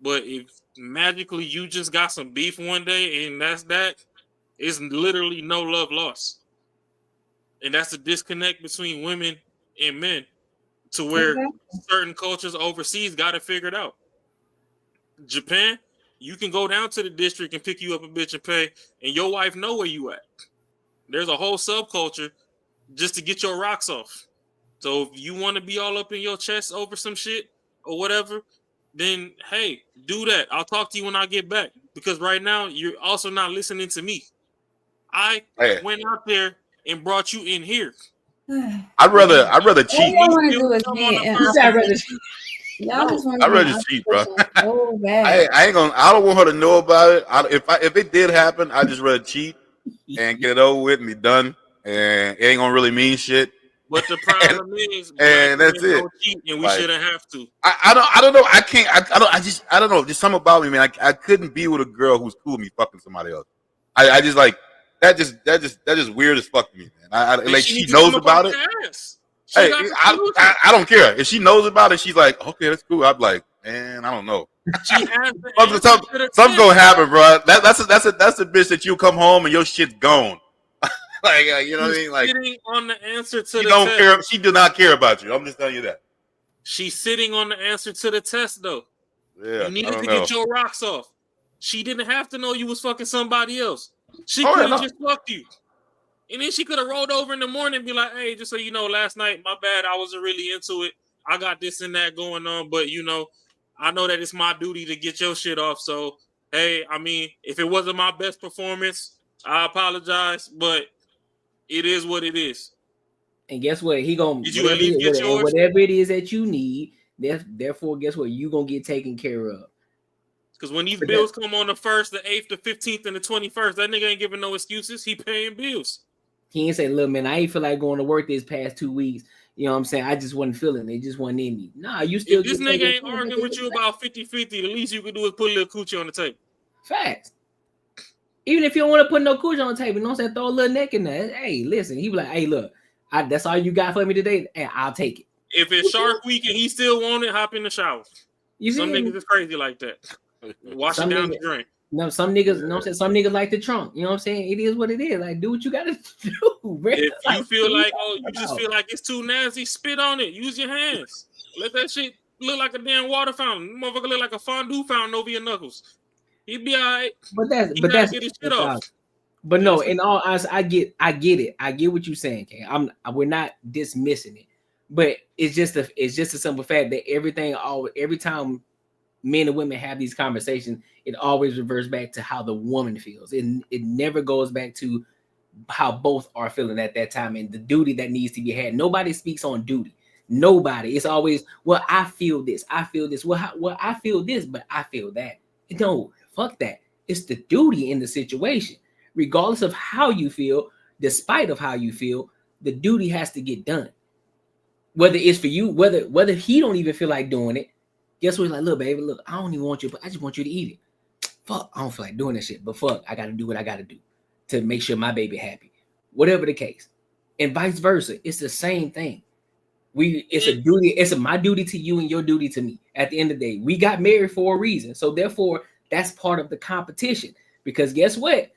But if magically you just got some beef one day and that's that, it's literally no love lost. And that's the disconnect between women and men, to where certain cultures overseas got it figured out. Japan, you can go down to the district and pick you up a bitch and pay, and your wife know where you at. There's a whole subculture just to get your rocks off. So if you want to be all up in your chest over some shit or whatever, then hey, do that. I'll talk to you when I get back, because right now you're also not listening to me. I went out there and brought you in here. I'd rather cheat. I'd rather cheat, bro. I don't want her to know about it. If it did happen, I'd just rather cheat and get it over with and be done. And it ain't gonna really mean shit. But the problem is, and that's it. And we shouldn't have to. I don't know. I can't. I don't know. Just something about me, man. I couldn't be with a girl who's cool with me fucking somebody else. I just like that. Just weird as fuck to me, man. Like she knows about it. Hey, I don't care if she knows about it. She's like, okay, that's cool. I'm like, man, I don't know. Something's gonna happen, bro. That's a bitch that you come home and your shit's gone. Like, you know what I mean? Like, sitting on the answer to she the don't test. care. She do not care about you. I'm just telling you that. She's sitting on the answer to the test, though. Yeah, you needed to get your rocks off. She didn't have to know you was fucking somebody else. She could have just fucked you. And then she could have rolled over in the morning and be like, hey, just so you know, last night, my bad, I wasn't really into it. I got this and that going on, but, I know that it's my duty to get your shit off. So, hey, I mean, if it wasn't my best performance, I apologize, but it is what it is. And guess what? He gonna whatever it is that you need. Therefore, guess what? You gonna get taken care of. Because when these bills come on the 1st, the 8th, the 15th, and the 21st, that nigga ain't giving no excuses. He paying bills. He ain't say, look, man, I ain't feel like going to work this past 2 weeks. You know what I'm saying? I just wasn't feeling it. It just wasn't in me. Nah, you still. If this nigga ain't arguing with you about 50-50, the least you can do is put a little coochie on the table. Facts. Even if you don't want to put no coochie on the table, you know what I'm saying? Throw a little neck in there. Hey, listen. He be like, hey, look, that's all you got for me today, and I'll take it. If it's Shark Week and he still want it, hop in the shower. Some niggas is crazy like that. Wash it down the drain. No, some niggas, you know what I'm saying? Some niggas like the trunk. You know what I'm saying? It is what it is. Like, do what you gotta do, bro. If you feel like, you just feel like it's too nasty, spit on it. Use your hands. Let that shit look like a damn water fountain. Motherfucker look like a fondue fountain over your knuckles. He'd be all right. But that's get his shit off. But no, in all honesty, I get it. I get what you're saying, Kay. We're not dismissing it, but it's just a simple fact that every time men and women have these conversations, it always reverts back to how the woman feels. It never goes back to how both are feeling at that time and the duty that needs to be had. Nobody speaks on duty. Nobody. It's always, well, I feel this. I feel this. Well, I feel this, but I feel that. No, fuck that. It's the duty in the situation. Regardless of how you feel, despite of how you feel, the duty has to get done. Whether it's for you, whether he don't even feel like doing it, guess what? He's like, look, baby, look, I don't even want you, but I just want you to eat it. Fuck, I don't feel like doing that shit, but fuck, I gotta do what I gotta do to make sure my baby happy. Whatever the case. And vice versa. It's the same thing. It's a duty, it's my duty to you and your duty to me. At the end of the day, we got married for a reason. So therefore, that's part of the competition. Because guess what?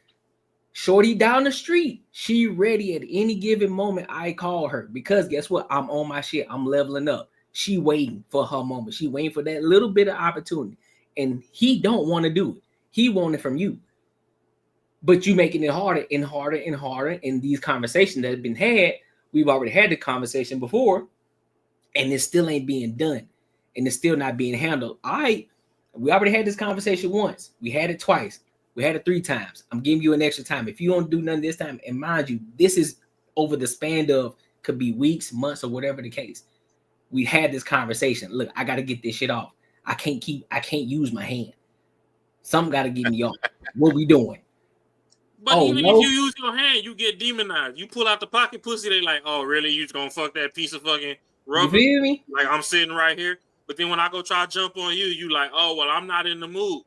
Shorty down the street, she ready at any given moment I call her. Because guess what? I'm on my shit. I'm leveling up. She waiting for her moment. She waiting for that little bit of opportunity. And he don't want to do it. He want it from you. But you making it harder and harder and harder. And these conversations that have been had, we've already had the conversation before, and it still ain't being done. And it's still not being handled. All right, we already had this conversation once. We had it twice. We had it 3 times. I'm giving you an extra time. If you don't do nothing this time, and mind you, this is over the span of, could be weeks, months, or whatever the case. We had this conversation. Look, I got to get this shit off. I can't use my hand. Something got to get me off. What we doing? But even if you use your hand, you get demonized. You pull out the pocket pussy, they like, oh, really? You just gonna fuck that piece of fucking rubber? You feel me? Like, I'm sitting right here. But then when I go try to jump on you, you like, oh, well, I'm not in the mood.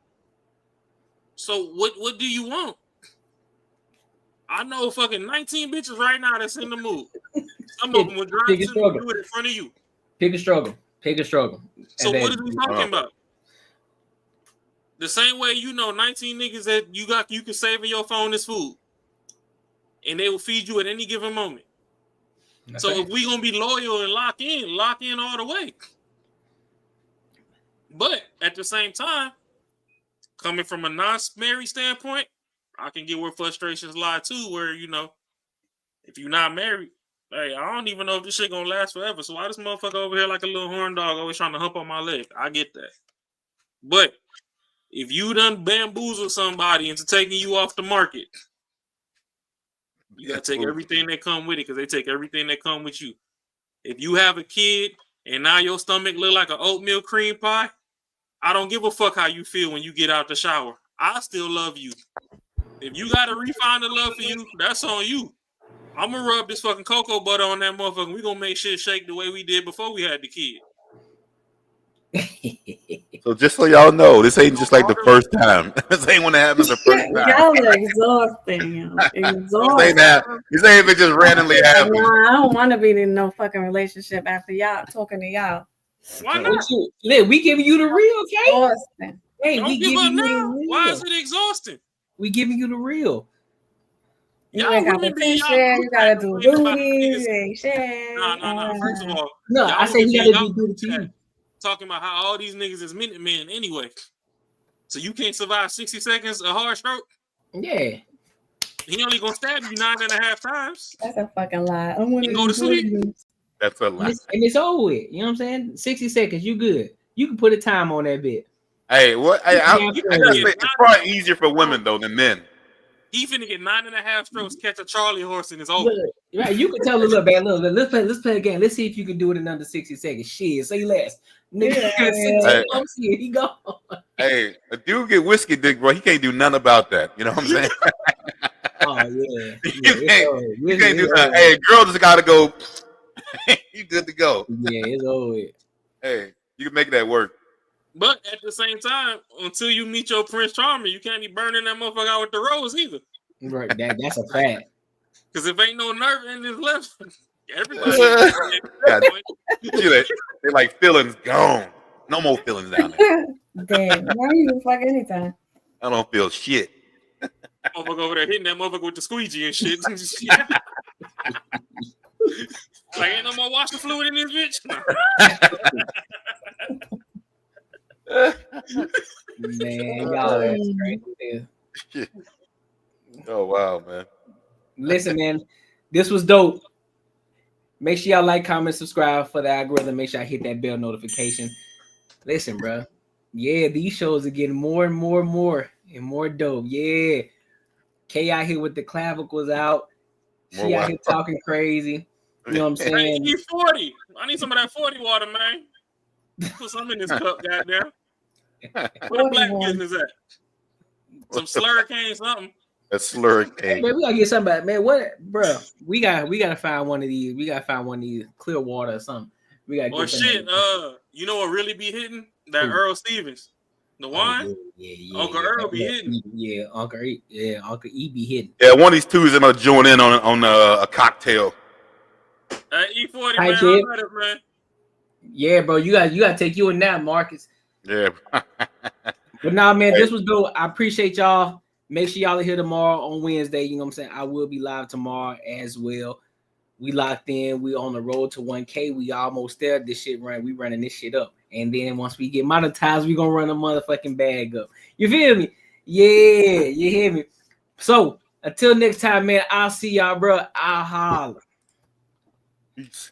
So what do you want? I know fucking 19 bitches right now that's in the mood. Some of them will drive to do it in front of you. Pick a struggle. So what are we talking about? The same way 19 niggas that you can save in your phone is food. And they will feed you at any given moment. So if we gonna be loyal and lock in all the way. But at the same time, coming from a non-married standpoint, I can get where frustrations lie too, where if you're not married, hey, I don't even know if this shit gonna last forever. So why this motherfucker over here like a little horn dog always trying to hump on my leg? I get that. But if you done bamboozle somebody into taking you off the market, you gotta take everything that come with it, because they take everything that come with you. If you have a kid and now your stomach look like an oatmeal cream pie, I don't give a fuck how you feel when you get out the shower. I still love you. If you gotta refine the love for you, that's on you. I'm gonna rub this fucking cocoa butter on that motherfucker. We gonna make shit shake the way we did before we had the kid. So just so y'all know, this ain't just like the first time. This ain't when it happens the first time. Y'all are exhausting. This ain't even just randomly happening. I don't want to be in no fucking relationship after y'all talking to y'all. Why not? Look, we giving you the real, okay? Hey, don't we give giving up you the now. real. Why is it exhausting? We giving you the real. You ain't got potential. You gotta do duties. Ain't shit. No. First of all, no, I say you gotta do duty to you. Talking about how all these niggas is minute men anyway. So you can't survive 60 seconds a hard stroke? Yeah. He only gonna stab you 9.5 times. That's a fucking lie. You can go to sleep. That's a lie. And it's over with. You know what I'm saying? 60 seconds, you good. You can put a time on that bit. Hey, what? I gotta say, it's probably easier for women though than men. He finna get 9.5 strokes, catch a Charlie horse, and it's over. Right, you can tell a little bit. Let's play a game. Let's see if you can do it in under 60 seconds. Shit, say less. Nigga, he gone. Hey, a dude get whiskey dick, bro. He can't do nothing about that. You know what I'm saying? Oh yeah. You can't do nothing. Hey, girl just gotta go. You good to go. Yeah, it's over. Hey, you can make that work. But at the same time, until you meet your Prince Charming, you can't be burning that motherfucker out with the rose either. Right, that's a fact. Because if ain't no nerve in his left, everybody. They like feelings gone. No more feelings down there. Damn, now you can fuck anytime. I don't feel shit. Motherfucker over there hitting that motherfucker with the squeegee and shit. Like, ain't no more washing fluid in this bitch. Man, y'all that's crazy. Oh wow, man. Listen, man, this was dope. Make sure y'all like, comment, subscribe for the algorithm. Make sure I hit that bell notification. Listen, bro. Yeah, these shows are getting more and more and more dope. Yeah. Kay out here with the clavicles out. She out here talking crazy. You know what I'm saying? Hey, E40. I need some of that 40 water, man. Put some in this cup, goddamn. Where the black business at? Some slurricane, something. A slurricane. Man, we gotta get somebody. Man, what, bro? We gotta find one of these. We gotta find one of these clear water or something. We gotta. Or shit. You know what really be hitting? That Earl Stevens, the wine. Yeah. Uncle Earl be hitting. Yeah, Uncle E. Yeah, Uncle E be hitting. Yeah, one of these two is gonna join in on a cocktail. E40, Hi, man. kid. I it, man. Yeah, bro. You gotta take you a nap, Marcus. Yeah. But nah, man, this was dope. I appreciate y'all. Make sure y'all are here tomorrow on Wednesday. You know what I'm saying? I will be live tomorrow as well. We locked in. We on the road to 1K. We almost there. This shit we running this shit up. And then once we get monetized, we gonna run a motherfucking bag up. You feel me? Yeah, you hear me? So until next time, man, I'll see y'all, bro. I'll holler. Peace.